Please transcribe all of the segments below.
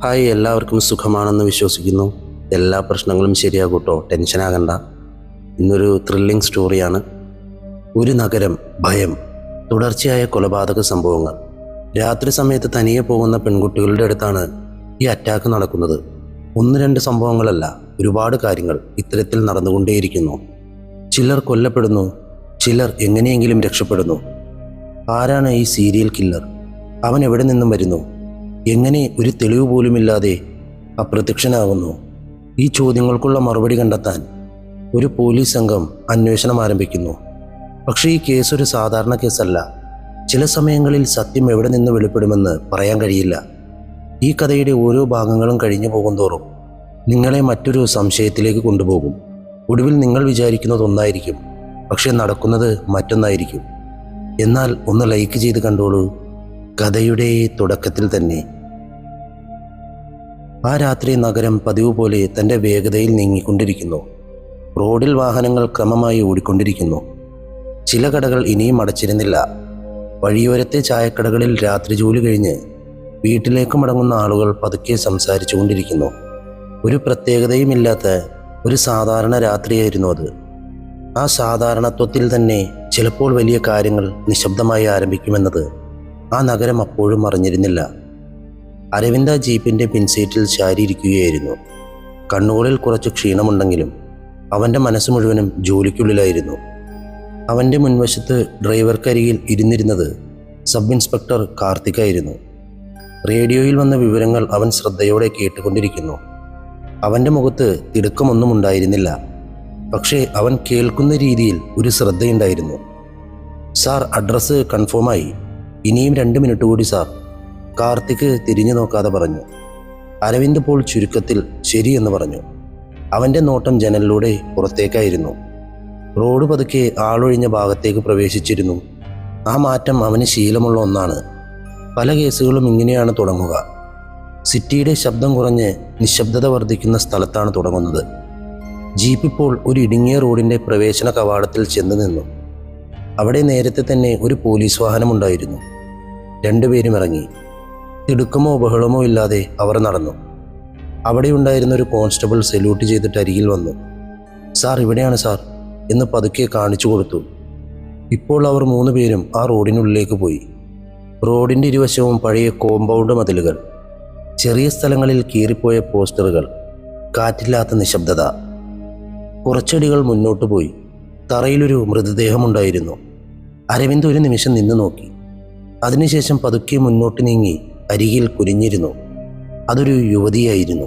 Hi, എല്ലാവർക്കും സുഖമാണെന്ന് വിശ്വസിക്കുന്നു. എല്ലാ പ്രശ്നങ്ങളും ശരിയാകൂട്ടോ, ടെൻഷനാകണ്ട. ഇന്നൊരു ത്രില്ലിംഗ് സ്റ്റോറിയാണ്. ഒരു നഗരം, ഭയം, തുടർച്ചയായ കൊലപാതക സംഭവങ്ങൾ. രാത്രി സമയത്ത് തനിയെ പോകുന്ന പെൺകുട്ടികളുടെ അടുത്താണ് ഈ അറ്റാക്ക് നടക്കുന്നത്. ഒന്ന് രണ്ട് സംഭവങ്ങളല്ല, ഒരുപാട് കാര്യങ്ങൾ ഇത്തരത്തിൽ നടന്നുകൊണ്ടേയിരിക്കുന്നു. ചിലർ കൊല്ലപ്പെടുന്നു, ചിലർ എങ്ങനെയെങ്കിലും രക്ഷപ്പെടുന്നു. ആരാണ് ഈ സീരിയൽ കില്ലർ? അവൻ എവിടെ നിന്നും വരുന്നു? എങ്ങനെ ഒരു തെളിവ് പോലുമില്ലാതെ അപ്രത്യക്ഷനാകുന്നു? ഈ ചോദ്യങ്ങൾക്കുള്ള മറുപടി കണ്ടെത്താൻ ഒരു പോലീസ് സംഘം അന്വേഷണം ആരംഭിക്കുന്നു. പക്ഷേ ഈ കേസ് ഒരു സാധാരണ കേസല്ല. ചില സമയങ്ങളിൽ സത്യം എവിടെ നിന്ന് വെളിപ്പെടുമെന്ന് പറയാൻ കഴിയില്ല. ഈ കഥയുടെ ഓരോ ഭാഗങ്ങളും കഴിഞ്ഞു പോകുന്തോറും നിങ്ങളെ മറ്റൊരു സംശയത്തിലേക്ക് കൊണ്ടുപോകും. ഒടുവിൽ നിങ്ങൾ വിചാരിക്കുന്നത് ഒന്നായിരിക്കും, പക്ഷേ നടക്കുന്നത് മറ്റൊന്നായിരിക്കും. എന്നാൽ ഒന്ന് ലൈക്ക് ചെയ്ത് കണ്ടോളൂ. കഥയുടെ തുടക്കത്തിൽ തന്നെ ആ രാത്രി നഗരം പതിവ് പോലെ തൻ്റെ വേഗതയിൽ നീങ്ങിക്കൊണ്ടിരിക്കുന്നു. റോഡിൽ വാഹനങ്ങൾ ക്രമമായി ഓടിക്കൊണ്ടിരിക്കുന്നു. ചില കടകൾ ഇനിയും അടച്ചിരുന്നില്ല. വഴിയോരത്തെ ചായക്കടകളിൽ രാത്രി ജോലി കഴിഞ്ഞ് വീട്ടിലേക്ക് മടങ്ങുന്ന ആളുകൾ പതുക്കെ സംസാരിച്ചു കൊണ്ടിരിക്കുന്നു. ഒരു പ്രത്യേകതയുമില്ലാത്ത ഒരു സാധാരണ രാത്രിയായിരുന്നു അത്. ആ സാധാരണത്വത്തിൽ തന്നെ ചിലപ്പോൾ വലിയ കാര്യങ്ങൾ നിശബ്ദമായി ആരംഭിക്കുമെന്നത് ആ നഗരം അപ്പോഴും അറിഞ്ഞിരുന്നില്ല. അരവിന്ദ ജീപ്പിൻ്റെ പിൻസീറ്റിൽ ചാരിയിരിക്കുകയായിരുന്നു. കണ്ണുകളിൽ കുറച്ച് ക്ഷീണമുണ്ടെങ്കിലും അവൻ്റെ മനസ്സ് മുഴുവനും ജോലിക്കുള്ളിലായിരുന്നു. അവൻ്റെ മുൻവശത്ത് ഡ്രൈവർക്കരികിൽ ഇരുന്നിരുന്നത് സബ് ഇൻസ്പെക്ടർ കാർത്തികായിരുന്നു. റേഡിയോയിൽ വന്ന വിവരങ്ങൾ അവൻ ശ്രദ്ധയോടെ കേട്ടുകൊണ്ടിരിക്കുന്നു. അവൻ്റെ മുഖത്ത് തിടുക്കമൊന്നും ഉണ്ടായിരുന്നില്ല, പക്ഷേ അവൻ കേൾക്കുന്ന രീതിയിൽ ഒരു ശ്രദ്ധയുണ്ടായിരുന്നു. Sir, address കൺഫേമായി. ഇനിയും 2 മിനിറ്റ് കൂടി സാർ, കാർത്തിക് തിരിഞ്ഞു നോക്കാതെ പറഞ്ഞു. അരവിന്ദ് പോൾ ചുരുക്കത്തിൽ ശരിയെന്ന് പറഞ്ഞു. അവൻ്റെ നോട്ടം ജനലിലൂടെ പുറത്തേക്കായിരുന്നു. റോഡ് പതുക്കെ ആളൊഴിഞ്ഞ ഭാഗത്തേക്ക് പ്രവേശിച്ചിരുന്നു. ആ മാറ്റം അവന് ശീലമുള്ള ഒന്നാണ്. പല കേസുകളും ഇങ്ങനെയാണ് തുടങ്ങുക. സിറ്റിയുടെ ശബ്ദം കുറഞ്ഞ് നിശബ്ദത വർദ്ധിക്കുന്ന സ്ഥലത്താണ് തുടങ്ങുന്നത്. ജീപ്പ് ഇപ്പോൾ ഒരു ഇടുങ്ങിയ റോഡിൻ്റെ പ്രവേശന കവാടത്തിൽ ചെന്ന് നിന്നു. അവിടെ നേരത്തെ തന്നെ ഒരു പോലീസ് വാഹനമുണ്ടായിരുന്നു. 2 പേരും ഇറങ്ങി. തിടുക്കമോ ബഹളമോ ഇല്ലാതെ അവർ നടന്നു. അവിടെ ഉണ്ടായിരുന്ന ഒരു കോൺസ്റ്റബിൾ സല്യൂട്ട് ചെയ്തിട്ട് അരികിൽ വന്നു. സാർ, ഇവിടെയാണ് സാർ എന്ന് പതുക്കെ കാണിച്ചു കൊടുത്തു. ഇപ്പോൾ അവർ 3 പേരും ആ റോഡിനുള്ളിലേക്ക് പോയി. റോഡിൻ്റെ ഇരുവശവും പഴയ കോമ്പൗണ്ട് മതിലുകൾ, ചെറിയ സ്ഥലങ്ങളിൽ കീറിപ്പോയ പോസ്റ്ററുകൾ, കാറ്റില്ലാത്ത നിശബ്ദത. കുറച്ചടികൾ മുന്നോട്ട് പോയി. തറയിലൊരു മൃതദേഹമുണ്ടായിരുന്നു. അരവിന്ദ് ഒരു നിമിഷം നിന്നു നോക്കി. അതിനുശേഷം പതുക്കെ മുന്നോട്ട് നീങ്ങി അരികിൽ കുനിഞ്ഞിരുന്നു. അതൊരു യുവതിയായിരുന്നു.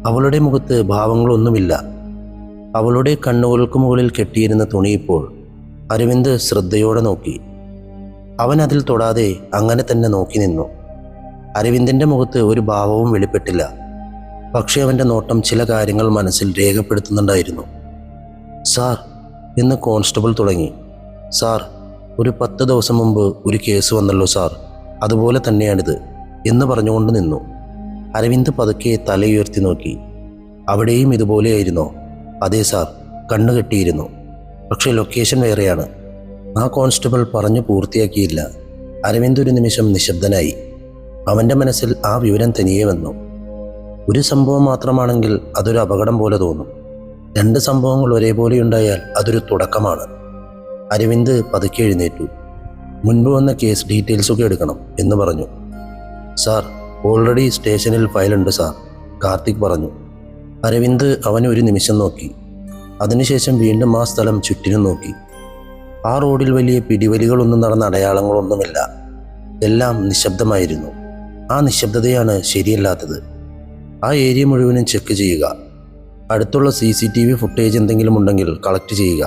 അവളുടെ മുഖത്ത് ഭാവങ്ങളൊന്നുമില്ല. അവളുടെ കണ്ണുകൾക്ക് മുകളിൽ കെട്ടിയിരുന്ന തുണി ഇപ്പോൾ അരവിന്ദ് ശ്രദ്ധയോടെ നോക്കി. അവൻ അതിൽ തൊടാതെ അങ്ങനെ തന്നെ നോക്കി നിന്നു. അരവിന്ദിൻ്റെ മുഖത്ത് ഒരു ഭാവവും വെളിപ്പെട്ടില്ല, പക്ഷേ അവൻ്റെ നോട്ടം ചില കാര്യങ്ങൾ മനസ്സിൽ രേഖപ്പെടുത്തുന്നുണ്ടായിരുന്നു. സാർ എന്ന് കോൺസ്റ്റബിൾ തുടങ്ങി. സാർ, ഒരു 10 ദിവസം മുമ്പ് ഒരു കേസ് വന്നല്ലോ സാർ, അതുപോലെ തന്നെയാണിത് എന്ന് പറഞ്ഞുകൊണ്ട് നിന്നു. അരവിന്ദ് പതുക്കെ തലയുയർത്തി നോക്കി. അവിടെയും ഇതുപോലെയായിരുന്നോ? അതെ സാർ, കണ്ണു കെട്ടിയിരുന്നു, പക്ഷേ ലൊക്കേഷൻ വേറെയാണ്. ആ കോൺസ്റ്റബിൾ പറഞ്ഞു പൂർത്തിയാക്കിയില്ല. അരവിന്ദ് ഒരു നിമിഷം നിശബ്ദനായി. അവൻ്റെ മനസ്സിൽ ആ വിവരം തനിയെ വന്നു. ഒരു സംഭവം മാത്രമാണെങ്കിൽ അതൊരു അപകടം പോലെ തോന്നും. 2 സംഭവങ്ങൾ ഒരേപോലെ ഉണ്ടായാൽ അതൊരു തുടക്കമാണ്. അരവിന്ദ് പതുക്കെ എഴുന്നേറ്റു. മുൻപ് വന്ന കേസ് ഡീറ്റെയിൽസൊക്കെ എടുക്കണം എന്ന് പറഞ്ഞു. സാർ, ഓൾറെഡി സ്റ്റേഷനിൽ ഫയലുണ്ട് സാർ, കാർത്തിക് പറഞ്ഞു. അരവിന്ദ് അവനെ ഒരു നിമിഷം നോക്കി. അതിനുശേഷം വീണ്ടും ആ സ്ഥലം ചുറ്റിനും നോക്കി. ആ റോഡിൽ വലിയ പിടിവലികളൊന്നും നടന്ന അടയാളങ്ങളൊന്നുമില്ല. എല്ലാം നിശബ്ദമായിരുന്നു. ആ നിശബ്ദതയാണ് ശരിയല്ലാത്തത്. ആ ഏരിയ മുഴുവനും ചെക്ക് ചെയ്യുക. അടുത്തുള്ള CCTV ഫുട്ടേജ് എന്തെങ്കിലും ഉണ്ടെങ്കിൽ കളക്ട് ചെയ്യുക.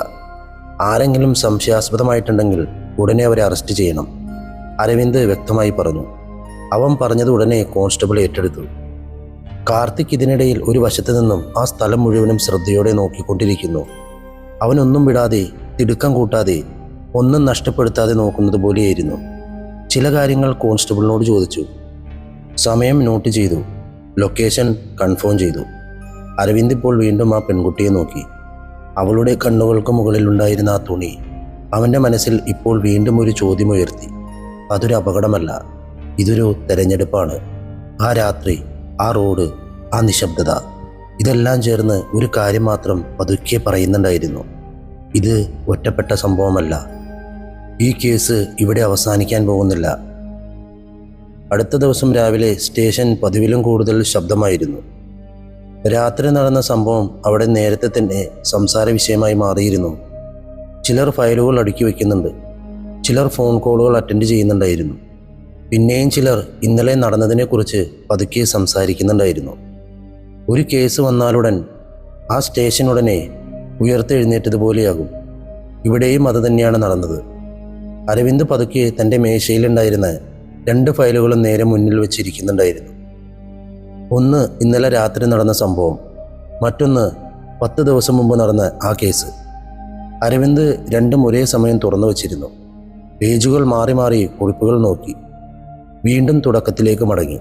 ആരെങ്കിലും സംശയാസ്പദമായിട്ടുണ്ടെങ്കിൽ ഉടനെ അവരെ അറസ്റ്റ് ചെയ്യണം, അരവിന്ദ് വ്യക്തമായി പറഞ്ഞു. അവൻ പറഞ്ഞത് ഉടനെ കോൺസ്റ്റബിൾ ഏറ്റെടുത്തു. കാർത്തിക് ഇതിനിടയിൽ ഒരു വശത്തു നിന്നും ആ സ്ഥലം മുഴുവനും ശ്രദ്ധയോടെ നോക്കിക്കൊണ്ടിരിക്കുന്നു. അവനൊന്നും വിടാതെ, തിടുക്കം കൂട്ടാതെ, ഒന്നും നഷ്ടപ്പെടുത്താതെ നോക്കുന്നത് പോലെയായിരുന്നു. ചില കാര്യങ്ങൾ കോൺസ്റ്റബിളിനോട് ചോദിച്ചു. സമയം നോട്ട് ചെയ്തു. ലൊക്കേഷൻ കൺഫേം ചെയ്തു. അരവിന്ദ് ഇപ്പോൾ വീണ്ടും ആ പെൺകുട്ടിയെ നോക്കി. അവളുടെ കണ്ണുകൾക്ക് മുകളിലുണ്ടായിരുന്ന ആ തുണി അവൻ്റെ മനസ്സിൽ ഇപ്പോൾ വീണ്ടും ഒരു ചോദ്യമുയർത്തി. അതൊരു അപകടമല്ല, ഇതൊരു തെരഞ്ഞെടുപ്പാണ്. ആ രാത്രി ആ റോഡ്, ആ നിശബ്ദത, ഇതെല്ലാം ചേർന്ന് ഒരു കാര്യം മാത്രം പതുക്കെ പറയുന്നുണ്ടായിരുന്നു. ഇത് ഒറ്റപ്പെട്ട സംഭവമല്ല. ഈ കേസ് ഇവിടെ അവസാനിക്കാൻ പോകുന്നില്ല. അടുത്ത ദിവസം രാവിലെ സ്റ്റേഷൻ പതിവിലും കൂടുതൽ ശബ്ദമായിരുന്നു. രാത്രി നടന്ന സംഭവം അവിടെ നേരത്തെ തന്നെ സംസാര വിഷയമായി മാറിയിരുന്നു. ചിലർ ഫയലുകൾ അടുക്കി വയ്ക്കുന്നുണ്ട്, ചിലർ ഫോൺ കോളുകൾ അറ്റൻഡ് ചെയ്യുന്നുണ്ടായിരുന്നു. പിന്നെയും ചിലർ ഇന്നലെ നടന്നതിനെക്കുറിച്ച് പതുക്കെ സംസാരിക്കുന്നുണ്ടായിരുന്നു. ഒരു കേസ് വന്നാലുടൻ ആ സ്റ്റേഷൻ ഉടനെ ഉയർത്തെഴുന്നേറ്റതുപോലെയാകും. ഇവിടെയും അത് തന്നെയാണ് നടന്നത്. അരവിന്ദ് പതുക്കെ തൻ്റെ മേശയിലുണ്ടായിരുന്ന 2 ഫയലുകളും നേരെ മുന്നിൽ വെച്ചിരിക്കുന്നുണ്ടായിരുന്നു. ഒന്ന് ഇന്നലെ രാത്രി നടന്ന സംഭവം, മറ്റൊന്ന് 10 ദിവസം മുമ്പ് നടന്ന ആ കേസ്. അരവിന്ദ് രണ്ടും ഒരേ സമയം തുറന്നു വച്ചിരുന്നു. പേജുകൾ മാറി മാറി കുറിപ്പുകൾ നോക്കി. വീണ്ടും തുടക്കത്തിലേക്ക് മടങ്ങി.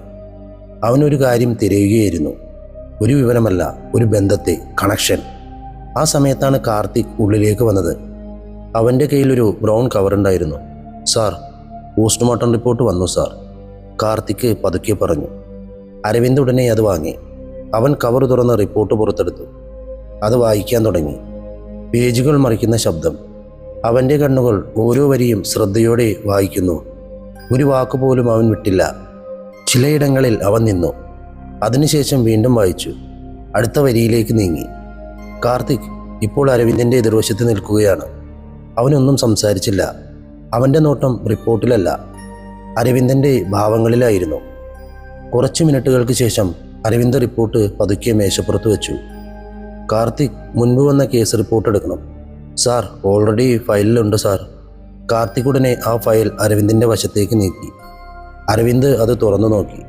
അവനൊരു കാര്യം തിരയുകയായിരുന്നു. ഒരു വിവരമല്ല, ഒരു ബന്ധത്തെ, കണക്ഷൻ. ആ സമയത്താണ് കാർത്തിക് ഉള്ളിലേക്ക് വന്നത്. അവൻ്റെ കയ്യിലൊരു ബ്രൗൺ കവറുണ്ടായിരുന്നു. സാർ, പോസ്റ്റ്മോർട്ടം റിപ്പോർട്ട് വന്നു സാർ, കാർത്തിക് പതുക്കെ പറഞ്ഞു. അരവിന്ദ് ഉടനെ അത് വാങ്ങി. അവൻ കവർ തുറന്ന് റിപ്പോർട്ട് പുറത്തെടുത്തു. അത് വായിക്കാൻ തുടങ്ങി. പേജുകൾ മറിക്കുന്ന ശബ്ദം. അവൻ്റെ കണ്ണുകൾ ഓരോ വരിയും ശ്രദ്ധയോടെ വായിക്കുന്നു. ഒരു വാക്കുപോലും അവൻ വിട്ടില്ല. ചിലയിടങ്ങളിൽ അവൻ നിന്നു. അതിനുശേഷം വീണ്ടും വായിച്ചു. അടുത്ത വരിയിലേക്ക് നീങ്ങി. കാർത്തിക് ഇപ്പോൾ അരവിന്ദിൻ്റെ എതിർവശത്ത് നിൽക്കുകയാണ്. അവനൊന്നും സംസാരിച്ചില്ല. അവൻ്റെ നോട്ടം റിപ്പോർട്ടിലല്ല, അരവിന്ദൻ്റെ ഭാവങ്ങളിലായിരുന്നു. കുറച്ച് മിനിറ്റുകൾക്ക് ശേഷം അരവിന്ദ് റിപ്പോർട്ട് പതുക്കെ മേശപ്പുറത്ത് വെച്ചു. കാർത്തിക്, മുൻപ് വന്ന കേസ് റിപ്പോർട്ട് എടുക്കണം. സാർ, ഓൾറെഡി ഫയലിലുണ്ട് സാർ. കാർത്തിക് ഉടനെ ആ ഫയൽ അരവിന്ദിൻ്റെ വശത്തേക്ക് നീക്കി. അരവിന്ദ് അത് തുറന്നു നോക്കി.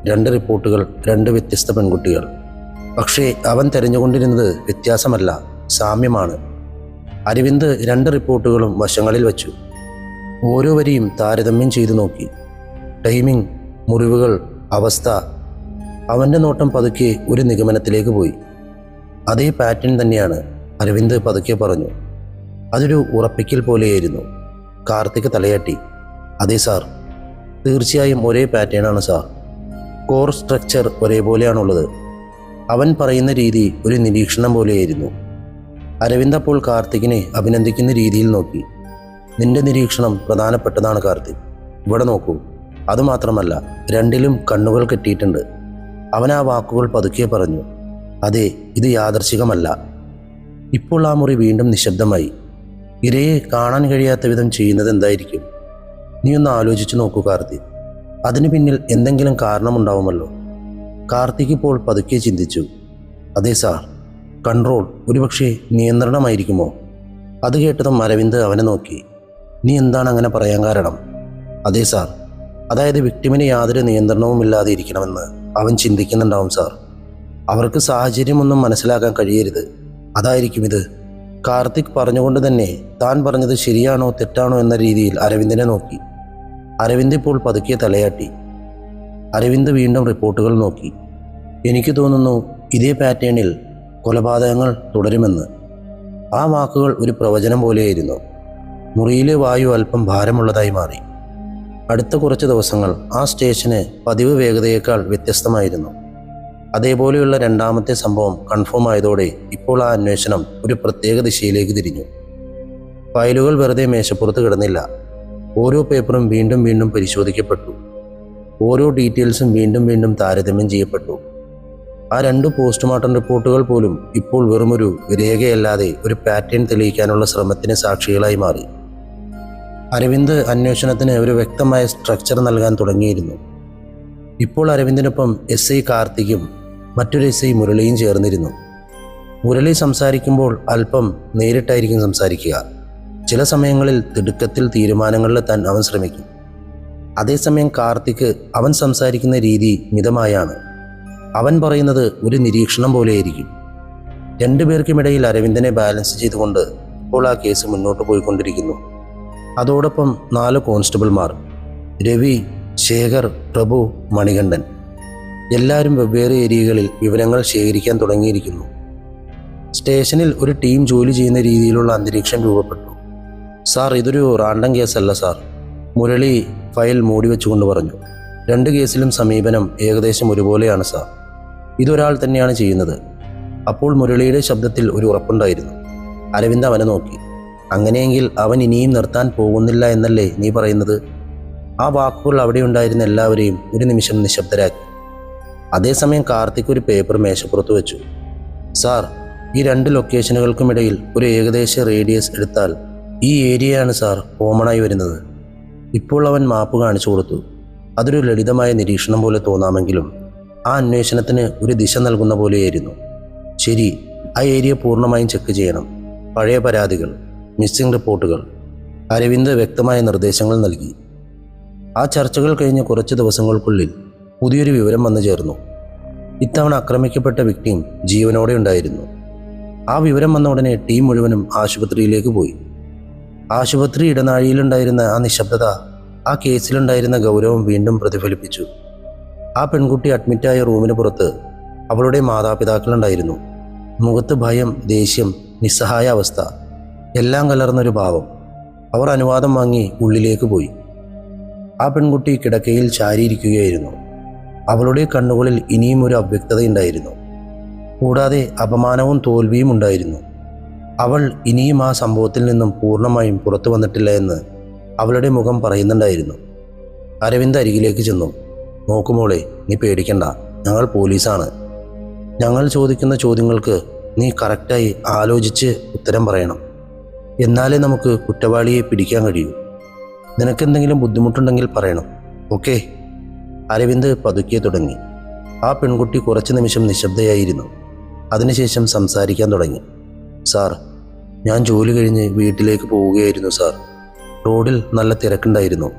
2 റിപ്പോർട്ടുകൾ, 2 വ്യത്യസ്ത പെൺകുട്ടികൾ. പക്ഷേ അവൻ തെരഞ്ഞുകൊണ്ടിരുന്നത് വ്യത്യാസമല്ല, സാമ്യമാണ്. അരവിന്ദ് 2 റിപ്പോർട്ടുകളും വശങ്ങളിൽ വച്ചു. ഓരോ വരിയും താരതമ്യം ചെയ്തു നോക്കി. ടൈമിംഗ്, മുറിവുകൾ, അവസ്ഥ. അവൻ്റെ നോട്ടം പതുക്കെ ഒരു നിഗമനത്തിലേക്ക് പോയി. അതേ പാറ്റേൺ തന്നെയാണ്, അരവിന്ദ് പതുക്കെ പറഞ്ഞു. അതൊരു ഉറപ്പിക്കൽ പോലെയായിരുന്നു. കാർത്തിക് തലയാട്ടി. അതെ സാർ, തീർച്ചയായും ഒരേ പാറ്റേണാണ് സാർ. കോർ സ്ട്രക്ചർ ഒരേപോലെയാണുള്ളത്. അവൻ പറയുന്ന രീതി ഒരു നിരീക്ഷണം പോലെയായിരുന്നു. അരവിന്ദ് അപ്പോൾ കാർത്തികിനെ അഭിനന്ദിക്കുന്ന രീതിയിൽ നോക്കി. നിന്റെ നിരീക്ഷണം പ്രധാനപ്പെട്ടതാണ് കാർത്തിക്. ഇവിടെ നോക്കൂ. അതുമാത്രമല്ല, 2ലും കണ്ണുകൾ കെട്ടിയിട്ടുണ്ട്. അവൻ ആ വാക്കുകൾ പതുക്കെ പറഞ്ഞു. അതെ, ഇത് യാദർശികമല്ല. ഇപ്പോൾ ആ മുറി വീണ്ടും നിശബ്ദമായി. ഇരയെ കാണാൻ കഴിയാത്ത വിധം ചെയ്യുന്നത് എന്തായിരിക്കും? നീ ഒന്ന് ആലോചിച്ചു നോക്കൂ കാർത്തിക്. അതിനു പിന്നിൽ എന്തെങ്കിലും കാരണമുണ്ടാവുമല്ലോ. കാർത്തിക് ഇപ്പോൾ പതുക്കെ ചിന്തിച്ചു. അതെ സാർ, കൺട്രോൾ, ഒരുപക്ഷെ നിയന്ത്രണമായിരിക്കുമോ? അത് കേട്ടതും അരവിന്ദ് അവനെ നോക്കി. നീ എന്താണ് അങ്ങനെ പറയാൻ കാരണം? അതെ സാർ, അതായത് വിക്ടിമിന് യാതൊരു നിയന്ത്രണവുമില്ലാതെ ഇരിക്കണമെന്ന് അവൻ ചിന്തിക്കുന്നുണ്ടാവും സാർ. അവർക്ക് സാഹചര്യമൊന്നും മനസ്സിലാക്കാൻ കഴിയരുത്. അതായിരിക്കും ഇത്. കാർത്തിക് പറഞ്ഞുകൊണ്ട് തന്നെ താൻ പറഞ്ഞത് ശരിയാണോ തെറ്റാണോ എന്ന രീതിയിൽ അരവിന്ദിനെ നോക്കി. അരവിന്ദ് ഇപ്പോൾ പതുക്കെ തലയാട്ടി. അരവിന്ദ് വീണ്ടും റിപ്പോർട്ടുകൾ നോക്കി. എനിക്ക് തോന്നുന്നു ഇതേ പാറ്റേണിൽ കൊലപാതകങ്ങൾ തുടരുമെന്ന്. ആ വാക്കുകൾ ഒരു പ്രവചനം പോലെയായിരുന്നു. മുറിയിലെ വായു അല്പം ഭാരമുള്ളതായി മാറി. അടുത്ത കുറച്ച് ദിവസങ്ങൾ ആ സ്റ്റേഷന് പതിവ് വേഗതയേക്കാൾ വ്യത്യസ്തമായിരുന്നു. അതേപോലെയുള്ള 2ാമത്തെ സംഭവം കൺഫേം ആയതോടെ ഇപ്പോൾ ആ അന്വേഷണം ഒരു പ്രത്യേക ദിശയിലേക്ക് തിരിഞ്ഞു. ഫയലുകൾ വെറുതെ മേശപ്പുറത്ത് കിടന്നില്ല. ഓരോ പേപ്പറും വീണ്ടും വീണ്ടും പരിശോധിക്കപ്പെട്ടു. ഓരോ ഡീറ്റെയിൽസും വീണ്ടും വീണ്ടും താരതമ്യം ചെയ്യപ്പെട്ടു. ആ 2 പോസ്റ്റ്മോർട്ടം റിപ്പോർട്ടുകൾ പോലും ഇപ്പോൾ വെറുമൊരു രേഖയല്ലാതെ ഒരു പാറ്റേൺ തെളിയിക്കാനുള്ള ശ്രമത്തിന് സാക്ഷികളായി മാറി. അരവിന്ദ് അന്വേഷണത്തിന് ഒരു വ്യക്തമായ സ്ട്രക്ചർ നൽകാൻ തുടങ്ങിയിരുന്നു. ഇപ്പോൾ അരവിന്ദിനൊപ്പം SI കാർത്തികും മറ്റൊരു SI മുരളിയും ചേർന്നിരുന്നു. മുരളി സംസാരിക്കുമ്പോൾ അല്പം നേരിട്ടായിരിക്കും സംസാരിക്കുക. ചില സമയങ്ങളിൽ തിടുക്കത്തിൽ തീരുമാനങ്ങളിലെത്താൻ അവൻ ശ്രമിക്കും. അതേസമയം കാർത്തിക്, അവൻ സംസാരിക്കുന്ന രീതി മിതമായാണ്. അവൻ പറയുന്നത് ഒരു നിരീക്ഷണം പോലെയായിരിക്കും. 2 പേർക്കുമിടയിൽ അരവിന്ദനെ ബാലൻസ് ചെയ്തുകൊണ്ട് ഇപ്പോൾ ആ കേസ് മുന്നോട്ട് പോയിക്കൊണ്ടിരിക്കുന്നു. അതോടൊപ്പം 4 കോൺസ്റ്റബിൾമാർ, രവി, ശേഖർ, പ്രഭു, മണികണ്ഠൻ. എല്ലാവരും വെവ്വേറെ ഏരിയകളിൽ വിവരങ്ങൾ ശേഖരിക്കാൻ തുടങ്ങിയിരിക്കുന്നു. സ്റ്റേഷനിൽ ഒരു ടീം ജോലി ചെയ്യുന്ന രീതിയിലുള്ള അന്തരീക്ഷം രൂപപ്പെട്ടു. സാർ, ഇതൊരു റാൻഡം കേസല്ല സാർ, മുരളി ഫയൽ മൂടി വെച്ചുകൊണ്ട് പറഞ്ഞു. 2 കേസിലും സമീപനം ഏകദേശം ഒരുപോലെയാണ് സാർ. ഇതൊരാൾ തന്നെയാണ് ചെയ്യുന്നത്. അപ്പോൾ മുരളിയുടെ ശബ്ദത്തിൽ ഒരു ഉറപ്പുണ്ടായിരുന്നു. അരവിന്ദ് അവനെ നോക്കി. അങ്ങനെയെങ്കിൽ അവൻ ഇനിയും നിർത്താൻ പോകുന്നില്ല എന്നല്ലേ നീ പറയുന്നത്? ആ വാക്കുകൾ അവിടെ ഉണ്ടായിരുന്ന എല്ലാവരെയും ഒരു നിമിഷം നിശബ്ദരാക്കി. അതേസമയം കാർത്തിക് ഒരു പേപ്പർ മേശപ്പുറത്ത് വെച്ചു. സാർ, ഈ 2 ലൊക്കേഷനുകൾക്കുമിടയിൽ ഒരു ഏകദേശ റേഡിയസ് എടുത്താൽ ഈ ഏരിയയാണ് സാർ കോമണായി വരുന്നത്. ഇപ്പോൾ അവൻ മാപ്പ് കാണിച്ചു കൊടുത്തു. അതൊരു ലളിതമായ നിരീക്ഷണം പോലെ തോന്നാമെങ്കിലും ആ അന്വേഷണത്തിന് ഒരു ദിശ നൽകുന്ന പോലെയായിരുന്നു. ശരി, ആ ഏരിയ പൂർണ്ണമായും ചെക്ക് ചെയ്യണം. പഴയ പരാതികൾ, മിസ്സിംഗ് റിപ്പോർട്ടുകൾ. അരവിന്ദ് വ്യക്തമായ നിർദ്ദേശങ്ങൾ നൽകി. ആ ചർച്ചകൾ കഴിഞ്ഞ് കുറച്ച് ദിവസങ്ങൾക്കുള്ളിൽ പുതിയൊരു വിവരം വന്നു ചേർന്നു. ഇത്തവണ ആക്രമിക്കപ്പെട്ട വ്യക്തിയും ജീവനോടെ ഉണ്ടായിരുന്നു. ആ വിവരം വന്ന ഉടനെ ടീം മുഴുവനും ആശുപത്രിയിലേക്ക് പോയി. ആശുപത്രി ഇടനാഴിയിലുണ്ടായിരുന്ന ആ നിശബ്ദത ആ കേസിലുണ്ടായിരുന്ന ഗൗരവം വീണ്ടും പ്രതിഫലിപ്പിച്ചു. ആ പെൺകുട്ടി അഡ്മിറ്റായ റൂമിന് പുറത്ത് അവളുടെ മാതാപിതാക്കളുണ്ടായിരുന്നു. മുഖത്ത് ഭയം, ദേഷ്യം, നിസ്സഹായ അവസ്ഥ, എല്ലാം കലർന്നൊരു ഭാവം. അവർ അനുവാദം വാങ്ങി ഉള്ളിലേക്ക് പോയി. ആ പെൺകുട്ടി കിടക്കയിൽ ചാരിയിരിക്കുകയായിരുന്നു. അവളുടെ കണ്ണുകളിൽ ഇനിയും ഒരു അവ്യക്തതയുണ്ടായിരുന്നു. കൂടാതെ അപമാനവും തോൽവിയും ഉണ്ടായിരുന്നു. അവൾ ഇനിയും ആ സംഭവത്തിൽ നിന്നും പൂർണ്ണമായും പുറത്തു വന്നിട്ടില്ല എന്ന് അവളുടെ മുഖം പറയുന്നുണ്ടായിരുന്നു. അരവിന്ദ് അരികിലേക്ക് ചെന്നു. നോക്കുമോളെ, നീ പേടിക്കണ്ട, ഞങ്ങൾ പോലീസാണ്. ഞങ്ങൾ ചോദിക്കുന്ന ചോദ്യങ്ങൾക്ക് നീ കറക്റ്റായി ആലോചിച്ച് ഉത്തരം പറയണം. എന്നാലേ നമുക്ക് കുറ്റവാളിയെ പിടിക്കാൻ കഴിയൂ. നിനക്കെന്തെങ്കിലും ബുദ്ധിമുട്ടുണ്ടെങ്കിൽ പറയണം, ഓക്കെ? അരവിന്ദ് പതുക്കെ തുടങ്ങി. ആ പെൺകുട്ടി കുറച്ച് നിമിഷം നിശബ്ദയായിരുന്നു. അതിനുശേഷം സംസാരിക്കാൻ തുടങ്ങി. സാർ, ഞാൻ ജോലി കഴിഞ്ഞ് വീട്ടിലേക്ക് പോവുകയായിരുന്നു സാർ. റോഡിൽ നല്ല തിരക്കുണ്ടായിരുന്നു.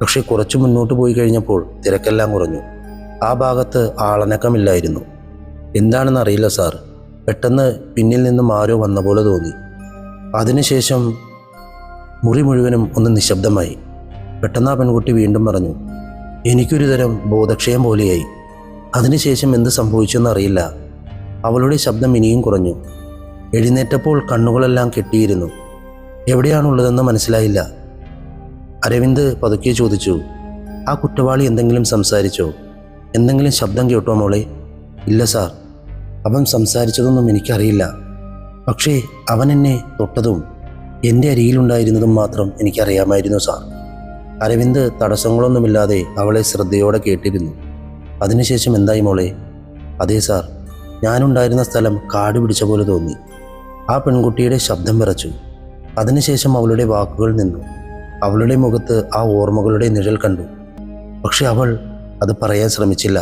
പക്ഷേ കുറച്ച് മുന്നോട്ട് പോയി കഴിഞ്ഞപ്പോൾ തിരക്കെല്ലാം കുറഞ്ഞു. ആ ഭാഗത്ത് ആളനക്കമില്ലായിരുന്നു. എന്താണെന്ന് അറിയില്ല സാർ. പെട്ടെന്ന് പിന്നിൽ നിന്നും ആരോ വന്ന പോലെ തോന്നി. അതിനുശേഷം മുറി മുഴുവനും ഒന്ന് നിശബ്ദമായി. പെട്ടെന്ന് ആ പെൺകുട്ടി വീണ്ടും പറഞ്ഞു, എനിക്കൊരു തരം ബോധക്ഷയം പോലെയായി. അതിനുശേഷം എന്ത് സംഭവിച്ചെന്നറിയില്ല. അവളുടെ ശബ്ദം ഇനിയും കുറഞ്ഞു. എഴുന്നേറ്റപ്പോൾ കണ്ണുകളെല്ലാം കെട്ടിയിരുന്നു. എവിടെയാണുള്ളതെന്ന് മനസ്സിലായില്ല. അരവിന്ദ് പതുക്കെ ചോദിച്ചു, ആ കുറ്റവാളി എന്തെങ്കിലും സംസാരിച്ചോ? എന്തെങ്കിലും ശബ്ദം കേട്ടോ മോളെ? ഇല്ല സാർ, അവൻ സംസാരിച്ചതൊന്നും എനിക്കറിയില്ല. പക്ഷേ അവൻ എന്നെ തൊട്ടതും എൻ്റെ അരികിലുണ്ടായിരുന്നതും മാത്രം എനിക്കറിയാമായിരുന്നു സാർ. അരവിന്ദ് തടസ്സങ്ങളൊന്നുമില്ലാതെ അവളെ ശ്രദ്ധയോടെ കേട്ടിരുന്നു. അതിനുശേഷം എന്തായി മോളെ? അതെ സാർ, ഞാനുണ്ടായിരുന്ന സ്ഥലം കാട് പിടിച്ച പോലെ തോന്നി. ആ പെൺകുട്ടിയുടെ ശബ്ദം വിറച്ചു. അതിനുശേഷം അവളുടെ വാക്കുകൾ നിന്നു. അവളുടെ മുഖത്ത് ആ ഓർമ്മകളുടെ നിഴൽ കണ്ടു. പക്ഷെ അവൾ അത് പറയാൻ ശ്രമിച്ചില്ല.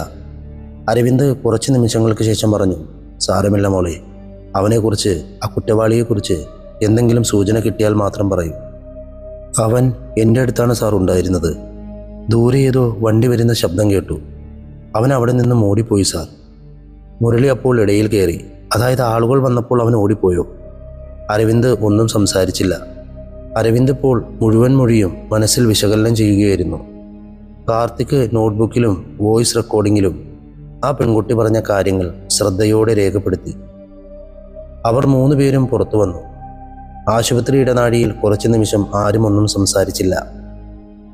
അരവിന്ദ് കുറച്ച് നിമിഷങ്ങൾക്ക് ശേഷം പറഞ്ഞു, സാരമില്ല മോളെ, അവനെക്കുറിച്ച്, ആ കുറ്റവാളിയെക്കുറിച്ച് എന്തെങ്കിലും സൂചന കിട്ടിയാൽ മാത്രം പറയൂ. അവൻ എൻ്റെ അടുത്താണ് സാർ ഉണ്ടായിരുന്നത്. ദൂരെ ഏതോ വണ്ടി വരുന്ന ശബ്ദം കേട്ടു. അവൻ അവിടെ നിന്ന് ഓടിപ്പോയി സാർ. മുരളി അപ്പോൾ ഇടയിൽ കയറി. അതായത് ആളുകൾ വന്നപ്പോൾ അവൻ ഓടിപ്പോയോ? അരവിന്ദ് ഒന്നും സംസാരിച്ചില്ല. അരവിന്ദ് ഇപ്പോൾ മുഴുവൻ മൊഴിയും മനസ്സിൽ വിശകലനം ചെയ്യുകയായിരുന്നു. കാർത്തിക് നോട്ട്ബുക്കിലും വോയിസ് റെക്കോർഡിങ്ങിലും ആ പെൺകുട്ടി പറഞ്ഞ കാര്യങ്ങൾ ശ്രദ്ധയോടെ രേഖപ്പെടുത്തി. അവർ 3 പേരും പുറത്തു വന്നു. ആശുപത്രി ഇടനാഴിയിൽ കുറച്ച് നിമിഷം ആരും ഒന്നും സംസാരിച്ചില്ല.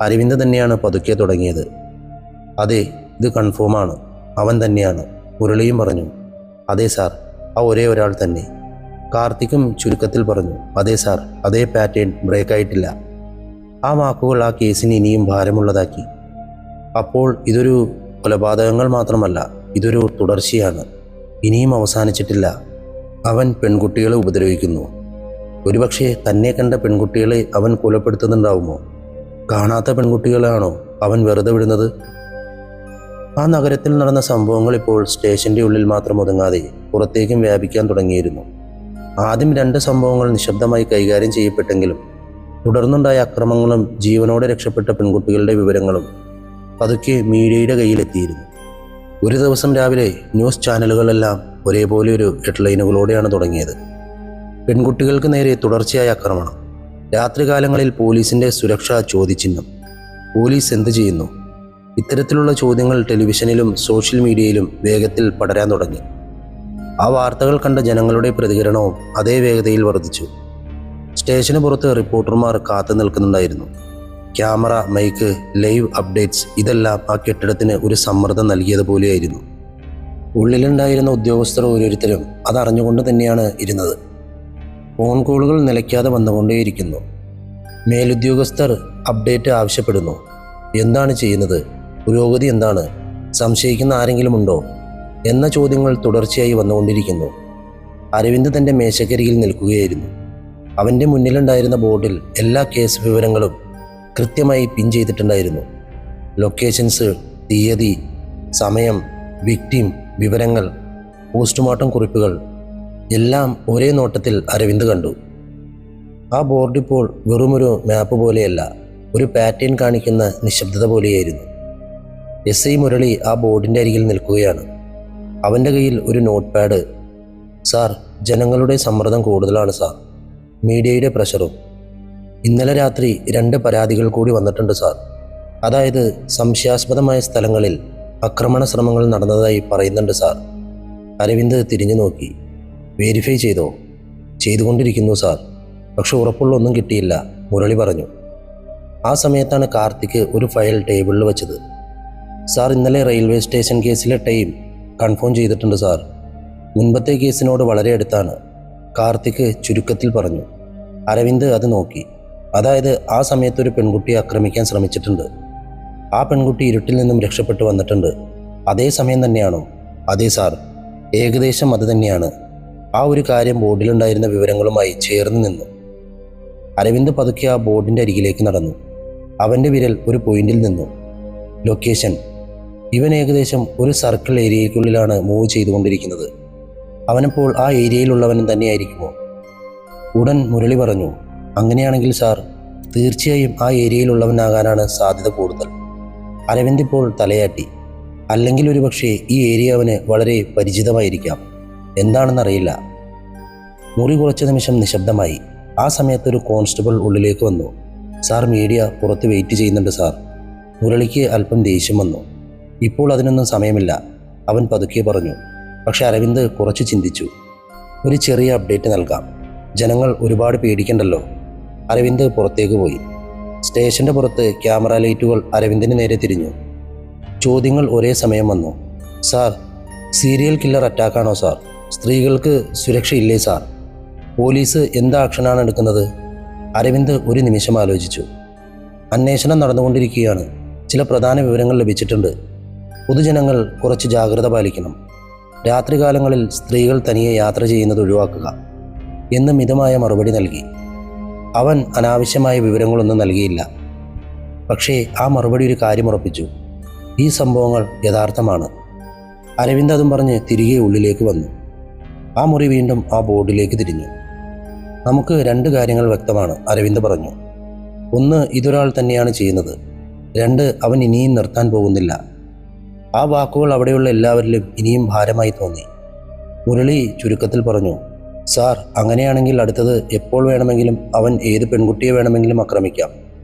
അരവിന്ദ് തന്നെയാണ് പതുക്കെ തുടങ്ങിയത്. അതെ, ഇത് കൺഫേമാണ്, അവൻ തന്നെയാണ്. മുരളിയും പറഞ്ഞു, അതെ സാർ, ആ ഒരേ ഒരാൾ തന്നെ. കാർത്തിക്കും ചുരുക്കത്തിൽ പറഞ്ഞു, അതെ സാർ, അതേ പാറ്റേൺ ബ്രേക്കായിട്ടില്ല. ആ വാക്കുകൾ ആ കേസിന് ഇനിയും ഭാരമുള്ളതാക്കി. അപ്പോൾ ഇതൊരു കൊലപാതകങ്ങൾ മാത്രമല്ല, ഇതൊരു തുടർച്ചയാണ്. ഇനിയും അവസാനിച്ചിട്ടില്ല. അവൻ പെൺകുട്ടികളെ ഉപദ്രവിക്കുന്നു. ഒരുപക്ഷെ തന്നെ കണ്ട പെൺകുട്ടികളെ അവൻ കൊലപ്പെടുത്തുന്നുണ്ടാവുമോ? കാണാത്ത പെൺകുട്ടികളാണോ അവൻ വെറുതെ വിടുന്നത്? ആ നഗരത്തിൽ നടന്ന സംഭവങ്ങൾ ഇപ്പോൾ സ്റ്റേഷൻ്റെ ഉള്ളിൽ മാത്രം ഒതുങ്ങാതെ പുറത്തേക്കും വ്യാപിക്കാൻ തുടങ്ങിയിരുന്നു. ആദ്യം 2 സംഭവങ്ങൾ നിശബ്ദമായി കൈകാര്യം ചെയ്യപ്പെട്ടെങ്കിലും തുടർന്നുണ്ടായ അക്രമങ്ങളും ജീവനോടെ രക്ഷപ്പെട്ട പെൺകുട്ടികളുടെ വിവരങ്ങളും പതുക്കെ മീഡിയയുടെ കയ്യിലെത്തിയിരുന്നു. ഒരു ദിവസം രാവിലെ ന്യൂസ് ചാനലുകളെല്ലാം ഒരേപോലെ ഒരു ഹെഡ്ലൈനുകളോടെയാണ് തുടങ്ങിയത്. പെൺകുട്ടികൾക്ക് നേരെ തുടർച്ചയായ ആക്രമണം. രാത്രികാലങ്ങളിൽ പോലീസിൻ്റെ സുരക്ഷാ ചോദ്യചിഹ്നം. പോലീസ് എന്ത് ചെയ്യുന്നു? ഇത്തരത്തിലുള്ള ചോദ്യങ്ങൾ ടെലിവിഷനിലും സോഷ്യൽ മീഡിയയിലും വേഗത്തിൽ പടരാൻ തുടങ്ങി. ആ വാർത്തകൾ കണ്ട ജനങ്ങളുടെ പ്രതികരണവും അതേ വേഗതയിൽ വർദ്ധിച്ചു. സ്റ്റേഷന് പുറത്ത് റിപ്പോർട്ടർമാർ കാത്തു നിൽക്കുന്നുണ്ടായിരുന്നു. ക്യാമറ, മൈക്ക്, ലൈവ് അപ്ഡേറ്റ്സ് ഇതെല്ലാം ആ കെട്ടിടത്തിന് ഒരു സമ്മർദ്ദം നൽകിയതുപോലെയായിരുന്നു. ഉള്ളിലുണ്ടായിരുന്ന ഉദ്യോഗസ്ഥർ ഓരോരുത്തരും അതറിഞ്ഞുകൊണ്ട് തന്നെയാണ് ഇരുന്നത്. ഫോൺ കോളുകൾ നിലയ്ക്കാതെ വന്നുകൊണ്ടേയിരിക്കുന്നു. മേലുദ്യോഗസ്ഥർ അപ്ഡേറ്റ് ആവശ്യപ്പെടുന്നു. എന്താണ് ചെയ്യുന്നത്? പുരോഗതി എന്താണ്? സംശയിക്കുന്ന ആരെങ്കിലും ഉണ്ടോ എന്ന ചോദ്യങ്ങൾ തുടർച്ചയായി വന്നുകൊണ്ടിരിക്കുന്നു. അരവിന്ദ് തൻ്റെ മേശക്കരികിൽ നിൽക്കുകയായിരുന്നു. അവൻ്റെ മുന്നിലുണ്ടായിരുന്ന ബോർഡിൽ എല്ലാ കേസ് വിവരങ്ങളും കൃത്യമായി പിൻ ചെയ്തിട്ടുണ്ടായിരുന്നു. ലൊക്കേഷൻസ്, തീയതി, സമയം, വിക്ടിം, വിവരങ്ങൾ, പോസ്റ്റ്മോർട്ടം കുറിപ്പുകൾ എല്ലാം ഒരേ നോട്ടത്തിൽ അരവിന്ദ് കണ്ടു. ആ ബോർഡ് ഇപ്പോൾ വെറുമൊരു മാപ്പ് പോലെയല്ല, ഒരു പാറ്റേൺ കാണിക്കുന്ന നിശബ്ദത പോലെയായിരുന്നു. SI മുരളി ആ ബോർഡിൻ്റെ അരികിൽ നിൽക്കുകയാണ്. അവൻ്റെ കയ്യിൽ ഒരു നോട്ട് പാഡ്. സാർ, ജനങ്ങളുടെ സമ്മർദ്ദം കൂടുതലാണ് സാർ. മീഡിയയുടെ പ്രഷറും. ഇന്നലെ രാത്രി 2 പരാതികൾ കൂടി വന്നിട്ടുണ്ട് സാർ. അതായത് സംശയാസ്പദമായ സ്ഥലങ്ങളിൽ ആക്രമണ ശ്രമങ്ങൾ നടന്നതായി പറയുന്നുണ്ട് സാർ. അരവിന്ദ് തിരിഞ്ഞു നോക്കി. വെരിഫൈ ചെയ്തോ? ചെയ്തുകൊണ്ടിരിക്കുന്നു സാർ. പക്ഷെ ഉറപ്പുള്ള ഒന്നും കിട്ടിയില്ല, മുരളി പറഞ്ഞു. ആ സമയത്താണ് കാർത്തിക് ഒരു ഫയൽ ടേബിളിൽ വെച്ചത്. സാർ, ഇന്നലെ റെയിൽവേ സ്റ്റേഷൻ കേസിലെ ടൈം കൺഫേം ചെയ്തിട്ടുണ്ട് സാർ. മുൻപത്തെ കേസിനോട് വളരെ അടുത്താണ്, കാർത്തിക് ചുരുക്കത്തിൽ പറഞ്ഞു. അരവിന്ദ് അത് നോക്കി. അതായത് ആ സമയത്ത് ഒരു പെൺകുട്ടിയെ ആക്രമിക്കാൻ ശ്രമിച്ചിട്ടുണ്ട്. ആ പെൺകുട്ടി ഇരുട്ടിൽ നിന്നും രക്ഷപ്പെട്ടു വന്നിട്ടുണ്ട്. അതേ സമയം തന്നെയാണോ? അതെ സാർ, ഏകദേശം അത് തന്നെയാണ്. ആ ഒരു കാര്യം ബോർഡിലുണ്ടായിരുന്ന വിവരങ്ങളുമായി ചേർന്ന് നിന്നു. അരവിന്ദ് പതുക്കെ ആ ബോർഡിൻ്റെ അരികിലേക്ക് നടന്നു. അവൻ്റെ വിരൽ ഒരു പോയിന്റിൽ നിന്നു. ലൊക്കേഷൻ. ഇവൻ ഏകദേശം ഒരു സർക്കിൾ ഏരിയയ്ക്കുള്ളിലാണ് മൂവ് ചെയ്തുകൊണ്ടിരിക്കുന്നത്. അവനപ്പോൾ ആ ഏരിയയിലുള്ളവൻ തന്നെയായിരിക്കുമോ? ഉടൻ മുരളി പറഞ്ഞു, അങ്ങനെയാണെങ്കിൽ സാർ, തീർച്ചയായും ആ ഏരിയയിലുള്ളവനാകാനാണ് സാധ്യത കൂടുതൽ. അരവിന്ദ് ഇപ്പോൾ തലയാട്ടി. അല്ലെങ്കിൽ ഒരുപക്ഷെ ഈ ഏരിയ അവന് വളരെ പരിചിതമായിരിക്കാം. എന്താണെന്നറിയില്ല. മുറി കുറച്ച് നിമിഷം നിശബ്ദമായി. ആ സമയത്തൊരു കോൺസ്റ്റബിൾ ഉള്ളിലേക്ക് വന്നു. സാർ, മീഡിയ പുറത്ത് വെയിറ്റ് ചെയ്യുന്നുണ്ട് സാർ. മുരളിക്ക് അല്പം ദേഷ്യം വന്നു. ഇപ്പോൾ അതിനൊന്നും സമയമില്ല, അവൻ പതുക്കെ പറഞ്ഞു. പക്ഷെ അരവിന്ദ് കുറച്ച് ചിന്തിച്ചു. ഒരു ചെറിയ അപ്ഡേറ്റ് നൽകാം. ജനങ്ങൾ ഒരുപാട് പേടിക്കണ്ടല്ലോ. അരവിന്ദ് പുറത്തേക്ക് പോയി. സ്റ്റേഷൻ്റെ പുറത്ത് ക്യാമറ ലൈറ്റുകൾ അരവിന്ദിന് നേരെ തിരിഞ്ഞു. ചോദ്യങ്ങൾ ഒരേ സമയം വന്നു. സാർ, സീരിയൽ കില്ലർ അറ്റാക്കാണോ സാർ? സ്ത്രീകൾക്ക് സുരക്ഷയില്ലേ സാർ? പോലീസ് എന്ത് ആക്ഷനാണ് എടുക്കുന്നത്? അരവിന്ദ് ഒരു നിമിഷം ആലോചിച്ചു. അന്വേഷണം നടന്നുകൊണ്ടിരിക്കുകയാണ്. ചില പ്രധാന വിവരങ്ങൾ ലഭിച്ചിട്ടുണ്ട്. പൊതുജനങ്ങൾ കുറച്ച് ജാഗ്രത പാലിക്കണം. രാത്രികാലങ്ങളിൽ സ്ത്രീകൾ തനിയെ യാത്ര ചെയ്യുന്നത് ഒഴിവാക്കുക എന്ന് മിതമായ മറുപടി നൽകി. അവൻ അനാവശ്യമായ വിവരങ്ങളൊന്നും നൽകിയില്ല. പക്ഷേ ആ മറുപടി ഒരു കാര്യം ഉറപ്പിച്ചു. ഈ സംഭവങ്ങൾ യഥാർത്ഥമാണ്. അരവിന്ദ് അതും പറഞ്ഞ് തിരികെ ഉള്ളിലേക്ക് വന്നു. ആ മുറി വീണ്ടും ആ ബോർഡിലേക്ക് തിരിഞ്ഞു. നമുക്ക് 2 കാര്യങ്ങൾ വ്യക്തമാണ്, അരവിന്ദ് പറഞ്ഞു. 1, ഇതൊരാൾ തന്നെയാണ് ചെയ്യുന്നത്. 2, അവൻ ഇനിയും നിർത്താൻ പോകുന്നില്ല. ആ വാക്കുകൾ അവിടെയുള്ള എല്ലാവരിലും ഇനിയും ഭാരമായി തോന്നി. മുരളി ചുരുക്കത്തിൽ പറഞ്ഞു, സാർ, അങ്ങനെയാണെങ്കിൽ അടുത്തത് എപ്പോൾ വേണമെങ്കിലും അവൻ ഏത് പെൺകുട്ടിയെ വേണമെങ്കിലും ആക്രമിക്കാം,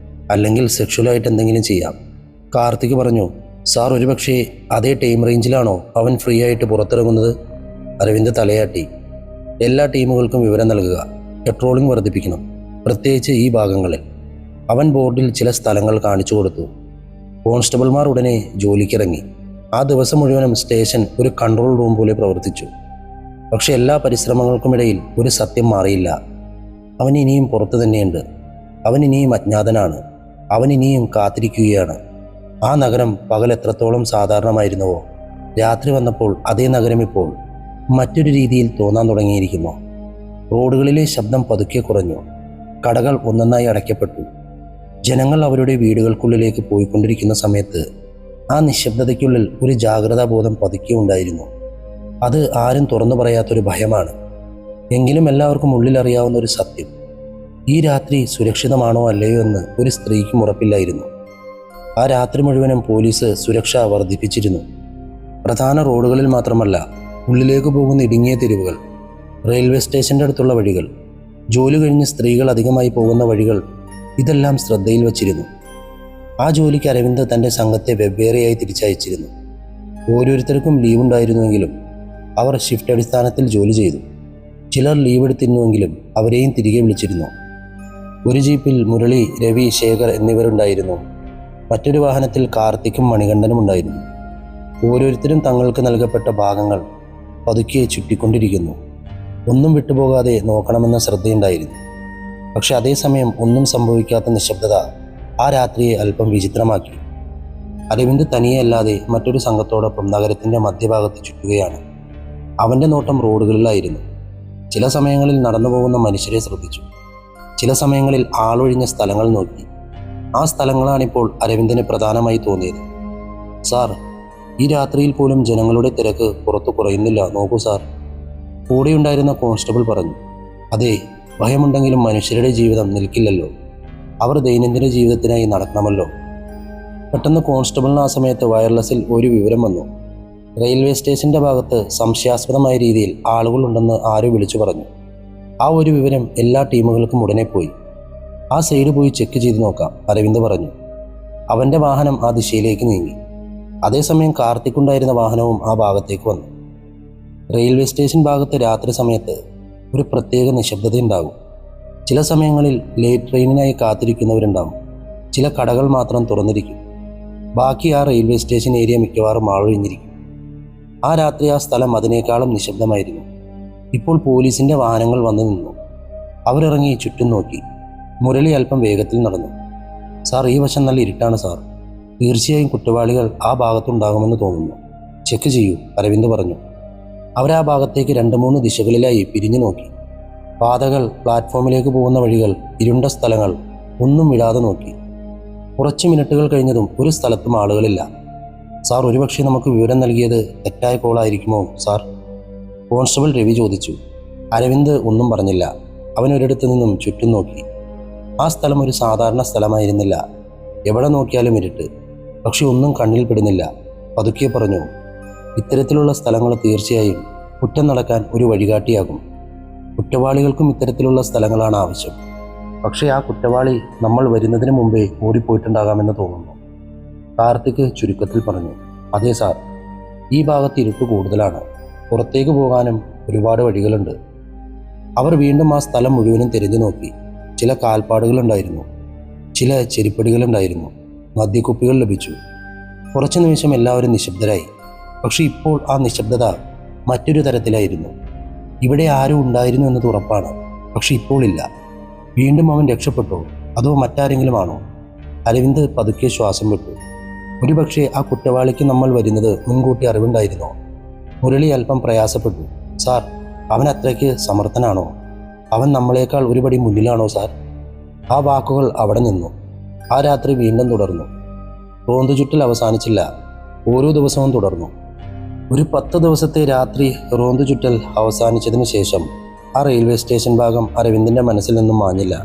അല്ലെങ്കിൽ സെക്ഷുവലായിട്ട് എന്തെങ്കിലും ചെയ്യാം. കാർത്തിക് പറഞ്ഞു, സാർ, ഒരുപക്ഷെ അതേ ടൈം റേഞ്ചിലാണോ അവൻ ഫ്രീ ആയിട്ട് പുറത്തിറങ്ങുന്നത്? അരവിന്ദ് തലയാട്ടി. എല്ലാ ടീമുകൾക്കും വിവരം നൽകുക. പെട്രോളിംഗ് വർദ്ധിപ്പിക്കണം, പ്രത്യേകിച്ച് ഈ ഭാഗങ്ങളിൽ. അവൻ ബോർഡിൽ ചില സ്ഥലങ്ങൾ കാണിച്ചു കൊടുത്തു. കോൺസ്റ്റബിൾമാർ ഉടനെ ജോലിക്കിറങ്ങി. ആ ദിവസം മുഴുവനും സ്റ്റേഷൻ ഒരു കൺട്രോൾ റൂം പോലെ പ്രവർത്തിച്ചു. പക്ഷെ എല്ലാ പരിശ്രമങ്ങൾക്കുമിടയിൽ ഒരു സത്യം മാറിയില്ല. അവൻ ഇനിയും പുറത്തു തന്നെയുണ്ട്. അവൻ ഇനിയും അജ്ഞാതനാണ്. അവൻ ഇനിയും കാത്തിരിക്കുകയാണ്. ആ നഗരം പകൽ എത്രത്തോളം സാധാരണമായിരുന്നുവോ, രാത്രി വന്നപ്പോൾ അതേ നഗരം ഇപ്പോൾ മറ്റൊരു രീതിയിൽ തോന്നാൻ തുടങ്ങിയിരിക്കുന്നു. റോഡുകളിലെ ശബ്ദം പതുക്കെ കുറഞ്ഞു. കടകൾ ഒന്നൊന്നായി അടയ്ക്കപ്പെട്ടു. ജനങ്ങൾ അവരുടെ വീടുകൾക്കുള്ളിലേക്ക് പോയിക്കൊണ്ടിരിക്കുന്ന സമയത്ത് ആ നിശബ്ദതയ്ക്കുള്ളിൽ ഒരു ജാഗ്രതാബോധം പതുക്കെ ഉണ്ടായിരുന്നു. അത് ആരും തുറന്നു പറയാത്തൊരു ഭയമാണ്. എങ്കിലും എല്ലാവർക്കും ഉള്ളിലറിയാവുന്ന ഒരു സത്യം. ഈ രാത്രി സുരക്ഷിതമാണോ അല്ലയോ എന്ന് ഒരു സ്ത്രീക്കും ഉറപ്പില്ലായിരുന്നു. ആ രാത്രി മുഴുവനും പോലീസ് സുരക്ഷ വർദ്ധിപ്പിച്ചിരുന്നു. പ്രധാന റോഡുകളിൽ മാത്രമല്ല, ഉള്ളിലേക്ക് പോകുന്ന ഇടുങ്ങിയ തെരുവുകൾ, റെയിൽവേ സ്റ്റേഷൻ്റെ അടുത്തുള്ള വഴികൾ, ജോലി കഴിഞ്ഞ് സ്ത്രീകൾ അധികമായി പോകുന്ന വഴികൾ, ഇതെല്ലാം ശ്രദ്ധയിൽ വച്ചിരുന്നു. ആ ജോലിക്ക് അരവിന്ദ് തൻ്റെ സംഘത്തെ വെവ്വേറെയായി തിരിച്ചയച്ചിരുന്നു. ഓരോരുത്തർക്കും ലീവ് ഉണ്ടായിരുന്നുവെങ്കിലും അവർ ഷിഫ്റ്റ് അടിസ്ഥാനത്തിൽ ജോലി ചെയ്തു. ചിലർ ലീവ് എടുത്തിരുന്നുവെങ്കിലും അവരെയും തിരികെ വിളിച്ചിരുന്നു. ഒരു ജീപ്പിൽ മുരളി, രവി, ശേഖർ എന്നിവരുണ്ടായിരുന്നു. മറ്റൊരു വാഹനത്തിൽ കാർത്തിക്കും മണികണ്ഠനും ഉണ്ടായിരുന്നു. ഓരോരുത്തരും തങ്ങൾക്ക് നൽകപ്പെട്ട ഭാഗങ്ങൾ പതുക്കെ ചുറ്റിക്കൊണ്ടിരിക്കുന്നു. ഒന്നും വിട്ടുപോകാതെ നോക്കണമെന്ന ശ്രദ്ധയുണ്ടായിരുന്നു. പക്ഷെ അതേസമയം ഒന്നും സംഭവിക്കാത്ത നിശബ്ദത ആ രാത്രിയെ അല്പം വിചിത്രമാക്കി. അരവിന്ദ് തനിയെയല്ലാതെ മറ്റൊരു സംഘത്തോടൊപ്പം നഗരത്തിൻ്റെ മധ്യഭാഗത്ത് ചുറ്റുകയാണ്. അവൻ്റെ നോട്ടം റോഡുകളിലായിരുന്നു. ചില സമയങ്ങളിൽ നടന്നു പോകുന്ന മനുഷ്യരെ ശ്രദ്ധിച്ചു. ചില സമയങ്ങളിൽ ആളൊഴിഞ്ഞ സ്ഥലങ്ങൾ നോക്കി. ആ സ്ഥലങ്ങളാണിപ്പോൾ അരവിന്ദിന് പ്രധാനമായി തോന്നിയത്. സാർ, ഈ രാത്രിയിൽ പോലും ജനങ്ങളുടെ തിരക്ക് പുറത്തു കുറയുന്നില്ല, നോക്കൂ സാർ. കൂടെയുണ്ടായിരുന്ന കോൺസ്റ്റബിൾ പറഞ്ഞു. അതെ, ഭയമുണ്ടെങ്കിലും മനുഷ്യരുടെ ജീവിതം നിൽക്കില്ലല്ലോ. അവർ ദൈനംദിന ജീവിതത്തിനായി നടക്കണമല്ലോ. പെട്ടെന്ന് കോൺസ്റ്റബിളിന് ആ സമയത്ത് വയർലെസ്സിൽ ഒരു വിവരം വന്നു. റെയിൽവേ സ്റ്റേഷൻ്റെ ഭാഗത്ത് സംശയാസ്പദമായ രീതിയിൽ ആളുകളുണ്ടെന്ന് ആരോ വിളിച്ചു പറഞ്ഞു. ആ ഒരു വിവരം എല്ലാ ടീമുകൾക്കും ഉടനെ പോയി. ആ സൈഡ് പോയി ചെക്ക് ചെയ്ത് നോക്കാം, അരവിന്ദ് പറഞ്ഞു. അവൻ്റെ വാഹനം ആ ദിശയിലേക്ക് നീങ്ങി. അതേസമയം കാർത്തിക്കുണ്ടായിരുന്ന വാഹനവും ആ ഭാഗത്തേക്ക് വന്നു. റെയിൽവേ സ്റ്റേഷൻ ഭാഗത്ത് രാത്രി സമയത്ത് ഒരു പ്രത്യേക നിശബ്ദതയുണ്ടാകും. ചില സമയങ്ങളിൽ ലേറ്റ് ട്രെയിനിനായി കാത്തിരിക്കുന്നവരുണ്ടാകും. ചില കടകൾ മാത്രം തുറന്നിരിക്കും. ബാക്കി ആ റെയിൽവേ സ്റ്റേഷൻ ഏരിയ മിക്കവാറും ആളൊഴിഞ്ഞിരിക്കും. ആ രാത്രി ആ സ്ഥലം അതിനേക്കാളും നിശബ്ദമായിരുന്നു. ഇപ്പോൾ പോലീസിൻ്റെ വാഹനങ്ങൾ വന്നു നിന്നു. അവരിറങ്ങി ചുറ്റും നോക്കി. മുരളി അല്പം വേഗത്തിൽ നടന്നു. സാർ, ഈ വശം നല്ല ഇരുട്ടാണ് സാർ. തീർച്ചയായും കുറ്റവാളികൾ ആ ഭാഗത്തുണ്ടാകുമെന്ന് തോന്നുന്നു. ചെക്ക് ചെയ്യൂ, അരവിന്ദ് പറഞ്ഞു. അവരാ ഭാഗത്തേക്ക് 2-3 ദിശകളിലായി പിരിഞ്ഞു നോക്കി. പാതകൾ, പ്ലാറ്റ്ഫോമിലേക്ക് പോകുന്ന വഴികൾ, ഇരുണ്ട സ്ഥലങ്ങൾ, ഒന്നും വിടാതെ നോക്കി. കുറച്ച് മിനിറ്റുകൾ കഴിഞ്ഞതും ഒരു സ്ഥലത്തും ആളുകളില്ല. സാർ, ഒരുപക്ഷെ നമുക്ക് വിവരം നൽകിയത് തെറ്റായ കോളായിരിക്കുമോ സാർ? കോൺസ്റ്റബിൾ രവി ചോദിച്ചു. അരവിന്ദ് ഒന്നും പറഞ്ഞില്ല. അവൻ ഒരിടത്തു നിന്നും ചുറ്റും നോക്കി. ആ സ്ഥലം ഒരു സാധാരണ സ്ഥലമായിരുന്നില്ല. എവിടെ നോക്കിയാലും ഇരുട്ട്. പക്ഷെ ഒന്നും കണ്ണിൽ പെടുന്നില്ല. പതുക്കെ പറഞ്ഞു, ഇത്തരത്തിലുള്ള സ്ഥലങ്ങൾ തീർച്ചയായും കുറ്റം നടക്കാൻ ഒരു വഴികാട്ടിയാകും. കുറ്റവാളികൾക്കും ഇത്തരത്തിലുള്ള സ്ഥലങ്ങളാണ് ആവശ്യം. പക്ഷേ ആ കുറ്റവാളി നമ്മൾ വരുന്നതിന് മുമ്പേ ഓടിപ്പോയിട്ടുണ്ടാകാമെന്ന് തോന്നുന്നു, കാർത്തിക് ചുരുക്കത്തിൽ പറഞ്ഞു. അതെ സാർ, ഈ ഭാഗത്ത് ഇരുട്ട് കൂടുതലാണ്. പുറത്തേക്ക് പോകാനും ഒരുപാട് വഴികളുണ്ട്. അവർ വീണ്ടും ആ സ്ഥലം മുഴുവനും തിരിഞ്ഞു നോക്കി. ചില കാൽപ്പാടുകളുണ്ടായിരുന്നു. ചില ചെരിപ്പടികളുണ്ടായിരുന്നു. മദ്യക്കുപ്പികൾ ലഭിച്ചു. കുറച്ചു നിമിഷം എല്ലാവരും നിശബ്ദരായി. പക്ഷെ ഇപ്പോൾ ആ നിശബ്ദത മറ്റൊരു തരത്തിലായിരുന്നു. ഇവിടെ ആരും ഉണ്ടായിരുന്നു എന്നത് ഉറപ്പാണ്. പക്ഷെ ഇപ്പോൾ ഇല്ല. വീണ്ടും അവൻ രക്ഷപ്പെട്ടോ അതോ മറ്റാരെങ്കിലും ആണോ? അരവിന്ദ് പതുക്കെ ശ്വാസം വിട്ടു. ഒരുപക്ഷെ ആ കുറ്റവാളിക്ക് നമ്മൾ വരുന്നത് മുൻകൂട്ടി അറിവുണ്ടായിരുന്നോ? മുരളി അല്പം പ്രയാസപ്പെട്ടു. സാർ, അവൻ അത്രയ്ക്ക് സമർത്ഥനാണോ? അവൻ നമ്മളെക്കാൾ ഒരുപടി മുന്നിലാണോ സാർ? ആ വാക്കുകൾ അവിടെ നിന്നു. ആ രാത്രി വീണ്ടും തുടർന്നു. റോന്തു ചുറ്റൽ അവസാനിച്ചില്ല. ഓരോ ദിവസവും തുടർന്നു. ഒരു 10 ദിവസത്തെ രാത്രി റോന്തു ചുറ്റൽ അവസാനിച്ചതിന് ശേഷം ആ റെയിൽവേ സ്റ്റേഷൻ ഭാഗം അരവിന്ദിൻ്റെ മനസ്സിൽ നിന്നും മാഞ്ഞില്ല.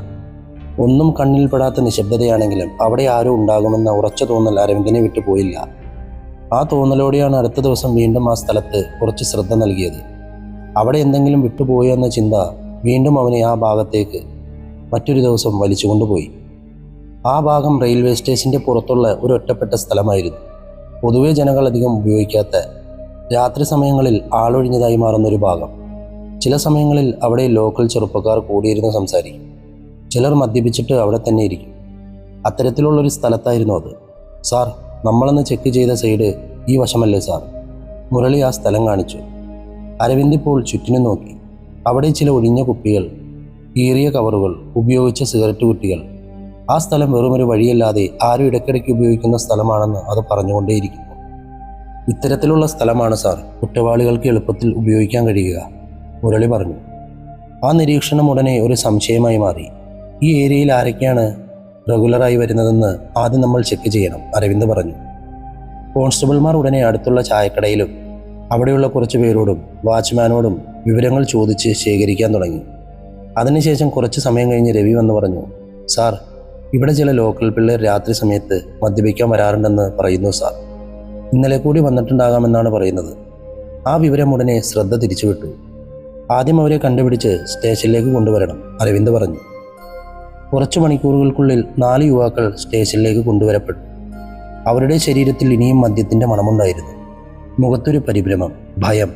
ഒന്നും കണ്ണിൽപ്പെടാത്ത നിശബ്ദതയാണെങ്കിലും അവിടെ ആരോ ഉണ്ടാകുമെന്ന ഉറച്ച തോന്നൽ അരവിന്ദിനെ വിട്ടുപോയില്ല. ആ തോന്നലോടെയാണ് അടുത്ത ദിവസം വീണ്ടും ആ സ്ഥലത്ത് കുറച്ച് ശ്രദ്ധ നൽകിയത്. അവിടെ എന്തെങ്കിലും വിട്ടുപോയോ എന്ന ചിന്ത വീണ്ടും അവനെ ആ ഭാഗത്തേക്ക് മറ്റൊരു ദിവസം വലിച്ചുകൊണ്ടുപോയി. ആ ഭാഗം റെയിൽവേ സ്റ്റേഷൻ്റെ പുറത്തുള്ള ഒരു ഒറ്റപ്പെട്ട സ്ഥലമായിരുന്നു. പൊതുവെ ജനങ്ങൾ അധികം ഉപയോഗിക്കാത്ത, രാത്രി സമയങ്ങളിൽ ആളൊഴിഞ്ഞതായി മാറുന്നൊരു ഭാഗം. ചില സമയങ്ങളിൽ അവിടെ ലോക്കൽ ചെറുപ്പക്കാർ കൂടിയിരുന്ന് സംസാരിക്കും. ചിലർ മദ്യപിച്ചിട്ട് അവിടെ തന്നെ ഇരിക്കും. അത്തരത്തിലുള്ളൊരു സ്ഥലത്തായിരുന്നു അത്. സാർ, നമ്മളന്ന് ചെക്ക് ചെയ്ത സൈഡ് ഈ വശമല്ലേ സാർ? മുരളി ആ സ്ഥലം കാണിച്ചു. അരവിന്ദ് ഇപ്പോൾ ചുറ്റിനും നോക്കി. അവിടെ ചില ഒഴിഞ്ഞ കുപ്പികൾ, കീറിയ കവറുകൾ, ഉപയോഗിച്ച സിഗരറ്റ് കുറ്റികൾ. ആ സ്ഥലം വെറുമൊരു വഴിയല്ലാതെ ആരും ഇടയ്ക്കിടയ്ക്ക് ഉപയോഗിക്കുന്ന സ്ഥലമാണെന്ന് അത് പറഞ്ഞുകൊണ്ടേയിരിക്കുന്നു. ഇത്തരത്തിലുള്ള സ്ഥലമാണ് സാർ കുറ്റവാളികൾക്ക് എളുപ്പത്തിൽ ഉപയോഗിക്കാൻ കഴിയുക, മുരളി പറഞ്ഞു. ആ നിരീക്ഷണം ഉടനെ ഒരു സംശയമായി മാറി. ഈ ഏരിയയിൽ ആരൊക്കെയാണ് റെഗുലറായി വരുന്നതെന്ന് ആദ്യം നമ്മൾ ചെക്ക് ചെയ്യണം, അരവിന്ദ് പറഞ്ഞു. കോൺസ്റ്റബിൾമാർ ഉടനെ അടുത്തുള്ള ചായക്കടയിലും അവിടെയുള്ള കുറച്ച് പേരോടും വാച്ച്മാനോടും വിവരങ്ങൾ ചോദിച്ച് ശേഖരിക്കാൻ തുടങ്ങി. അതിനുശേഷം കുറച്ച് സമയം കഴിഞ്ഞ് രവി വന്ന് പറഞ്ഞു, സാർ, ഇവിടെ ചില ലോക്കൽ പിള്ളേർ രാത്രി സമയത്ത് മദ്യപിക്കാൻ വരാറുണ്ടെന്ന് പറയുന്നു സാർ. ഇന്നലെ കൂടി വന്നിട്ടുണ്ടാകാമെന്നാണ് പറയുന്നത്. ആ വിവരം ഉടനെ ശ്രദ്ധ തിരിച്ചുവിട്ടു. ആദ്യം അവരെ കണ്ടുപിടിച്ച് സ്റ്റേഷനിലേക്ക് കൊണ്ടുവരണം, അരവിന്ദ് പറഞ്ഞു. കുറച്ച് മണിക്കൂറുകൾക്കുള്ളിൽ 4 യുവാക്കൾ സ്റ്റേഷനിലേക്ക് കൊണ്ടുവരപ്പെട്ടു. അവരുടെ ശരീരത്തിൽ ഇനിയും മദ്യത്തിൻ്റെ മണമുണ്ടായിരുന്നു. മുഖത്തൊരു പരിഭ്രമം, ഭയം.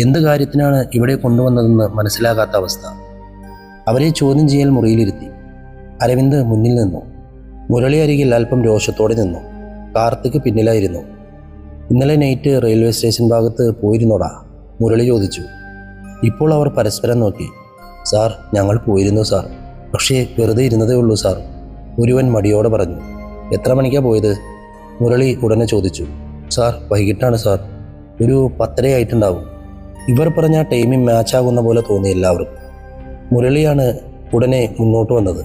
എന്ത് കാര്യത്തിനാണ് ഇവിടെ കൊണ്ടുവന്നതെന്ന് മനസ്സിലാകാത്ത അവസ്ഥ. അവരെ ചോദ്യം ചെയ്യൽ മുറിയിലിരുത്തി. അരവിന്ദ് മുന്നിൽ നിന്നു. മുരളി അരികിൽ അല്പം രോഷത്തോടെ നിന്നു. കാർത്തിക് പിന്നിലായിരുന്നു. ഇന്നലെ നൈറ്റ് റെയിൽവേ സ്റ്റേഷൻ ഭാഗത്ത് പോയിരുന്നോടാ? മുരളി ചോദിച്ചു. ഇപ്പോൾ അവർ പരസ്പരം നോക്കി. സാർ, ഞങ്ങൾ പോയിരുന്നു സാർ. പക്ഷേ വെറുതെ ഇരുന്നതേ ഉള്ളൂ സാർ, ഒരുവൻ മടിയോടെ പറഞ്ഞു. എത്ര മണിക്കാണ് പോയത്? മുരളി ഉടനെ ചോദിച്ചു. സാർ, വൈകിട്ടാണ് സാർ, ഒരു 10:30 ആയിട്ടുണ്ടാവും. ഇവർ പറഞ്ഞ ടൈമിംഗ് മാച്ചാകുന്ന പോലെ തോന്നി എല്ലാവർക്കും. മുരളിയാണ് ഉടനെ മുന്നോട്ട് വന്നത്.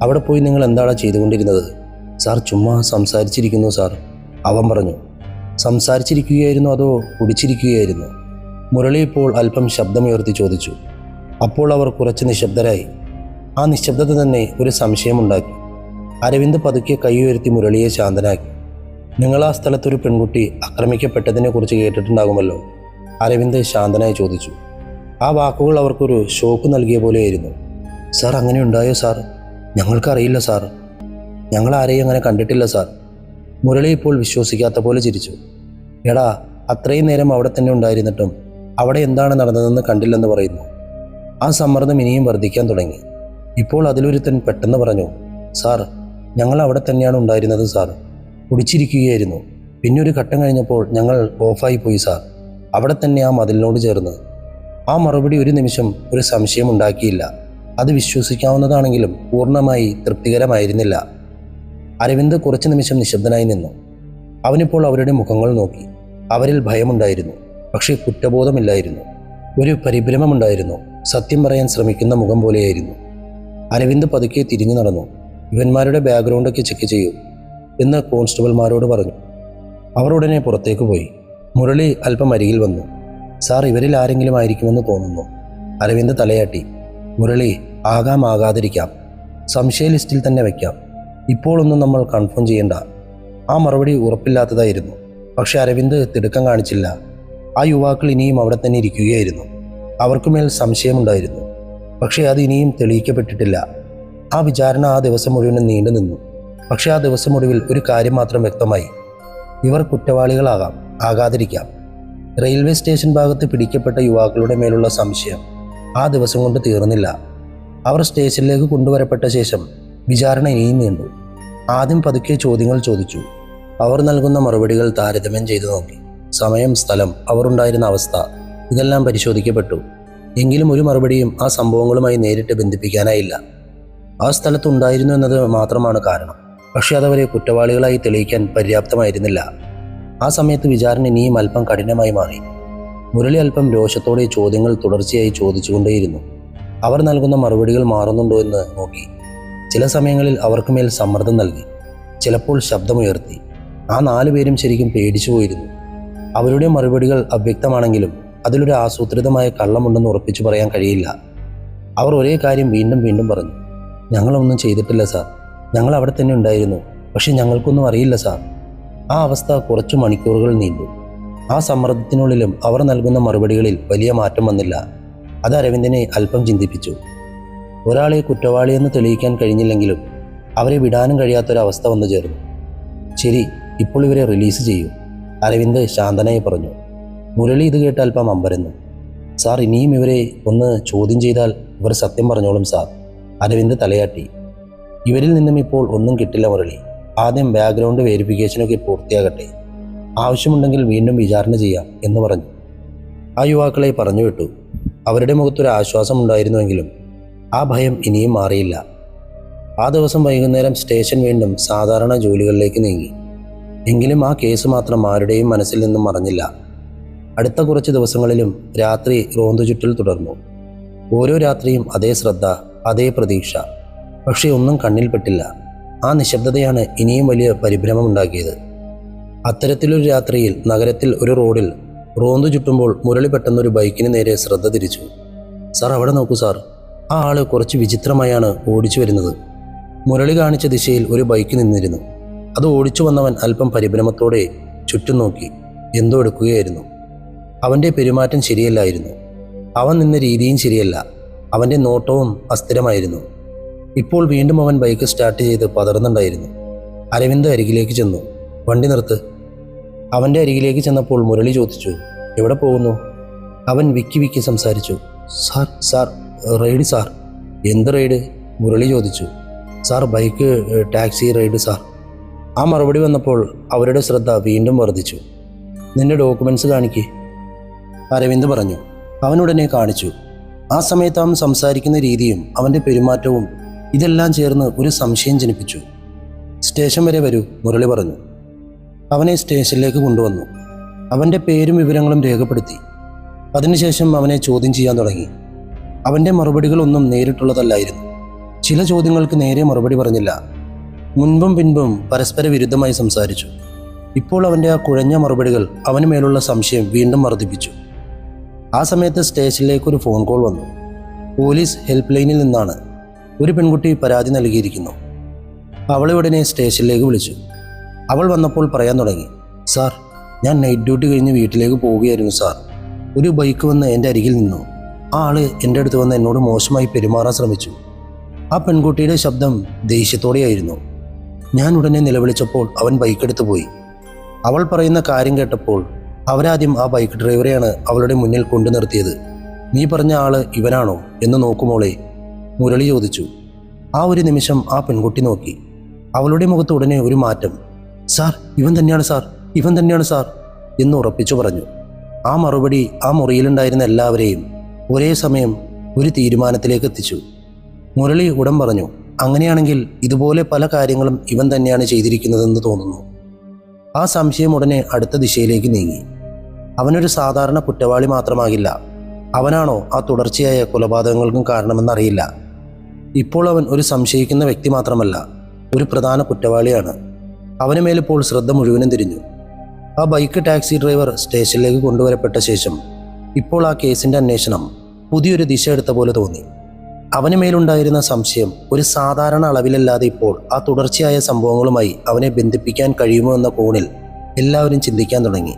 അവിടെ പോയി നിങ്ങൾ എന്താണ് ചെയ്തുകൊണ്ടിരുന്നത്? സാർ, ചുമ്മാ സംസാരിച്ചിരിക്കുന്നു സാർ, അവൻ പറഞ്ഞു. സംസാരിച്ചിരിക്കുകയായിരുന്നു അതോ കുടിച്ചിരിക്കുകയായിരുന്നു? മുരളി ഇപ്പോൾ അല്പം ശബ്ദമുയർത്തി ചോദിച്ചു. അപ്പോൾ അവർ കുറച്ച് നിശബ്ദരായി. ആ നിശബ്ദത തന്നെ ഒരു സംശയമുണ്ടാക്കി. അരവിന്ദ് പതുക്കെ കൈ ഉയർത്തി മുരളിയെ ശാന്തനാക്കി. നിങ്ങൾ ആ സ്ഥലത്തൊരു പെൺകുട്ടി ആക്രമിക്കപ്പെട്ടതിനെക്കുറിച്ച് കേട്ടിട്ടുണ്ടാകുമല്ലോ? അരവിന്ദ് ശാന്തനായി ചോദിച്ചു. ആ വാക്കുകൾ അവർക്കൊരു ഷോക്ക് നൽകിയ പോലെയായിരുന്നു. സാർ, അങ്ങനെ ഉണ്ടായോ സാർ? ഞങ്ങൾക്കറിയില്ല സാർ, ഞങ്ങൾ ആരെയും അങ്ങനെ കണ്ടിട്ടില്ല സാർ. മുരളി ഇപ്പോൾ വിശ്വസിക്കാത്ത പോലെ ചിരിച്ചു. എടാ, അത്രയും നേരം അവിടെ തന്നെ ഉണ്ടായിരുന്നിട്ടും അവിടെ എന്താണ് നടന്നതെന്ന് കണ്ടില്ലെന്ന് പറയുന്നു. ആ സമ്മർദ്ദം ഇനിയും വർദ്ധിക്കാൻ തുടങ്ങി. ഇപ്പോൾ അതിലൊരുത്തൻ പെട്ടെന്ന് പറഞ്ഞു, സാർ, ഞങ്ങൾ അവിടെ തന്നെയാണ് ഉണ്ടായിരുന്നത് സാർ, കുടിച്ചിരിക്കുകയായിരുന്നു. പിന്നെ ഒരു ഘട്ടം കഴിഞ്ഞപ്പോൾ ഞങ്ങൾ ഓഫായി പോയി സാർ, അവിടെ തന്നെ ആ മതിലിനോട് ചേർന്ന്. ആ മറുപടി ഒരു നിമിഷം ഒരു സംശയം ഉണ്ടാക്കിയില്ല. അത് വിശ്വസിക്കാവുന്നതാണെങ്കിലും പൂർണ്ണമായി തൃപ്തികരമായിരുന്നില്ല. അരവിന്ദ് കുറച്ചു നിമിഷം നിശബ്ദനായി നിന്നു. അവനിപ്പോൾ അവരുടെ മുഖങ്ങൾ നോക്കി. അവരിൽ ഭയമുണ്ടായിരുന്നു, പക്ഷേ കുറ്റബോധമില്ലായിരുന്നു. ഒരു പരിഭ്രമമുണ്ടായിരുന്നു. സത്യം പറയാൻ ശ്രമിക്കുന്ന മുഖം പോലെയായിരുന്നു. അരവിന്ദ് പതുക്കെ തിരിഞ്ഞു നടന്നു. ഇവന്മാരുടെ ബാക്ക്ഗ്രൗണ്ടൊക്കെ ചെക്ക് ചെയ്യൂ എന്ന് കോൺസ്റ്റബിൾമാരോട് പറഞ്ഞു. അവർ ഉടനെ പുറത്തേക്ക് പോയി. മുരളി അല്പം അരികിൽ വന്നു. സാർ, ഇവരിൽ ആരെങ്കിലും ആയിരിക്കുമെന്ന് തോന്നുന്നു. അരവിന്ദ് തലയാട്ടി. മുരളി, ആകാതിരിക്കാം, സംശയ ലിസ്റ്റിൽ തന്നെ വയ്ക്കാം. ഇപ്പോഴൊന്നും നമ്മൾ കൺഫേം ചെയ്യണ്ട. ആ മറുപടി ഉറപ്പില്ലാത്തതായിരുന്നു. പക്ഷെ അരവിന്ദ് തിടുക്കം കാണിച്ചില്ല. ആ യുവാക്കൾ ഇനിയും അവിടെ തന്നെ ഇരിക്കുകയായിരുന്നു. അവർക്കുമേൽ സംശയമുണ്ടായിരുന്നു, പക്ഷേ അത് ഇനിയും തെളിയിക്കപ്പെട്ടിട്ടില്ല. ആ വിചാരണ ആ ദിവസം മുഴുവൻ നീണ്ടു നിന്നു. പക്ഷേ ആ ദിവസം ഒടുവിൽ ഒരു കാര്യം മാത്രം വ്യക്തമായി. ഇവർ കുറ്റവാളികളാകാം, ആകാതിരിക്കാം. റെയിൽവേ സ്റ്റേഷൻ ഭാഗത്ത് പിടിക്കപ്പെട്ട യുവാക്കളുടെ മേലുള്ള സംശയം ആ ദിവസം കൊണ്ട് തീർന്നില്ല. അവർ സ്റ്റേഷനിലേക്ക് കൊണ്ടുവരപ്പെട്ട ശേഷം വിചാരണ ഇനിയും നീണ്ടു. ആദ്യം പതുക്കെ ചോദ്യങ്ങൾ ചോദിച്ചു. അവർ നൽകുന്ന മറുപടികൾ താരതമ്യം ചെയ്തു നോക്കി. സമയം, സ്ഥലം, അവർ ഉണ്ടായിരുന്ന അവസ്ഥ, ഇതെല്ലാം പരിശോധിക്കപ്പെട്ടു. എങ്കിലും ഒരു മറുപടിയും ആ സംഭവങ്ങളുമായി നേരിട്ട് ബന്ധിപ്പിക്കാനായില്ല. ആ സ്ഥലത്തുണ്ടായിരുന്നു എന്നത് മാത്രമാണ് കാരണം. പക്ഷെ അതവരെ കുറ്റവാളികളായി തെളിയിക്കാൻ പര്യാപ്തമായിരുന്നില്ല. ആ സമയത്ത് വിചാരണ ഇനിയും അല്പം കഠിനമായി മാറി. മുരളി അല്പം രോഷത്തോടെ ചോദ്യങ്ങൾ തുടർച്ചയായി ചോദിച്ചുകൊണ്ടേയിരുന്നു. അവർ നൽകുന്ന മറുപടികൾ മാറുന്നുണ്ടോ എന്ന് നോക്കി. ചില സമയങ്ങളിൽ അവർക്ക് മേൽ സമ്മർദ്ദം നൽകി, ചിലപ്പോൾ ശബ്ദമുയർത്തി. ആ 4 പേരും ശരിക്കും പേടിച്ചു പോയിരുന്നു. അവരുടെ മറുപടികൾ അവ്യക്തമാണെങ്കിലും അതിലൊരു ആസൂത്രിതമായ കള്ളമുണ്ടെന്ന് ഉറപ്പിച്ചു പറയാൻ കഴിയില്ല. അവർ ഒരേ കാര്യം വീണ്ടും വീണ്ടും പറഞ്ഞു. ഞങ്ങളൊന്നും ചെയ്തിട്ടില്ല സാർ, ഞങ്ങൾ അവിടെ തന്നെ ഉണ്ടായിരുന്നു, പക്ഷെ ഞങ്ങൾക്കൊന്നും അറിയില്ല സാർ. ആ അവസ്ഥ കുറച്ചു മണിക്കൂറുകൾ നീണ്ടു. ആ സമ്മർദ്ദത്തിനുള്ളിലും അവർ നൽകുന്ന മറുപടികളിൽ വലിയ മാറ്റം വന്നില്ല. അത് അരവിന്ദിനെ അല്പം ചിന്തിപ്പിച്ചു. ഒരാളെ കുറ്റവാളിയെന്ന് തെളിയിക്കാൻ കഴിഞ്ഞില്ലെങ്കിലും അവരെ വിടാനും കഴിയാത്തൊരവസ്ഥ വന്നു ചേർന്നു. ശരി, ഇപ്പോൾ ഇവരെ റിലീസ് ചെയ്യൂ, അരവിന്ദ് ശാന്തനായി പറഞ്ഞു. മുരളി ഇത് കേട്ട് അല്പം അമ്പരന്നു. സാർ, ഇനിയും ഇവരെ ഒന്ന് ചോദ്യം ചെയ്താൽ ഇവർ സത്യം പറഞ്ഞോളും സാർ, അരവിന്ദ് തലയാട്ടി. ഇവരിൽ നിന്നും ഇപ്പോൾ ഒന്നും കിട്ടില്ല മുരളി. ആദ്യം ബാക്ക്ഗ്രൗണ്ട് വെരിഫിക്കേഷനൊക്കെ പൂർത്തിയാകട്ടെ. ആവശ്യമുണ്ടെങ്കിൽ വീണ്ടും വിചാരണ ചെയ്യാം എന്ന് പറഞ്ഞു. ആ യുവാക്കളെ പറഞ്ഞു വിട്ടു. അവരുടെ മുഖത്തൊരു ആശ്വാസം ഉണ്ടായിരുന്നുവെങ്കിലും ആ ഭയം ഇനിയും മാറിയില്ല. ആ ദിവസം വൈകുന്നേരം സ്റ്റേഷൻ വീണ്ടും സാധാരണ ജോലികളിലേക്ക് നീങ്ങി. എങ്കിലും ആ കേസ് മാത്രം ആരുടെയും മനസ്സിൽ നിന്നും മറഞ്ഞില്ല. അടുത്ത കുറച്ച് ദിവസങ്ങളിലും രാത്രി റോന്തു ചുറ്റൽ തുടർന്നു. ഓരോ രാത്രിയും അതേ ശ്രദ്ധ, അതേ പ്രതീക്ഷ. പക്ഷേ ഒന്നും കണ്ണിൽപ്പെട്ടില്ല. ആ നിശബ്ദതയാണ് ഇനിയും വലിയ പരിഭ്രമം ഉണ്ടാക്കിയത്. അത്തരത്തിലൊരു രാത്രിയിൽ നഗരത്തിൽ ഒരു റോഡിൽ റോന്തു ചുറ്റുമ്പോൾ മുരളി പെട്ടെന്നൊരു ബൈക്കിന് നേരെ ശ്രദ്ധ തിരിച്ചു. സാർ, അവിടെ നോക്കൂ സാർ, ആ ആള് കുറച്ച് വിചിത്രമായാണ് ഓടിച്ചു വരുന്നത്. മുരളി കാണിച്ച ദിശയിൽ ഒരു ബൈക്ക് നിന്നിരുന്നു. അത് ഓടിച്ചു വന്നവൻ അല്പം പരിഭ്രമത്തോടെ ചുറ്റും നോക്കി എന്തോ എടുക്കുകയായിരുന്നു. അവൻ്റെ പെരുമാറ്റം ശരിയല്ലായിരുന്നു. അവൻ നിന്ന രീതിയും ശരിയല്ല. അവൻ്റെ നോട്ടവും അസ്ഥിരമായിരുന്നു. ഇപ്പോൾ വീണ്ടും അവൻ ബൈക്ക് സ്റ്റാർട്ട് ചെയ്ത് പതറുന്നുണ്ടായിരുന്നു. അരവിന്ദ് അരികിലേക്ക് ചെന്നു. വണ്ടി നിർത്ത്. അവൻ്റെ അരികിലേക്ക് ചെന്നപ്പോൾ മുരളി ചോദിച്ചു, എവിടെ പോകുന്നു? അവൻ വിക്കി സംസാരിച്ചു. Sir, ride sir. എന്ത് റൈഡ്? മുരളി ചോദിച്ചു. Sir, bike taxi ride sir. ആ മറുപടി വന്നപ്പോൾ അവരുടെ ശ്രദ്ധ വീണ്ടും വർദ്ധിച്ചു. നിന്റെ ഡോക്യുമെൻറ്റ്സ് കാണിക്കേ, അരവിന്ദ് പറഞ്ഞു. അവനുടനെ കാണിച്ചു. ആ സമയത്ത് അവൻ സംസാരിക്കുന്ന രീതിയും അവൻ്റെ പെരുമാറ്റവും ഇതെല്ലാം ചേർന്ന് ഒരു സംശയം ജനിപ്പിച്ചു. സ്റ്റേഷൻ വരെ വരൂ, മുരളി പറഞ്ഞു. അവനെ സ്റ്റേഷനിലേക്ക് കൊണ്ടുവന്നു. അവൻ്റെ പേരും വിവരങ്ങളും രേഖപ്പെടുത്തി. അതിനുശേഷം അവനെ ചോദ്യം ചെയ്യാൻ തുടങ്ങി. അവൻ്റെ മറുപടികളൊന്നും നേരിട്ടുള്ളതല്ലായിരുന്നു. ചില ചോദ്യങ്ങൾക്ക് നേരെ മറുപടി പറഞ്ഞില്ല. മുൻപും പിൻപും പരസ്പര വിരുദ്ധമായി സംസാരിച്ചു. ഇപ്പോൾ അവൻ്റെ ആ കുഴഞ്ഞ മറുപടികൾ അവന് മേലുള്ള സംശയം വീണ്ടും വർദ്ധിപ്പിച്ചു. ആ സമയത്ത് സ്റ്റേഷനിലേക്ക് ഒരു ഫോൺ കോൾ വന്നു. പോലീസ് ഹെൽപ്പ് ലൈനിൽ നിന്നാണ്. ഒരു പെൺകുട്ടി പരാതി നൽകിയിരിക്കുന്നു. അവളെ ഉടനെ സ്റ്റേഷനിലേക്ക് വിളിച്ചു. അവൾ വന്നപ്പോൾ പറയാൻ തുടങ്ങി. സാർ, ഞാൻ നൈറ്റ് ഡ്യൂട്ടി കഴിഞ്ഞ് വീട്ടിലേക്ക് പോവുകയായിരുന്നു സാർ. ഒരു ബൈക്ക് വന്ന് എൻ്റെ അരികിൽ നിന്നു. ആ ആള് എൻ്റെ അടുത്ത് വന്ന് എന്നോട് മോശമായി പെരുമാറാൻ ശ്രമിച്ചു. ആ പെൺകുട്ടിയുടെ ശബ്ദം ദേഷ്യത്തോടെയായിരുന്നു. ഞാൻ ഉടനെ നിലവിളിച്ചപ്പോൾ അവൻ ബൈക്കെടുത്ത് പോയി. അവൾ പറയുന്ന കാര്യം കേട്ടപ്പോൾ അവരാദ്യം ആ ബൈക്ക് ഡ്രൈവറെയാണ് അവളുടെ മുന്നിൽ കൊണ്ടു നിർത്തിയത്. നീ പറഞ്ഞ ആള് ഇവനാണോ എന്ന് നോക്കുമോളെ, മുരളി ചോദിച്ചു. ആ ഒരു നിമിഷം ആ പെൺകുട്ടി നോക്കി. അവളുടെ മുഖത്ത് ഉടനെ ഒരു മാറ്റം. സാർ, ഇവൻ തന്നെയാണ് സാർ, ഇവൻ തന്നെയാണ് സാർ എന്ന് ഉറപ്പിച്ചു പറഞ്ഞു. ആ മറുപടി ആ മുറിയിലുണ്ടായിരുന്ന എല്ലാവരെയും ഒരേ സമയം ഒരു തീരുമാനത്തിലേക്ക് എത്തിച്ചു. മുരളി ഉടൻ പറഞ്ഞു, അങ്ങനെയാണെങ്കിൽ ഇതുപോലെ പല കാര്യങ്ങളും ഇവൻ തന്നെയാണ് ചെയ്തിരിക്കുന്നതെന്ന് തോന്നുന്നു. ആ സംശയം ഉടനെ അടുത്ത ദിശയിലേക്ക് നീങ്ങി. അവനൊരു സാധാരണ കുറ്റവാളി മാത്രമാകില്ല. അവനാണോ ആ തുടർച്ചയായ കൊലപാതകങ്ങൾക്കും കാരണമെന്നറിയില്ല. ഇപ്പോൾ അവൻ ഒരു സംശയിക്കുന്ന വ്യക്തി മാത്രമല്ല, ഒരു പ്രധാന കുറ്റവാളിയാണ്. അവന് മേലിപ്പോൾ ശ്രദ്ധ മുഴുവനും തിരിഞ്ഞു. ആ ബൈക്ക് ടാക്സി ഡ്രൈവർ സ്റ്റേഷനിലേക്ക് കൊണ്ടുവരപ്പെട്ട ശേഷം ഇപ്പോൾ ആ കേസിൻ്റെ അന്വേഷണം പുതിയൊരു ദിശ എടുത്ത പോലെ തോന്നി. അവന് മേലുണ്ടായിരുന്ന സംശയം ഒരു സാധാരണ അളവിലല്ലാതെ ഇപ്പോൾ ആ തുടർച്ചയായ സംഭവങ്ങളുമായി അവനെ ബന്ധിപ്പിക്കാൻ കഴിയുമോ എന്ന കോണിൽ എല്ലാവരും ചിന്തിക്കാൻ തുടങ്ങി.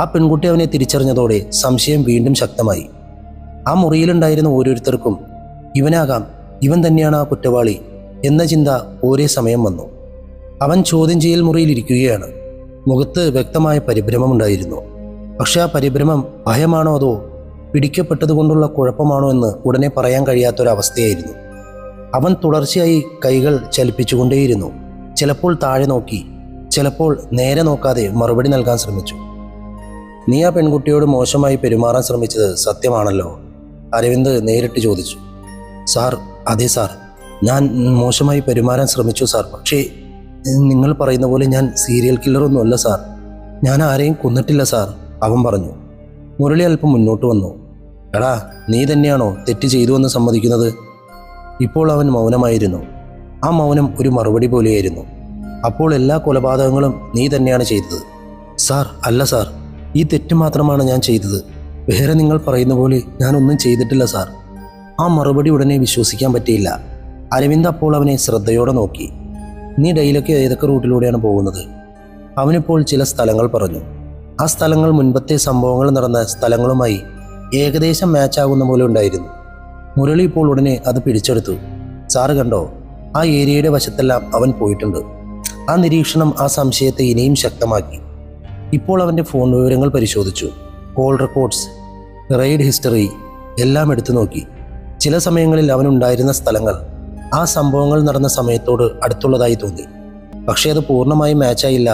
ആ പെൺകുട്ടി അവനെ തിരിച്ചറിഞ്ഞതോടെ സംശയം വീണ്ടും ശക്തമായി. ആ മുറിയിലുണ്ടായിരുന്ന ഓരോരുത്തർക്കും ഇവനാകാം, ഇവൻ തന്നെയാണ് ആ കുറ്റവാളി എന്ന ചിന്ത ഒരേ സമയം വന്നു. അവൻ ചോദ്യം ചെയ്യൽ മുറിയിലിരിക്കുകയാണ്. മുഖത്ത് വ്യക്തമായ പരിഭ്രമമുണ്ടായിരുന്നു. പക്ഷെ ആ പരിഭ്രമം ഭയമാണോ അതോ പിടിക്കപ്പെട്ടതുകൊണ്ടുള്ള കുഴപ്പമാണോ എന്ന് ഉടനെ പറയാൻ കഴിയാത്തൊരവസ്ഥയായിരുന്നു. അവൻ തുടർച്ചയായി കൈകൾ ചലിപ്പിച്ചുകൊണ്ടേയിരുന്നു. ചിലപ്പോൾ താഴെ നോക്കി, ചിലപ്പോൾ നേരെ നോക്കാതെ മറുപടി നൽകാൻ ശ്രമിച്ചു. നീ ആ പെൺകുട്ടിയോട് മോശമായി പെരുമാറാൻ ശ്രമിച്ചത് സത്യമാണല്ലോ? അരവിന്ദ് നേരിട്ട് ചോദിച്ചു. സാർ, അതെ സാർ, ഞാൻ മോശമായി പെരുമാറാൻ ശ്രമിച്ചു സാർ. പക്ഷേ നിങ്ങൾ പറയുന്ന പോലെ ഞാൻ സീരിയൽ കില്ലറൊന്നുമല്ല സാർ. ഞാൻ ആരെയും കൊന്നിട്ടില്ല സാർ, അവൻ പറഞ്ഞു. മുരളി അല്പം മുന്നോട്ട് വന്നു. എടാ, നീ തന്നെയാണോ തെറ്റ് ചെയ്തുവെന്ന് സമ്മതിക്കുന്നത്? ഇപ്പോൾ അവൻ മൗനമായിരുന്നു. ആ മൗനം ഒരു മറുപടി പോലെയായിരുന്നു. അപ്പോൾ എല്ലാ കൊലപാതകങ്ങളും നീ തന്നെയാണ് ചെയ്തത്? സാർ, അല്ല സാർ, ഈ തെറ്റ് മാത്രമാണ് ഞാൻ ചെയ്തത്. വേറെ നിങ്ങൾ പറയുന്ന പോലെ ഞാനൊന്നും ചെയ്തിട്ടില്ല സാർ. ആ മറുപടി ഉടനെ വിശ്വസിക്കാൻ പറ്റിയില്ല. അരവിന്ദ് അപ്പോൾ അവനെ ശ്രദ്ധയോടെ നോക്കി. നീ ഡെയിലൊക്കെ ഏതൊക്കെ റൂട്ടിലൂടെയാണ് പോകുന്നത്? അവനിപ്പോൾ ചില സ്ഥലങ്ങൾ പറഞ്ഞു. ആ സ്ഥലങ്ങൾ മുൻപത്തെ സംഭവങ്ങൾ നടന്ന സ്ഥലങ്ങളുമായി ഏകദേശം മാച്ച് ആകുന്ന പോലെ ഉണ്ടായിരുന്നു. മുരളി ഇപ്പോൾ ഉടനെ അത് പിടിച്ചെടുത്തു. സാറ് കണ്ടോ, ആ ഏരിയയുടെ വശത്തെല്ലാം അവൻ പോയിട്ടുണ്ട്. ആ നിരീക്ഷണം ആ സംശയത്തെ ഇനിയും ശക്തമാക്കി. ഇപ്പോൾ അവൻ്റെ ഫോൺ വിവരങ്ങൾ പരിശോധിച്ചു. കോൾ റെക്കോർഡ്സ്, റെയ്ഡ് ഹിസ്റ്ററി എല്ലാം എടുത്തു നോക്കി. ചില സമയങ്ങളിൽ അവനുണ്ടായിരുന്ന സ്ഥലങ്ങൾ ആ സംഭവങ്ങൾ നടന്ന സമയത്തോട് അടുത്തുള്ളതായി തോന്നി. പക്ഷേ അത് പൂർണ്ണമായും മാച്ചായില്ല.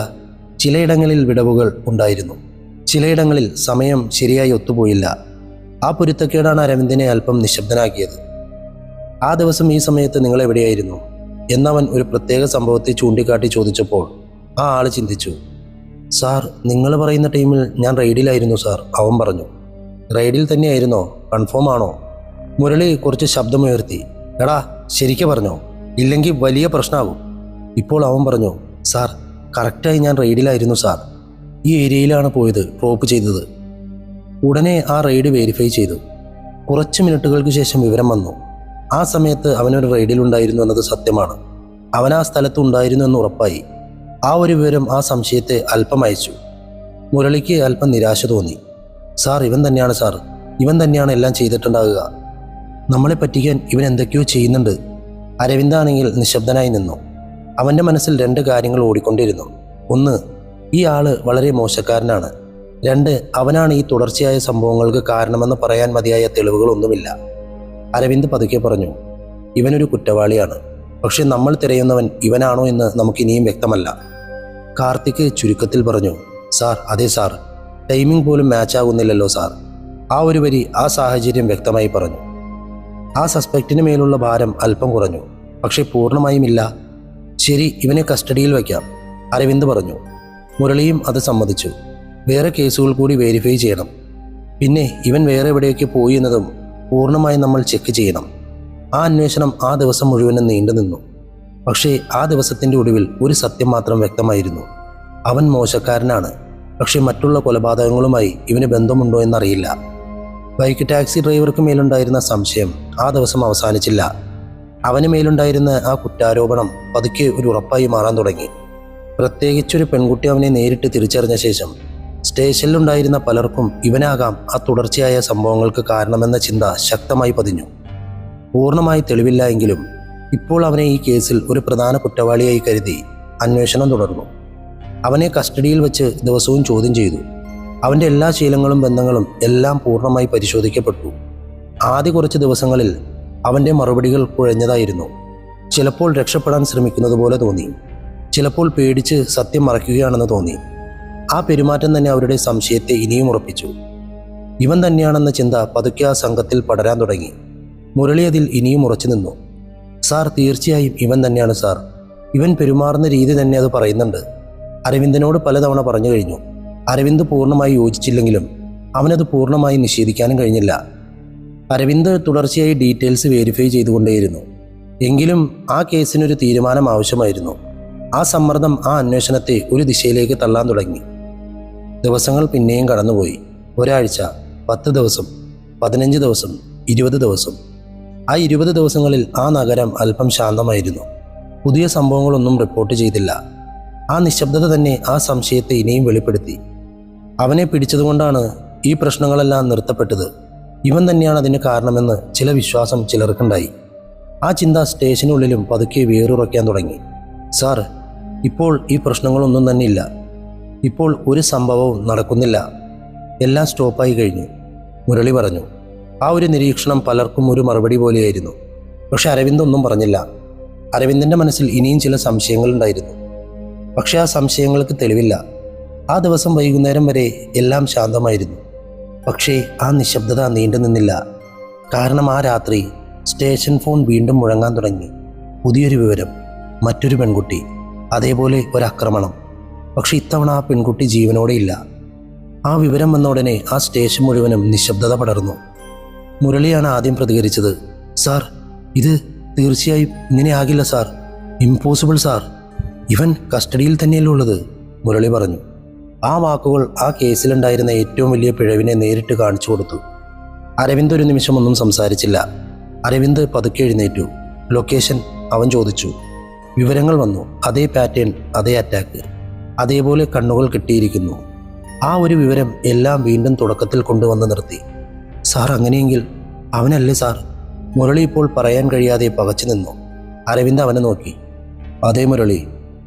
ചിലയിടങ്ങളിൽ വിടവുകൾ ഉണ്ടായിരുന്നു. ചിലയിടങ്ങളിൽ സമയം ശരിയായി ഒത്തുപോയില്ല. ആ പൊരുത്തക്കേടാണ് അരവിന്ദിനെ അല്പം നിശബ്ദനാക്കിയത്. ആ ദിവസം ഈ സമയത്ത് നിങ്ങൾ എവിടെയായിരുന്നു എന്നവൻ ഒരു പ്രത്യേക സംഭവത്തെ ചൂണ്ടിക്കാട്ടി ചോദിച്ചപ്പോൾ ആ ആള് ചിന്തിച്ചു. സാർ, നിങ്ങൾ പറയുന്ന ടീമിൽ ഞാൻ റെയ്ഡിലായിരുന്നു സാർ, അവൻ പറഞ്ഞു. റെയ്ഡിൽ തന്നെയായിരുന്നോ? കൺഫേം ആണോ? മുരളി കുറച്ച് ശബ്ദമുയർത്തി. എടാ, ശരിക്കും പറഞ്ഞോ? ഇല്ലെങ്കിൽ വലിയ പ്രശ്നമാകും. ഇപ്പോൾ അവൻ പറഞ്ഞു. സാർ, കറക്റ്റായി ഞാൻ റെയ്ഡിലായിരുന്നു സാർ. ഈ ഏരിയയിലാണ് പോയത്, ഡ്രോപ്പ് ചെയ്തത്. ഉടനെ ആ റെയ്ഡ് വെരിഫൈ ചെയ്തു. കുറച്ച് മിനിറ്റുകൾക്ക് ശേഷം വിവരം വന്നു. ആ സമയത്ത് അവനൊരു റെയ്ഡിലുണ്ടായിരുന്നു എന്നത് സത്യമാണ്. അവൻ ആ സ്ഥലത്ത് ഉണ്ടായിരുന്നു എന്ന് ഉറപ്പായി. ആ ഒരു വിവരം ആ സംശയത്തെ അല്പം അയച്ചു. മുരളിക്ക് അല്പം നിരാശ തോന്നി. സാർ, ഇവൻ തന്നെയാണ് സാർ, ഇവൻ തന്നെയാണ് എല്ലാം ചെയ്തിട്ടുണ്ടാകുക. നമ്മളെ പറ്റിക്കാൻ ഇവൻ എന്തൊക്കെയോ ചെയ്യുന്നുണ്ട്. അരവിന്ദാണെങ്കിൽ നിശബ്ദനായി നിന്നു. അവൻ്റെ മനസ്സിൽ രണ്ട് കാര്യങ്ങൾ ഓടിക്കൊണ്ടിരുന്നു. ഒന്ന്, ഈ ആള് വളരെ മോശക്കാരനാണ്. രണ്ട്, അവനാണ് ഈ തുടർച്ചയായ സംഭവങ്ങൾക്ക് കാരണമെന്ന് പറയാൻ മതിയായ തെളിവുകളൊന്നുമില്ല. അരവിന്ദ് പതുക്കെ പറഞ്ഞു. ഇവനൊരു കുറ്റവാളിയാണ്. പക്ഷെ നമ്മൾ തിരയുന്നവൻ ഇവനാണോ എന്ന് നമുക്കിനിയും വ്യക്തമല്ല. കാർത്തിക് ചുരുക്കത്തിൽ പറഞ്ഞു. സാർ, അതെ സാർ, ടൈമിംഗ് പോലും മാച്ച് ആകുന്നില്ലല്ലോ സാർ. ആ ഒരു വരി ആ സാഹചര്യം വ്യക്തമായി പറഞ്ഞു. ആ സസ്പെക്റ്റിന് മേലുള്ള ഭാരം അല്പം കുറഞ്ഞു, പക്ഷേ പൂർണ്ണമായും ഇല്ല. ശരി, ഇവനെ കസ്റ്റഡിയിൽ വയ്ക്കാം, അരവിന്ദ് പറഞ്ഞു. മുരളിയും അത് സമ്മതിച്ചു. വേറെ കേസുകൾ കൂടി വെരിഫൈ ചെയ്യണം. പിന്നെ ഇവൻ വേറെ എവിടെയൊക്കെ പോയി എന്നതും പൂർണ്ണമായും നമ്മൾ ചെക്ക് ചെയ്യണം. ആ അന്വേഷണം ആ ദിവസം മുഴുവനും നീണ്ടു നിന്നു. പക്ഷേ ആ ദിവസത്തിൻ്റെ ഒടുവിൽ ഒരു സത്യം മാത്രം വ്യക്തമായിരുന്നു. അവൻ മോശക്കാരനാണ്. പക്ഷേ മറ്റുള്ള കൊലപാതകങ്ങളുമായി ഇവന് ബന്ധമുണ്ടോ എന്നറിയില്ല. ബൈക്ക് ടാക്സി ഡ്രൈവർക്ക് മേലുണ്ടായിരുന്ന സംശയം ആ ദിവസം അവസാനിച്ചില്ല. അവന് മേലുണ്ടായിരുന്ന ആ കുറ്റാരോപണം പതുക്കെ ഒരു ഉറപ്പായി മാറാൻ തുടങ്ങി. പ്രത്യേകിച്ചൊരു പെൺകുട്ടി അവനെ നേരിട്ട് തിരിച്ചറിഞ്ഞ ശേഷം സ്റ്റേഷനിലുണ്ടായിരുന്ന പലർക്കും ഇവനാകാം ആ തുടർച്ചയായ സംഭവങ്ങൾക്ക് കാരണമെന്ന ചിന്ത ശക്തമായി പതിഞ്ഞു. പൂർണ്ണമായി തെളിവില്ല എങ്കിലും ഇപ്പോൾ അവനെ ഈ കേസിൽ ഒരു പ്രധാന കുറ്റവാളിയായി കരുതി അന്വേഷണം തുടർന്നു. അവനെ കസ്റ്റഡിയിൽ വെച്ച് ദിവസവും ചോദ്യം ചെയ്തു. അവൻ്റെ എല്ലാ ശീലങ്ങളും ബന്ധങ്ങളും എല്ലാം പൂർണ്ണമായി പരിശോധിക്കപ്പെട്ടു. ആദ്യ കുറച്ച് ദിവസങ്ങളിൽ അവൻ്റെ മറുപടികൾ കുഴഞ്ഞതായിരുന്നു. ചിലപ്പോൾ രക്ഷപ്പെടാൻ ശ്രമിക്കുന്നത് പോലെ തോന്നി, ചിലപ്പോൾ പേടിച്ച് സത്യം മറയ്ക്കുകയാണെന്ന് തോന്നി. ആ പെരുമാറ്റം തന്നെ അവരുടെ സംശയത്തെ ഇനിയും ഉറപ്പിച്ചു. ഇവൻ തന്നെയാണെന്ന ചിന്ത പതുക്കെ ആ സംഘത്തിൽ പടരാൻ തുടങ്ങി. മുരളി അതിൽ ഇനിയും ഉറച്ചു നിന്നു. സാർ, തീർച്ചയായും ഇവൻ തന്നെയാണ് സാർ. ഇവൻ പെരുമാറുന്ന രീതി തന്നെ അത് പറയുന്നുണ്ട്. അരവിന്ദനോട് പലതവണ പറഞ്ഞു കഴിഞ്ഞു. അരവിന്ദ് പൂർണ്ണമായി യോജിച്ചില്ലെങ്കിലും അവനത് പൂർണ്ണമായി നിഷേധിക്കാനും കഴിഞ്ഞില്ല. അരവിന്ദ് തുടർച്ചയായി ഡീറ്റെയിൽസ് വെരിഫൈ ചെയ്തുകൊണ്ടേയിരുന്നു. എങ്കിലും ആ കേസിനൊരു തീരുമാനം ആവശ്യമായിരുന്നു. ആ സമ്മർദ്ദം ആ അന്വേഷണത്തെ ഒരു ദിശയിലേക്ക് തള്ളാൻ തുടങ്ങി. ദിവസങ്ങൾ പിന്നെയും കടന്നുപോയി. ഒരാഴ്ച, 10 ദിവസം, 15 ദിവസം, 20 ദിവസം. ആ 20 ദിവസങ്ങളിൽ ആ നഗരം അല്പം ശാന്തമായിരുന്നു. പുതിയ സംഭവങ്ങളൊന്നും റിപ്പോർട്ട് ചെയ്തില്ല. ആ നിശബ്ദത തന്നെ ആ സംശയത്തെ ഇനിയും വെളിപ്പെടുത്തി. അവനെ പിടിച്ചതുകൊണ്ടാണ് ഈ പ്രശ്നങ്ങളെല്ലാം നിർത്തപ്പെട്ടത്. ഇവൻ തന്നെയാണ് അതിന് കാരണമെന്ന് ചില വിശ്വാസം ചിലർക്കുണ്ടായി. ആ ചിന്ത സ്റ്റേഷനുള്ളിലും പതുക്കെ വേറുറയ്ക്കാൻ തുടങ്ങി. സാർ, ഇപ്പോൾ ഈ പ്രശ്നങ്ങളൊന്നും തന്നെ ഇല്ല. ഇപ്പോൾ ഒരു സംഭവവും നടക്കുന്നില്ല. എല്ലാം സ്റ്റോപ്പായി കഴിഞ്ഞു, മുരളി പറഞ്ഞു. ആ ഒരു നിരീക്ഷണം പലർക്കും ഒരു മറുപടി പോലെയായിരുന്നു. പക്ഷെ അരവിന്ദ് ഒന്നും പറഞ്ഞില്ല. അരവിന്ദിൻ്റെ മനസ്സിൽ ഇനിയും ചില സംശയങ്ങളുണ്ടായിരുന്നു. പക്ഷെ ആ സംശയങ്ങൾക്ക് തെളിവില്ല. ആ ദിവസം വൈകുന്നേരം വരെ എല്ലാം ശാന്തമായിരുന്നു. പക്ഷേ ആ നിശബ്ദത നീണ്ടു നിന്നില്ല. കാരണം ആ രാത്രി സ്റ്റേഷൻ ഫോൺ വീണ്ടും മുഴങ്ങാൻ തുടങ്ങി. പുതിയൊരു വിവരം, മറ്റൊരു പെൺകുട്ടി, അതേപോലെ ഒരാക്രമണം. പക്ഷെ ഇത്തവണ ആ പെൺകുട്ടി ജീവനോടെ ഇല്ല. ആ വിവരം വന്ന ഉടനെ ആ സ്റ്റേഷൻ മുഴുവനും നിശബ്ദത പടർന്നു. മുരളിയാണ് ആദ്യം പ്രതികരിച്ചത്. സാർ, ഇത് തീർച്ചയായും ഇങ്ങനെയാകില്ല സാർ. Impossible sir. ഇവൻ കസ്റ്റഡിയിൽ തന്നെയല്ലേ ഉള്ളത്, മുരളി പറഞ്ഞു. ആ വാക്കുകൾ ആ കേസിലുണ്ടായിരുന്ന ഏറ്റവും വലിയ പിഴവിനെ നേരിട്ട് കാണിച്ചു കൊടുത്തു. അരവിന്ദ് ഒരു നിമിഷം ഒന്നും സംസാരിച്ചില്ല. അരവിന്ദ് പതുക്കെ എഴുന്നേറ്റു. ലൊക്കേഷൻ അവൻ ചോദിച്ചു. വിവരങ്ങൾ വന്നു. അതേ പാറ്റേൺ, അതേ അറ്റാക്ക്, അതേപോലെ കണ്ണുകൾ കിട്ടിയിരിക്കുന്നു. ആ ഒരു വിവരം എല്ലാം വീണ്ടും തുടക്കത്തിൽ കൊണ്ടുവന്ന് നിർത്തി. സാർ, അങ്ങനെയെങ്കിൽ അവനല്ലേ സാർ? മുരളി ഇപ്പോൾ പറയാൻ കഴിയാതെ പകച്ചു നിന്നു. അരവിന്ദ് അവനെ നോക്കി. അതേ മുരളി,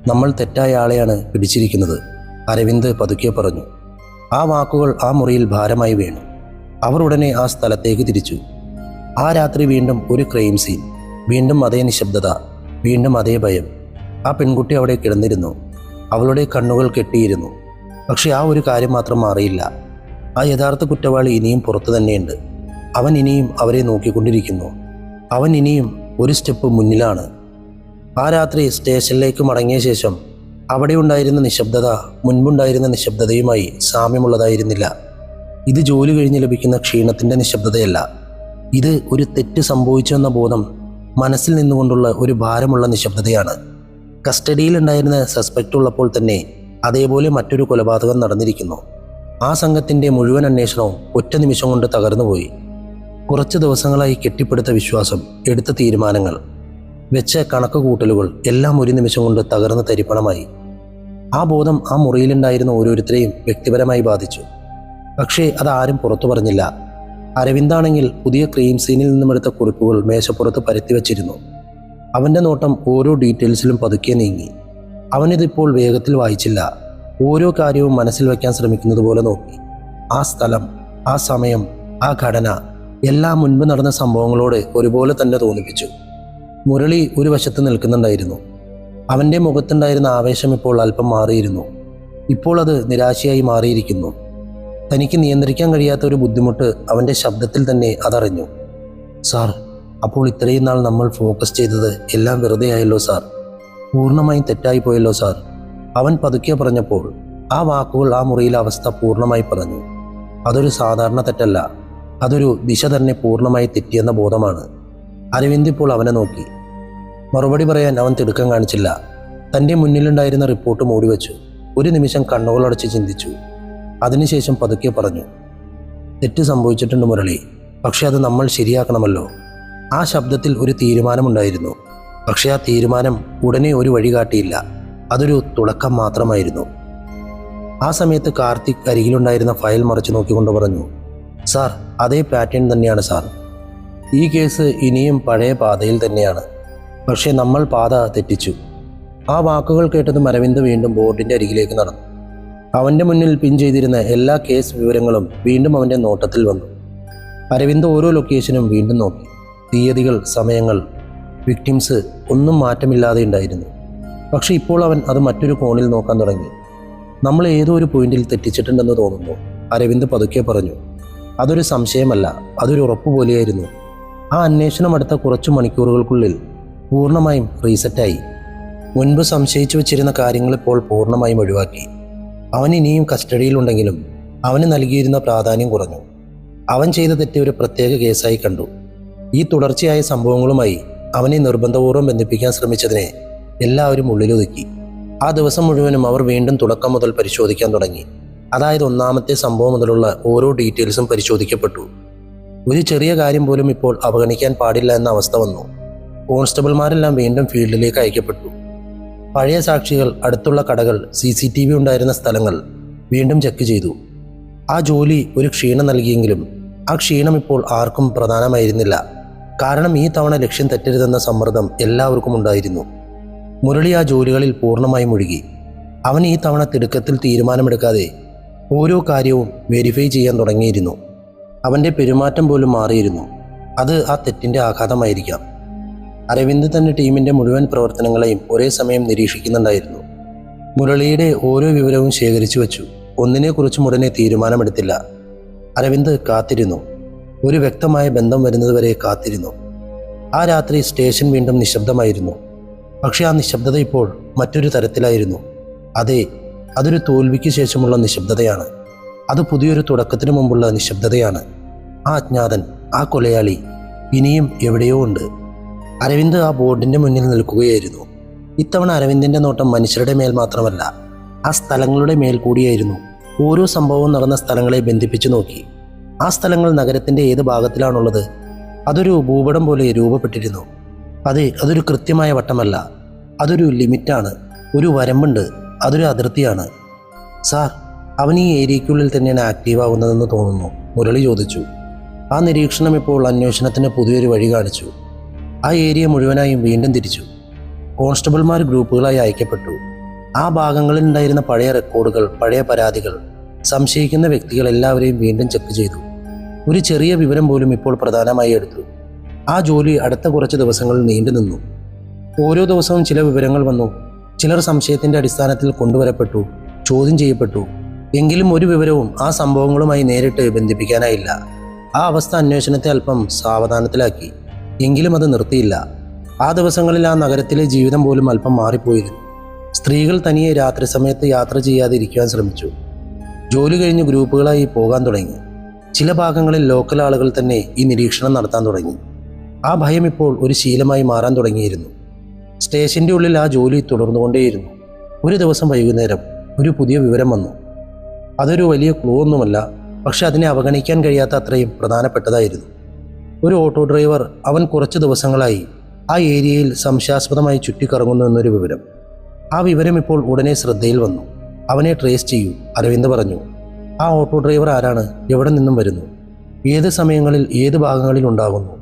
നമ്മൾ തെറ്റായ ആളെയാണ് പിടിച്ചിരിക്കുന്നത്, അരവിന്ദ് പതുക്കെ പറഞ്ഞു. ആ വാക്കുകൾ ആ മുറിയിൽ ഭാരമായി വീണു. അവർ ഉടനെ ആ സ്ഥലത്തേക്ക് തിരിച്ചു. ആ രാത്രി വീണ്ടും ഒരു ക്രൈം സീൻ. വീണ്ടും അതേ നിശബ്ദത, വീണ്ടും അതേ ഭയം. ആ പെൺകുട്ടി അവിടെ കിടന്നിരുന്നു. അവളുടെ കണ്ണുകൾ കെട്ടിയിരുന്നു. പക്ഷെ ആ ഒരു കാര്യം മാത്രം മാറിയില്ല. ആ യഥാർത്ഥ കുറ്റവാളി ഇനിയും പുറത്തു തന്നെയുണ്ട്. അവൻ ഇനിയും അവരെ നോക്കിക്കൊണ്ടിരിക്കുന്നു. അവൻ ഇനിയും ഒരു സ്റ്റെപ്പ് മുന്നിലാണ്. ആ രാത്രി സ്റ്റേഷനിലേക്ക് മടങ്ങിയ ശേഷം അവിടെ ഉണ്ടായിരുന്ന നിശബ്ദത മുൻപുണ്ടായിരുന്ന നിശബ്ദതയുമായി സാമ്യമുള്ളതായിരുന്നില്ല. ഇത് ജോലി കഴിഞ്ഞ് ലഭിക്കുന്ന ക്ഷീണത്തിൻ്റെ നിശബ്ദതയല്ല. ഇത് ഒരു തെറ്റ് സംഭവിച്ചുവെന്ന ബോധം മനസ്സിൽ നിന്നുകൊണ്ടുള്ള ഒരു ഭാരമുള്ള നിശബ്ദതയാണ്. കസ്റ്റഡിയിലുണ്ടായിരുന്ന സസ്പെക്റ്റ് ഉള്ളപ്പോൾ തന്നെ അതേപോലെ മറ്റൊരു കൊലപാതകം നടന്നിരിക്കുന്നു. ആ സംഘത്തിൻ്റെ മുഴുവൻ അന്വേഷണവും ഒറ്റ നിമിഷം കൊണ്ട് തകർന്നുപോയി. കുറച്ച് ദിവസങ്ങളായി കെട്ടിപ്പടുത്ത വിശ്വാസം, എടുത്ത തീരുമാനങ്ങൾ, വെച്ച കണക്ക് കൂട്ടലുകൾ എല്ലാം ഒരു നിമിഷം കൊണ്ട് തകർന്ന് തരിപ്പണമായി. ആ ബോധം ആ മുറിയിലുണ്ടായിരുന്ന ഓരോരുത്തരെയും വ്യക്തിപരമായി ബാധിച്ചു. പക്ഷേ അതാരും പുറത്തു പറഞ്ഞില്ല. അരവിന്ദാണെങ്കിൽ പുതിയ ക്രൈം സീനിൽ നിന്നുമെടുത്ത കുറിപ്പുകൾ മേശപ്പുറത്ത് പരത്തി വച്ചിരുന്നു. അവൻ്റെ നോട്ടം ഓരോ ഡീറ്റെയിൽസിലും പതുക്കെ നീങ്ങി. അവനിതിപ്പോൾ വേഗത്തിൽ വായിച്ചില്ല. ഓരോ കാര്യവും മനസ്സിൽ വയ്ക്കാൻ ശ്രമിക്കുന്നത് പോലെ നോക്കി. ആ സ്ഥലം, ആ സമയം, ആ ഘടന എല്ലാം മുൻപ് നടന്ന സംഭവങ്ങളോട് ഒരുപോലെ തന്നെ തോന്നിപ്പിച്ചു. മുരളി ഒരു വശത്ത് നിൽക്കുന്നുണ്ടായിരുന്നു. അവൻ്റെ മുഖത്തുണ്ടായിരുന്ന ആവേശം ഇപ്പോൾ അല്പം മാറിയിരുന്നു. ഇപ്പോൾ അത് നിരാശയായി മാറിയിരിക്കുന്നു. തനിക്ക് നിയന്ത്രിക്കാൻ കഴിയാത്ത ഒരു ബുദ്ധിമുട്ട് അവൻ്റെ ശബ്ദത്തിൽ തന്നെ അതറിഞ്ഞു. സാർ, അപ്പോൾ ഇത്രയും നാൾ നമ്മൾ ഫോക്കസ് ചെയ്തത് എല്ലാം വെറുതെ ആയല്ലോ സാർ. പൂർണ്ണമായും തെറ്റായി പോയല്ലോ സാർ. അവൻ പതുക്കെ പറഞ്ഞപ്പോൾ ആ വാക്കുകൾ ആ മുറിയിലെ അവസ്ഥ പൂർണ്ണമായി പറഞ്ഞു. അതൊരു സാധാരണ തെറ്റല്ല, അതൊരു ദിശ തന്നെ പൂർണ്ണമായി തെറ്റിയെന്ന ബോധമാണ്. അരവിന്ദ് ഇപ്പോൾ അവനെ നോക്കി. മറുപടി പറയാൻ അവൻ തിടുക്കം കാണിച്ചില്ല. തൻ്റെ മുന്നിലുണ്ടായിരുന്ന റിപ്പോർട്ട് മൂടിവെച്ചു. ഒരു നിമിഷം കണ്ണുകളടച്ച് ചിന്തിച്ചു. അതിനുശേഷം പതുക്കെ പറഞ്ഞു, തെറ്റ് സംഭവിച്ചിട്ടുണ്ട് മുരളി, പക്ഷെ അത് നമ്മൾ ശരിയാക്കണമല്ലോ. ആ ശബ്ദത്തിൽ ഒരു തീരുമാനമുണ്ടായിരുന്നു. പക്ഷെ ആ തീരുമാനം ഉടനെ ഒരു വഴി കാട്ടിയില്ല. അതൊരു തുടക്കം മാത്രമായിരുന്നു. ആ സമയത്ത് കാർത്തിക് അരികിലുണ്ടായിരുന്ന ഫയൽ മറിച്ചു നോക്കിക്കൊണ്ട് പറഞ്ഞു, സാർ, അതേ പാറ്റേൺ തന്നെയാണ് സാർ. ഈ കേസ് ഇനിയും പഴയ പാതയിൽ തന്നെയാണ്. പക്ഷേ നമ്മൾ പാത തെറ്റിച്ചു. ആ വാക്കുകൾ കേട്ടതും അരവിന്ദ് വീണ്ടും ബോർഡിൻ്റെ അരികിലേക്ക് നടന്നു. അവൻ്റെ മുന്നിൽ പിൻ ചെയ്തിരുന്ന എല്ലാ കേസ് വിവരങ്ങളും വീണ്ടും അവൻ്റെ നോട്ടത്തിൽ വന്നു. അരവിന്ദ് ഓരോ ലൊക്കേഷനും വീണ്ടും നോക്കി. തീയതികൾ, സമയങ്ങൾ, വിക്ടിംസ് ഒന്നും മാറ്റമില്ലാതെ ഉണ്ടായിരുന്നു. പക്ഷെ ഇപ്പോൾ അവൻ അത് മറ്റൊരു കോണിൽ നോക്കാൻ തുടങ്ങി. നമ്മൾ ഏതോ ഒരു പോയിന്റിൽ തെറ്റിച്ചിട്ടുണ്ടെന്ന് തോന്നുന്നു, അരവിന്ദ് പതുക്കെ പറഞ്ഞു. അതൊരു സംശയമല്ല, അതൊരു ഉറപ്പ് പോലെയായിരുന്നു. ആ അന്വേഷണം അടുത്ത കുറച്ചു മണിക്കൂറുകൾക്കുള്ളിൽ പൂർണ്ണമായും റീസെറ്റായി. മുൻപ് സംശയിച്ചു വച്ചിരുന്ന കാര്യങ്ങൾ ഇപ്പോൾ പൂർണ്ണമായും ഒഴിവാക്കി. അവൻ ഇനിയും കസ്റ്റഡിയിലുണ്ടെങ്കിലും അവന് നൽകിയിരുന്ന പ്രാധാന്യം കുറഞ്ഞു. അവൻ ചെയ്ത തെറ്റ് ഒരു പ്രത്യേക കേസായി കണ്ടു. ഈ തുടർച്ചയായ സംഭവങ്ങളുമായി അവനെ നിർബന്ധപൂർവ്വം ബന്ധിപ്പിക്കാൻ ശ്രമിച്ചതിനെ എല്ലാവരും ഉള്ളിലൊതുക്കി. ആ ദിവസം മുഴുവനും അവർ വീണ്ടും തുടക്കം മുതൽ പരിശോധിക്കാൻ തുടങ്ങി. അതായത് ഒന്നാമത്തെ സംഭവം മുതലുള്ള ഓരോ ഡീറ്റെയിൽസും പരിശോധിക്കപ്പെട്ടു. ഒരു ചെറിയ കാര്യം പോലും ഇപ്പോൾ അവഗണിക്കാൻ പാടില്ല എന്ന അവസ്ഥ വന്നു. കോൺസ്റ്റബിൾമാരെല്ലാം വീണ്ടും ഫീൽഡിലേക്ക് അയക്കപ്പെട്ടു. പഴയ സാക്ഷികൾ, അടുത്തുള്ള കടകൾ, CCTV ഉണ്ടായിരുന്ന സ്ഥലങ്ങൾ വീണ്ടും ചെക്ക് ചെയ്തു. ആ ജോലി ഒരു ക്ഷീണം നൽകിയെങ്കിലും ആ ക്ഷീണം ഇപ്പോൾ ആർക്കും പ്രധാനമായിരുന്നില്ല. കാരണം ഈ തവണ ലക്ഷ്യം തെറ്റരുതെന്ന സമ്മർദ്ദം എല്ലാവർക്കും ഉണ്ടായിരുന്നു. മുരളി ആ ജോലികളിൽ പൂർണ്ണമായി മുഴുകി. അവൻ ഈ തവണ തിടുക്കത്തിൽ തീരുമാനമെടുക്കാതെ ഓരോ കാര്യവും വെരിഫൈ ചെയ്യാൻ തുടങ്ങിയിരുന്നു. അവൻ്റെ പെരുമാറ്റം പോലും മാറിയിരുന്നു. അത് ആ തെറ്റിൻ്റെ ആഘാതമായിരിക്കാം. അരവിന്ദ് തൻ്റെ ടീമിൻ്റെ മുഴുവൻ പ്രവർത്തനങ്ങളെയും ഒരേ സമയം നിരീക്ഷിക്കുന്നുണ്ടായിരുന്നു. മുരളിയുടെ ഓരോ വിവരവും ശേഖരിച്ചു വച്ചു. ഒന്നിനെക്കുറിച്ചും ഉടനെ തീരുമാനമെടുത്തില്ല. അരവിന്ദ് കാത്തിരുന്നു. ഒരു വ്യക്തമായ ബന്ധം വരുന്നതുവരെ കാത്തിരുന്നു. ആ രാത്രി സ്റ്റേഷൻ വീണ്ടും നിശബ്ദമായിരുന്നു. പക്ഷെ ആ നിശബ്ദത ഇപ്പോൾ മറ്റൊരു തരത്തിലായിരുന്നു. അതെ, അതൊരു തോൽവിക്ക് ശേഷമുള്ള നിശബ്ദതയാണ്. അത് പുതിയൊരു തുടക്കത്തിന് മുമ്പുള്ള നിശബ്ദതയാണ്. ആ അജ്ഞാതൻ, ആ കൊലയാളി ഇനിയും എവിടെയോ ഉണ്ട്. അരവിന്ദ് ആ ബോർഡിൻ്റെ മുന്നിൽ നിൽക്കുകയായിരുന്നു. ഇത്തവണ അരവിന്ദിൻ്റെ നോട്ടം മനുഷ്യരുടെ മേൽ മാത്രമല്ല, ആ സ്ഥലങ്ങളുടെ മേൽ കൂടിയായിരുന്നു. ഓരോ സംഭവവും നടന്ന സ്ഥലങ്ങളെ ബന്ധിപ്പിച്ചു നോക്കി. ആ സ്ഥലങ്ങൾ നഗരത്തിൻ്റെ ഏത് ഭാഗത്തിലാണുള്ളത്? അതൊരു ഭൂപടം പോലെ രൂപപ്പെട്ടിരുന്നു. അതെ, അതൊരു കൃത്യമായ വട്ടമല്ല, അതൊരു ലിമിറ്റാണ്, ഒരു വരമ്പുണ്ട്, അതൊരു അതിർത്തിയാണ്. സാർ, അവൻ ഈ ഏരിയയ്ക്കുള്ളിൽ തന്നെയാണ് ആക്റ്റീവ് ആവുന്നതെന്ന് തോന്നുന്നു, മുരളി ചോദിച്ചു. ആ നിരീക്ഷണം ഇപ്പോൾ അന്വേഷണത്തിന് പുതിയൊരു വഴി കാണിച്ചു. ആ ഏരിയ മുഴുവനായും വീണ്ടും തിരിച്ചു. കോൺസ്റ്റബിൾമാർ ഗ്രൂപ്പുകളായി അയക്കപ്പെട്ടു. ആ ഭാഗങ്ങളിൽ ഉണ്ടായിരുന്ന പഴയ റെക്കോർഡുകൾ, പഴയ പരാതികൾ, സംശയിക്കുന്ന വ്യക്തികൾ എല്ലാവരെയും വീണ്ടും ചെക്ക് ചെയ്തു. ഒരു ചെറിയ വിവരം പോലും ഇപ്പോൾ പ്രധാനമായി എടുത്തു. ആ ജോലി അടുത്ത കുറച്ച് ദിവസങ്ങളിൽ നീണ്ടു നിന്നു. ഓരോ ദിവസവും ചില വിവരങ്ങൾ വന്നു. ചിലർ സംശയത്തിൻ്റെ അടിസ്ഥാനത്തിൽ കൊണ്ടുവരപ്പെട്ടു, ചോദ്യം ചെയ്യപ്പെട്ടു. എങ്കിലും ഒരു വിവരവും ആ സംഭവങ്ങളുമായി നേരിട്ട് ബന്ധിപ്പിക്കാനായില്ല. ആ അവസ്ഥ അന്വേഷണത്തെ അല്പം സാവധാനത്തിലാക്കി. എങ്കിലും അത് നിർത്തിയില്ല. ആ ദിവസങ്ങളിൽ ആ നഗരത്തിലെ ജീവിതം പോലും അല്പം മാറിപ്പോയിരുന്നു. സ്ത്രീകൾ തനിയെ രാത്രി സമയത്ത് യാത്ര ചെയ്യാതെ ഇരിക്കുവാൻ ശ്രമിച്ചു. ജോലി കഴിഞ്ഞ് ഗ്രൂപ്പുകളായി പോകാൻ തുടങ്ങി. ചില ഭാഗങ്ങളിൽ ലോക്കൽ ആളുകൾ തന്നെ ഈ നിരീക്ഷണം നടത്താൻ തുടങ്ങി. ആ ഭയം ഇപ്പോൾ ഒരു ശീലമായി മാറാൻ തുടങ്ങിയിരുന്നു. സ്റ്റേഷൻ്റെ ഉള്ളിൽ ആ ജോലി തുടർന്നുകൊണ്ടേയിരുന്നു. ഒരു ദിവസം വൈകുന്നേരം ഒരു പുതിയ വിവരം വന്നു. അതൊരു വലിയ ക്ലൂ ഒന്നുമല്ല, പക്ഷെ അതിനെ അവഗണിക്കാൻ കഴിയാത്ത അത്രയും പ്രധാനപ്പെട്ടതായിരുന്നു. ഒരു ഓട്ടോ ഡ്രൈവർ, അവൻ കുറച്ച് ദിവസങ്ങളായി ആ ഏരിയയിൽ സംശയാസ്പദമായി ചുറ്റിക്കറങ്ങുന്നു എന്നൊരു വിവരം. ആ വിവരം ഇപ്പോൾ ഉടനെ ശ്രദ്ധയിൽ വന്നു. അവനെ ട്രേസ് ചെയ്യൂ, അരവിന്ദ് പറഞ്ഞു. ആ ഓട്ടോ ഡ്രൈവർ ആരാണ്? എവിടെ നിന്നും വരുന്നു? ഏത് സമയങ്ങളിൽ ഏത് ഭാഗങ്ങളിൽ ഉണ്ടാകുന്നു?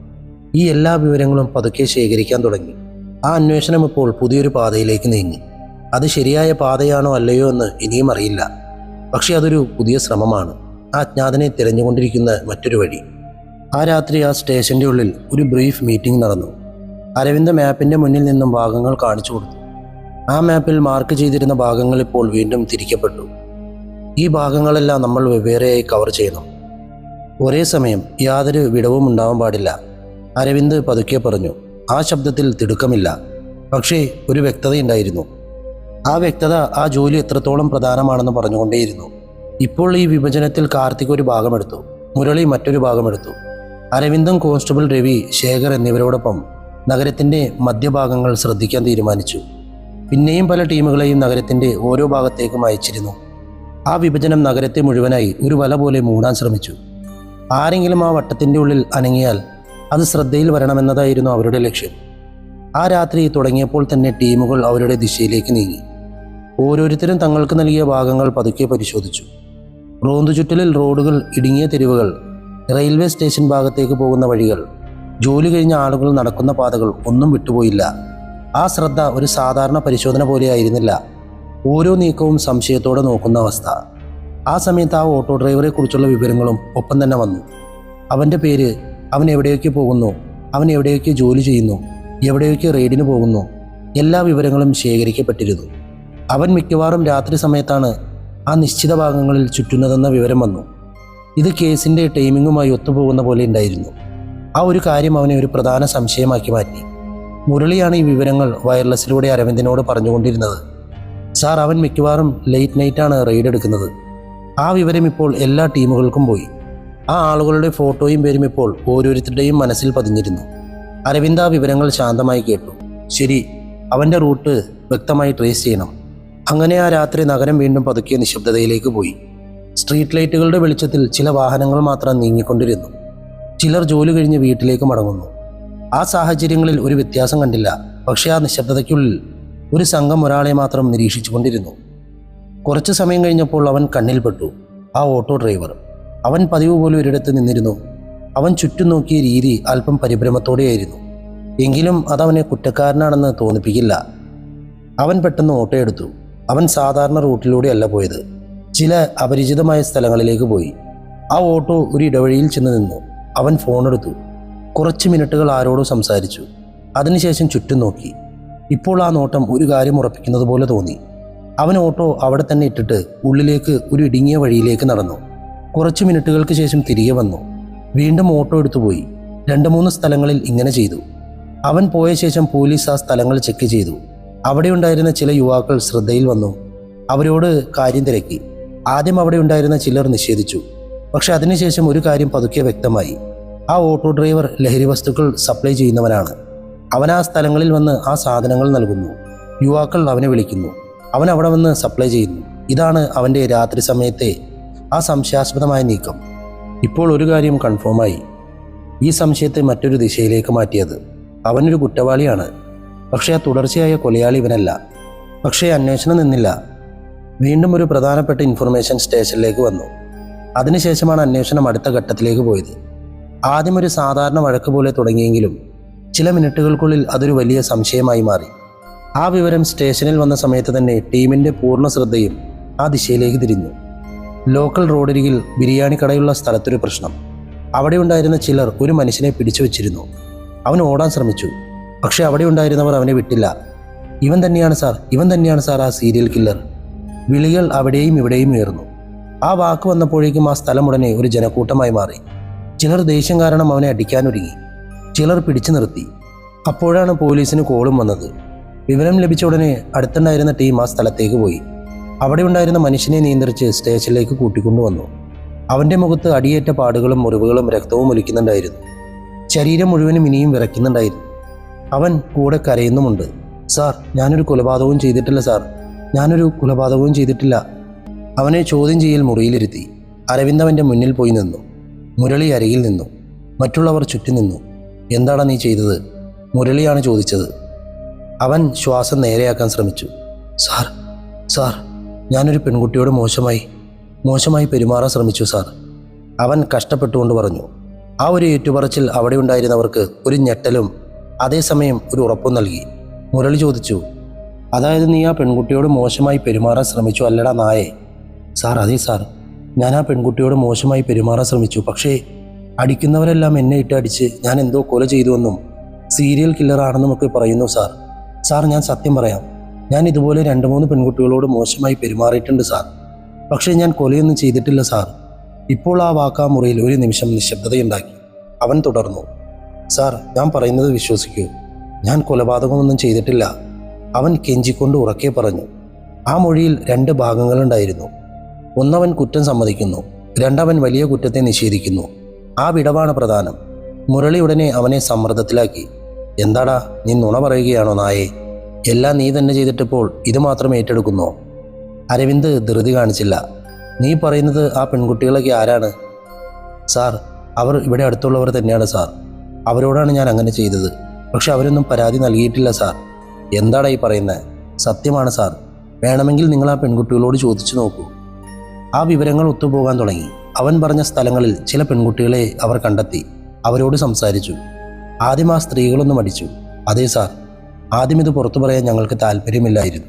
ഈ എല്ലാ വിവരങ്ങളും പതുക്കെ ശേഖരിക്കാൻ തുടങ്ങി. ആ അന്വേഷണം ഇപ്പോൾ പുതിയൊരു പാതയിലേക്ക് നീങ്ങി. അത് ശരിയായ പാതയാണോ അല്ലയോ എന്ന് ഇനിയും അറിയില്ല. പക്ഷെ അതൊരു പുതിയ ശ്രമമാണ്, ആ അജ്ഞാതനെ തിരഞ്ഞുകൊണ്ടിരിക്കുന്ന മറ്റൊരു വഴി. ആ രാത്രി ആ സ്റ്റേഷൻ്റെ ഉള്ളിൽ ഒരു ബ്രീഫ് മീറ്റിംഗ് നടന്നു. അരവിന്ദ് മാപ്പിൻ്റെ മുന്നിൽ നിന്നും ഭാഗങ്ങൾ കാണിച്ചു കൊടുത്തു. ആ മാപ്പിൽ മാർക്ക് ചെയ്തിരുന്ന ഭാഗങ്ങൾ ഇപ്പോൾ വീണ്ടും തിരിക്കപ്പെട്ടു. ഈ ഭാഗങ്ങളെല്ലാം നമ്മൾ വെവ്വേറെയായി കവർ ചെയ്യണം. ഒരേ സമയം യാതൊരു വിടവും ഉണ്ടാവാൻ പാടില്ല. അരവിന്ദ് പതുക്കെ പറഞ്ഞു. ആ ശബ്ദത്തിൽ തിടുക്കമില്ല, പക്ഷേ ഒരു വ്യക്തതയുണ്ടായിരുന്നു. ആ വ്യക്തത ആ ജോലി എത്രത്തോളം പ്രധാനമാണെന്ന് പറഞ്ഞുകൊണ്ടേയിരുന്നു. ഇപ്പോൾ ഈ വിഭജനത്തിൽ കാർത്തിക് ഒരു ഭാഗമെടുത്തു, മുരളി മറ്റൊരു ഭാഗമെടുത്തു. അരവിന്ദും കോൺസ്റ്റബിൾ രവി, ശേഖർ എന്നിവരോടൊപ്പം നഗരത്തിൻ്റെ മധ്യഭാഗങ്ങൾ ശ്രദ്ധിക്കാൻ തീരുമാനിച്ചു. പിന്നെയും പല ടീമുകളെയും നഗരത്തിൻ്റെ ഓരോ ഭാഗത്തേക്കും അയച്ചിരുന്നു. ആ വിഭജനം നഗരത്തെ മുഴുവനായി ഒരു വല പോലെ മൂടാൻ ശ്രമിച്ചു. ആരെങ്കിലും ആ വട്ടത്തിൻ്റെ ഉള്ളിൽ അനങ്ങിയാൽ അത് ശ്രദ്ധയിൽ വരണമെന്നതായിരുന്നു അവരുടെ ലക്ഷ്യം. ആ രാത്രി തുടങ്ങിയപ്പോൾ തന്നെ ടീമുകൾ അവരുടെ ദിശയിലേക്ക് നീങ്ങി. ഓരോരുത്തരും തങ്ങൾക്ക് നൽകിയ ഭാഗങ്ങൾ പതുക്കെ പരിശോധിച്ചു. റോന്തു ചുറ്റലിൽ റോഡുകൾ, ഇടുങ്ങിയ തെരുവുകൾ, റെയിൽവേ സ്റ്റേഷൻ ഭാഗത്തേക്ക് പോകുന്ന വഴികൾ, ജോലി കഴിഞ്ഞ ആളുകൾ നടക്കുന്ന പാതകൾ ഒന്നും വിട്ടുപോയില്ല. ആ ശ്രദ്ധ ഒരു സാധാരണ പരിശോധന പോലെയായിരുന്നില്ല. ഓരോ നീക്കവും സംശയത്തോടെ നോക്കുന്ന അവസ്ഥ. ആ സമയത്ത് ആ ഓട്ടോ ഡ്രൈവറെ കുറിച്ചുള്ള വിവരങ്ങളും ഒപ്പം തന്നെ വന്നു. അവൻ്റെ പേര്, അവൻ എവിടെയൊക്കെ പോകുന്നു, അവൻ എവിടെയൊക്കെ ജോലി ചെയ്യുന്നു, എവിടെയൊക്കെ റെയ്ഡിന് പോകുന്നു, എല്ലാ വിവരങ്ങളും ശേഖരിക്കപ്പെട്ടിരുന്നു. അവൻ മിക്കവാറും രാത്രി സമയത്താണ് ആ നിശ്ചിത ഭാഗങ്ങളിൽ ചുറ്റുന്നതെന്ന വിവരം വന്നു. ഇത് കേസിൻ്റെ ടൈമിങ്ങുമായി ഒത്തുപോകുന്ന പോലെ ഉണ്ടായിരുന്നു. ആ ഒരു കാര്യം അവനെ ഒരു പ്രധാന സംശയമാക്കി മാറ്റി. മുരളിയാണ് ഈ വിവരങ്ങൾ വയർലെസ്സിലൂടെ അരവിന്ദിനോട് പറഞ്ഞുകൊണ്ടിരുന്നത്. സാർ, അവൻ മിക്കവാറും ലേറ്റ് നൈറ്റാണ് റെയ്ഡ് എടുക്കുന്നത്. ആ വിവരം ഇപ്പോൾ എല്ലാ ടീമുകൾക്കും പോയി. ആ ആളുകളുടെ ഫോട്ടോയും പേരും ഇപ്പോൾ ഓരോരുത്തരുടെയും മനസ്സിൽ പതിഞ്ഞിരുന്നു. അരവിന്ദ് ആ വിവരങ്ങൾ ശാന്തമായി കേട്ടു. ശരി, അവൻ്റെ റൂട്ട് വ്യക്തമായി ട്രേസ് ചെയ്യണം. അങ്ങനെ ആ രാത്രി നഗരം വീണ്ടും പതുക്കിയ നിശബ്ദതയിലേക്ക് പോയി. സ്ട്രീറ്റ് ലൈറ്റുകളുടെ വെളിച്ചത്തിൽ ചില വാഹനങ്ങൾ മാത്രം നീങ്ങിക്കൊണ്ടിരുന്നു. ചിലർ ജോലി കഴിഞ്ഞ് വീട്ടിലേക്ക് മടങ്ങുന്നു. ആ സാഹചര്യങ്ങളിൽ ഒരു വ്യത്യാസം കണ്ടില്ല. പക്ഷേ ആ നിശബ്ദതയ്ക്കുള്ളിൽ ഒരു സംഘം ഒരാളെ മാത്രം നിരീക്ഷിച്ചുകൊണ്ടിരുന്നു. കുറച്ചു സമയം കഴിഞ്ഞപ്പോൾ അവൻ കണ്ണിൽപ്പെട്ടു. ആ ഓട്ടോ ഡ്രൈവർ. അവൻ പതിവ് പോലെ ഒരിടത്ത് നിന്നിരുന്നു. അവൻ ചുറ്റും നോക്കിയ രീതി അല്പം പരിഭ്രമത്തോടെയായിരുന്നു. എങ്കിലും അതവനെ കുറ്റക്കാരനാണെന്ന് തോന്നിപ്പിക്കില്ല. അവൻ പെട്ടെന്ന് ഓട്ടോ എടുത്തു. അവൻ സാധാരണ റൂട്ടിലൂടെയല്ല പോയത്. ചില അപരിചിതമായ സ്ഥലങ്ങളിലേക്ക് പോയി. ആ ഓട്ടോ ഒരു ഇടവഴിയിൽ ചെന്ന് നിന്നു. അവൻ ഫോണെടുത്തു. കുറച്ച് മിനിറ്റുകൾ ആരോടും സംസാരിച്ചു. അതിനുശേഷം ചുറ്റും നോക്കി. ഇപ്പോൾ ആ നോട്ടം ഒരു കാര്യം ഉറപ്പിക്കുന്നത് പോലെ തോന്നി. അവൻ ഓട്ടോ അവിടെ തന്നെ ഇട്ടിട്ട് ഉള്ളിലേക്ക് ഒരു ഇടുങ്ങിയ വഴിയിലേക്ക് നടന്നു. കുറച്ച് മിനിറ്റുകൾക്ക് ശേഷം തിരികെ വന്നു. വീണ്ടും ഓട്ടോ എടുത്തുപോയി. 2-3 സ്ഥലങ്ങളിൽ ഇങ്ങനെ ചെയ്തു. അവൻ പോയ ശേഷം പോലീസ് ആ സ്ഥലങ്ങൾ ചെക്ക് ചെയ്തു. അവിടെ ഉണ്ടായിരുന്ന ചില യുവാക്കൾ ശ്രദ്ധയിൽ വന്നു. അവരോട് കാര്യം തിരക്കി. ആദ്യം അവിടെ ഉണ്ടായിരുന്ന ചിലർ നിഷേധിച്ചു. പക്ഷെ അതിനുശേഷം ഒരു കാര്യം പതുക്കെ വ്യക്തമായി. ആ ഓട്ടോ ഡ്രൈവർ ലഹരി വസ്തുക്കൾ സപ്ലൈ ചെയ്യുന്നവനാണ്. അവൻ ആ സ്ഥലങ്ങളിൽ വന്ന് ആ സാധനങ്ങൾ നൽകുന്നു. യുവാക്കൾ അവനെ വിളിക്കുന്നു. അവൻ അവിടെ വന്ന് സപ്ലൈ ചെയ്യുന്നു. ഇതാണ് അവൻ്റെ രാത്രി സമയത്തെ ആ സംശയാസ്പദമായ നീക്കം. ഇപ്പോൾ ഒരു കാര്യം കൺഫേമായി. ഈ സംശയത്തെ മറ്റൊരു ദിശയിലേക്ക് മാറ്റിയത് അവനൊരു കുറ്റവാളിയാണ്. പക്ഷേ ആ തുടർച്ചയായ കൊലയാളി ഇവനല്ല. പക്ഷേ അന്വേഷണം നിന്നില്ല. വീണ്ടും ഒരു പ്രധാനപ്പെട്ട ഇൻഫർമേഷൻ സ്റ്റേഷനിലേക്ക് വന്നു. അതിനുശേഷമാണ് അന്വേഷണം അടുത്ത ഘട്ടത്തിലേക്ക് പോയത്. ആദ്യം ഒരു സാധാരണ വഴക്ക് പോലെ തുടങ്ങിയെങ്കിലും ചില മിനിറ്റുകൾക്കുള്ളിൽ അതൊരു വലിയ സംശയമായി മാറി. ആ വിവരം സ്റ്റേഷനിൽ വന്ന സമയത്ത് തന്നെ ടീമിൻ്റെ പൂർണ്ണ ശ്രദ്ധയും ആ ദിശയിലേക്ക് തിരിഞ്ഞു. ലോക്കൽ റോഡരികിൽ ബിരിയാണി കടയുള്ള സ്ഥലത്തൊരു പ്രശ്നം. അവിടെ ഉണ്ടായിരുന്ന ചിലർ ഒരു മനുഷ്യനെ പിടിച്ചു വച്ചിരുന്നു. അവൻ ഓടാൻ ശ്രമിച്ചു. പക്ഷെ അവിടെ ഉണ്ടായിരുന്നവർ അവനെ വിട്ടില്ല. ഇവൻ തന്നെയാണ് സാർ, ഇവൻ തന്നെയാണ് സാർ ആ സീരിയൽ കില്ലർ. വിളികൾ അവിടെയും ഇവിടെയും ഉയർന്നു. ആ വാക്ക് വന്നപ്പോഴേക്കും ആ സ്ഥലം ഉടനെ ഒരു ജനക്കൂട്ടമായി മാറി. ചിലർ ദേഷ്യം കാരണം അവനെ അടിക്കാനൊരുങ്ങി. ചിലർ പിടിച്ചു നിർത്തി. അപ്പോഴാണ് പോലീസിന് കോളും വന്നത്. വിവരം ലഭിച്ച ഉടനെ അടുത്തുണ്ടായിരുന്ന ടീം ആ സ്ഥലത്തേക്ക് പോയി. അവിടെ ഉണ്ടായിരുന്ന മനുഷ്യനെ നിയന്ത്രിച്ച് സ്റ്റേഷനിലേക്ക് കൂട്ടിക്കൊണ്ടുവന്നു. അവൻ്റെ മുഖത്ത് അടിയേറ്റ പാടുകളും മുറിവുകളും രക്തവും ഒലിക്കുന്നുണ്ടായിരുന്നു. ശരീരം മുഴുവനും ഇനിയും വിറയ്ക്കുന്നുണ്ടായിരുന്നു. അവൻ കൂടെ കരയുന്നുമുണ്ട്. സാർ, ഞാനൊരു കൊലപാതകവും ചെയ്തിട്ടില്ല സാർ, ഞാനൊരു കൊലപാതകവും ചെയ്തിട്ടില്ല. അവനെ ചോദ്യം ചെയ്യൽ മുറിയിലിരുത്തി. അരവിന്ദ് അവൻ്റെ മുന്നിൽ പോയി നിന്നു. മുരളി അരികിൽ നിന്നു. മറ്റുള്ളവർ ചുറ്റി നിന്നു. എന്താണ് നീ ചെയ്തത്? മുരളിയാണ് ചോദിച്ചത്. അവൻ ശ്വാസം നേരെയാക്കാൻ ശ്രമിച്ചു. സാർ, സാർ, ഞാനൊരു പെൺകുട്ടിയോട് മോശമായി പെരുമാറാൻ ശ്രമിച്ചു സാർ. അവൻ കഷ്ടപ്പെട്ടുകൊണ്ട് പറഞ്ഞു. ആ ഒരു ഏറ്റുപറച്ചിൽ അവിടെ ഉണ്ടായിരുന്നവർക്ക് ഒരു ഞെട്ടലും അതേസമയം ഒരു ഉറപ്പും നൽകി. മുരളി ചോദിച്ചു, അതായത് നീ ആ പെൺകുട്ടിയോട് മോശമായി പെരുമാറാൻ ശ്രമിച്ചു അല്ലടാ നായേ? സാർ, അതെ സാർ, ഞാൻ ആ പെൺകുട്ടിയോട് മോശമായി പെരുമാറാൻ ശ്രമിച്ചു. പക്ഷേ അടിക്കുന്നവരെല്ലാം എന്നെ ഇട്ടടിച്ച് ഞാൻ എന്തോ കൊല ചെയ്തുവെന്നും സീരിയൽ കില്ലറാണെന്നുമൊക്കെ പറയുന്നു സാർ. സാർ, ഞാൻ സത്യം പറയാം, ഞാൻ ഇതുപോലെ 2-3 പെൺകുട്ടികളോട് മോശമായി പെരുമാറിയിട്ടുണ്ട് സാർ. പക്ഷേ ഞാൻ കൊലയൊന്നും ചെയ്തിട്ടില്ല സാർ. ഇപ്പോൾ ആ വാക്കാ മുറിയിൽ ഒരു നിമിഷം നിശബ്ദതയുണ്ടാക്കി. അവൻ തുടർന്നു, സാർ, ഞാൻ പറയുന്നത് വിശ്വസിക്കൂ. ഞാൻ കൊലപാതകമൊന്നും ചെയ്തിട്ടില്ല. അവൻ കെഞ്ചിക്കൊണ്ട് ഉറക്കെ പറഞ്ഞു. ആ മൊഴിയിൽ 2 ഭാഗങ്ങളുണ്ടായിരുന്നു. ഒന്നവൻ കുറ്റം സമ്മതിക്കുന്നു, രണ്ടവൻ വലിയ കുറ്റത്തെ നിഷേധിക്കുന്നു. ആ വിടവാണ് പ്രധാനം. മുരളി ഉടനെ അവനെ സമ്മർദ്ദത്തിലാക്കി. എന്താടാ, നീ നുണ പറയുകയാണോ നായേ? എല്ലാം നീ തന്നെ ചെയ്തിട്ടിപ്പോൾ ഇത് മാത്രം ഏറ്റെടുക്കുന്നോ? അരവിന്ദ് ധൃതി കാണിച്ചില്ല. നീ പറയുന്നത് ആ പെൺകുട്ടികളൊക്കെ ആരാണ്? സാർ, അവർ ഇവിടെ അടുത്തുള്ളവർ തന്നെയാണ് സാർ. അവരോടാണ് ഞാൻ അങ്ങനെ ചെയ്തത്. പക്ഷെ അവരൊന്നും പരാതി നൽകിയിട്ടില്ല സാർ. എന്താടാ ഈ പറയുന്നത്? സത്യമാണ് സാർ. വേണമെങ്കിൽ നിങ്ങൾ ആ പെൺകുട്ടികളോട് ചോദിച്ചു നോക്കൂ. ആ വിവരങ്ങൾ ഒത്തുപോകാൻ തുടങ്ങി. അവൻ പറഞ്ഞ സ്ഥലങ്ങളിൽ ചില പെൺകുട്ടികളെ അവർ കണ്ടെത്തി. അവരോട് സംസാരിച്ചു. ആദ്യം ആ സ്ത്രീകളൊന്നും അടിച്ചു. അതെ സാർ, ആദ്യം ഇത് പുറത്തു പറയാൻ ഞങ്ങൾക്ക് താല്പര്യമില്ലായിരുന്നു.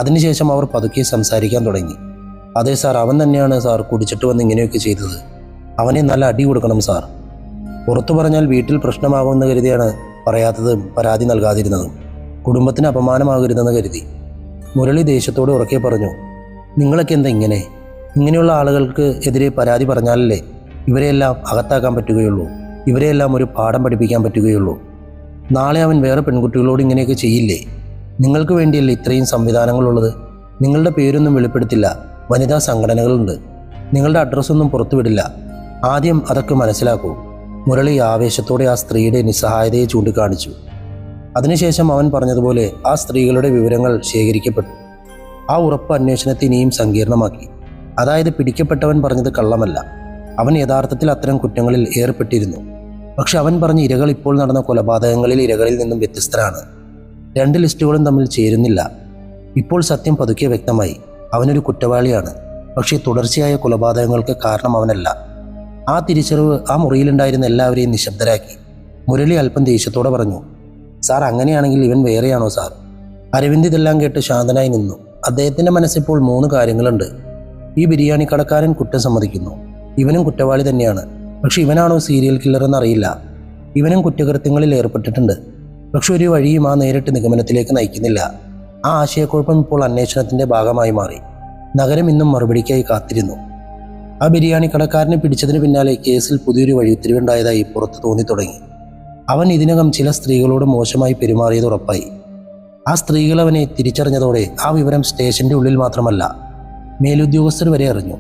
അതിനുശേഷം അവർ പതുക്കെ സംസാരിക്കാൻ തുടങ്ങി. അതെ സാർ, അവൻ തന്നെയാണ് സാർ കുടിച്ചിട്ട് വന്ന് ഇങ്ങനെയൊക്കെ ചെയ്തത്. അവനെ നല്ല അടി കൊടുക്കണം സാർ. പുറത്തു പറഞ്ഞാൽ വീട്ടിൽ പ്രശ്നമാകുമെന്ന് കരുതിയാണ് പറയാത്തതും പരാതി നൽകാതിരുന്നതും. കുടുംബത്തിന് അപമാനമാകരുതെന്ന് കരുതി. മുരളി ദേഷ്യത്തോട് ഉറക്കെ പറഞ്ഞു, നിങ്ങളൊക്കെ എന്താ ഇങ്ങനെയുള്ള ആളുകൾക്ക് എതിരെ പരാതി പറഞ്ഞാലല്ലേ ഇവരെയെല്ലാം അകത്താക്കാൻ പറ്റുകയുള്ളൂ, ഇവരെയെല്ലാം ഒരു പാഠം പഠിപ്പിക്കാൻ പറ്റുകയുള്ളൂ. നാളെ അവൻ വേറെ പെൺകുട്ടികളോട് ഇങ്ങനെയൊക്കെ ചെയ്യില്ലേ? നിങ്ങൾക്ക് വേണ്ടിയല്ലേ ഇത്രയും സംവിധാനങ്ങളുള്ളത്? നിങ്ങളുടെ പേരൊന്നും വെളിപ്പെടുത്തില്ല. വനിതാ സംഘടനകളുണ്ട്. നിങ്ങളുടെ അഡ്രസ്സൊന്നും പുറത്തുവിടില്ല. ആദ്യം അതൊക്കെ മനസ്സിലാക്കൂ. മുരളി ആവേശത്തോടെ ആ സ്ത്രീയുടെ നിസ്സഹായതയെ ചൂണ്ടിക്കാണിച്ചു. അതിനുശേഷം അവൻ പറഞ്ഞതുപോലെ ആ സ്ത്രീകളുടെ വിവരങ്ങൾ ശേഖരിക്കപ്പെട്ടു. ആ ഉറപ്പ് അന്വേഷണത്തെ ഇനിയും സങ്കീർണമാക്കി. അതായത് പിടിക്കപ്പെട്ടവൻ പറഞ്ഞത് കള്ളമല്ല. അവൻ യഥാർത്ഥത്തിൽ അത്തരം കുറ്റങ്ങളിൽ ഏർപ്പെട്ടിരുന്നു. പക്ഷെ അവൻ പറഞ്ഞ ഇരകൾ ഇപ്പോൾ നടന്ന കൊലപാതകങ്ങളിൽ ഇരകളിൽ നിന്നും വ്യത്യസ്തരാണ്. 2 ലിസ്റ്റുകളും തമ്മിൽ ചേരുന്നില്ല. ഇപ്പോൾ സത്യം പതുക്കെ വ്യക്തമായി. അവനൊരു കുറ്റവാളിയാണ്. പക്ഷേ തുടർച്ചയായ കൊലപാതകങ്ങൾക്ക് കാരണം അവനല്ല. ആ തിരിച്ചറിവ് ആ മുറിയിലുണ്ടായിരുന്ന എല്ലാവരെയും നിശബ്ദരാക്കി. മുരളി അല്പം ദേഷ്യത്തോടെ പറഞ്ഞു, സാർ, അങ്ങനെയാണെങ്കിൽ ഇവൻ വേറെയാണോ സാർ? അരവിന്ദ് ഇതെല്ലാം കേട്ട് ശാന്തനായി നിന്നു. അദ്ദേഹത്തിൻ്റെ മനസ്സിപ്പോൾ 3 കാര്യങ്ങളുണ്ട്. ഈ ബിരിയാണി കടക്കാരൻ കുറ്റം സമ്മതിക്കുന്നു. ഇവനും കുറ്റവാളി തന്നെയാണ്. പക്ഷെ ഇവനാണോ സീരിയൽ കില്ലർ എന്നറിയില്ല. ഇവനും കുറ്റകൃത്യങ്ങളിൽ ഏർപ്പെട്ടിട്ടുണ്ട്. പക്ഷെ ഒരു വഴിയും ആ നേരിട്ട് നിഗമനത്തിലേക്ക് നയിക്കുന്നില്ല. ആ ആശയക്കുഴപ്പം ഇപ്പോൾ അന്വേഷണത്തിൻ്റെ ഭാഗമായി മാറി. നഗരം ഇന്നും മറുപടിക്കായി കാത്തിരുന്നു. ആ ബിരിയാണി കടക്കാരനെ പിടിച്ചതിന് പിന്നാലെ കേസിൽ പുതിയൊരു വഴിത്തിരിവുണ്ടായതായി പുറത്തു തോന്നി തുടങ്ങി. അവൻ ഇതിനകം ചില സ്ത്രീകളോട് മോശമായി പെരുമാറിയത് ഉറപ്പായി. ആ സ്ത്രീകൾ അവനെ തിരിച്ചറിഞ്ഞതോടെ ആ വിവരം സ്റ്റേഷന്റെ ഉള്ളിൽ മാത്രമല്ല, മേലുദ്യോഗസ്ഥർ വരെ അറിഞ്ഞു.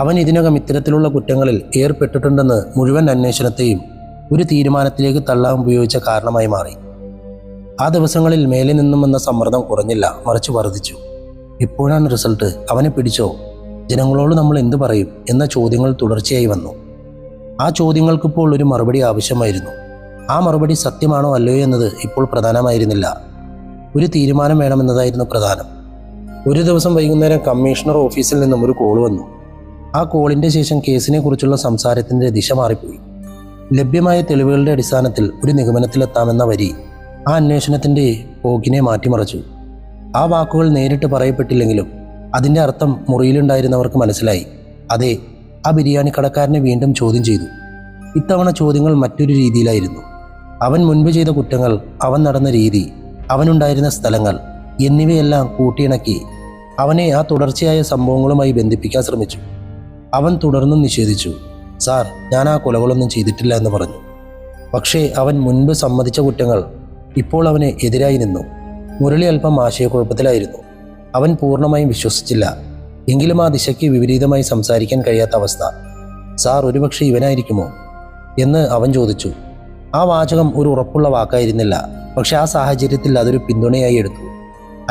അവൻ ഇതിനകം ഇത്തരത്തിലുള്ള കുറ്റങ്ങളിൽ ഏർപ്പെട്ടിട്ടുണ്ടെന്ന് മുഴുവൻ അന്വേഷണത്തെയും ഒരു തീരുമാനത്തിലേക്ക് തള്ളാൻ ഉപയോഗിച്ച കാരണമായി മാറി. ആ ദിവസങ്ങളിൽ മേലെ നിന്നും വന്ന സമ്മർദ്ദം കുറഞ്ഞില്ല, മറിച്ച് വർദ്ധിച്ചു. എപ്പോഴാണ് റിസൾട്ട്? അവനെ പിടിച്ചോ? ജനങ്ങളോട് നമ്മൾ എന്തു പറയും എന്ന ചോദ്യങ്ങൾ തുടർച്ചയായി വന്നു. ആ ചോദ്യങ്ങൾക്കിപ്പോൾ ഒരു മറുപടി ആവശ്യമായിരുന്നു. ആ മറുപടി സത്യമാണോ അല്ലയോ എന്നത് ഇപ്പോൾ പ്രധാനമായിരുന്നില്ല. ഒരു തീരുമാനം വേണമെന്നതായിരുന്നു പ്രധാനം. ഒരു ദിവസം വൈകുന്നേരം കമ്മീഷണർ ഓഫീസിൽ നിന്നും ഒരു കോൾ വന്നു. ആ കോളിൻ്റെ ശേഷം കേസിനെ കുറിച്ചുള്ള സംസാരത്തിൻ്റെ ദിശ മാറിപ്പോയി. ലഭ്യമായ തെളിവുകളുടെ അടിസ്ഥാനത്തിൽ ഒരു നിഗമനത്തിലെത്താമെന്ന വരി ആ അന്വേഷണത്തിൻ്റെ പോക്കിനെ മാറ്റിമറിച്ചു. ആ വാക്കുകൾ നേരിട്ട് പറയപ്പെട്ടില്ലെങ്കിലും അതിൻ്റെ അർത്ഥം മുറിയിലുണ്ടായിരുന്നവർക്ക് മനസ്സിലായി. അതെ, ആ ബിരിയാണി കടക്കാരനെ വീണ്ടും ചോദ്യം ചെയ്തു. ഇത്തവണ ചോദ്യങ്ങൾ മറ്റൊരു രീതിയിലായിരുന്നു. അവൻ മുൻപ് ചെയ്ത കുറ്റങ്ങൾ, അവൻ നടന്ന രീതി, അവനുണ്ടായിരുന്ന സ്ഥലങ്ങൾ എന്നിവയെല്ലാം കൂട്ടിയിണക്കി അവനെ ആ തുടർച്ചയായ സംഭവങ്ങളുമായി ബന്ധിപ്പിക്കാൻ ശ്രമിച്ചു. അവൻ തുടർന്നും നിഷേധിച്ചു. സാർ, ഞാൻ ആ കൊലകളൊന്നും ചെയ്തിട്ടില്ല എന്ന് പറഞ്ഞു. പക്ഷേ അവൻ മുൻപ് സമ്മതിച്ച കുറ്റങ്ങൾ ഇപ്പോൾ അവന് എതിരായി നിന്നു. മുരളി അല്പം ആശയക്കുഴപ്പത്തിലായിരുന്നു. അവൻ പൂർണ്ണമായും വിശ്വസിച്ചില്ല. എങ്കിലും ആ ദിശയ്ക്ക് വിപരീതമായി സംസാരിക്കാൻ കഴിയാത്ത അവസ്ഥ. സാർ, ഒരുപക്ഷെ ഇവനായിരിക്കുമോ എന്ന് അവൻ ചോദിച്ചു. ആ വാചകം ഒരു ഉറപ്പുള്ള വാക്കായിരുന്നില്ല. പക്ഷെ ആ സാഹചര്യത്തിൽ അതൊരു പിന്തുണയായി എടുത്തു.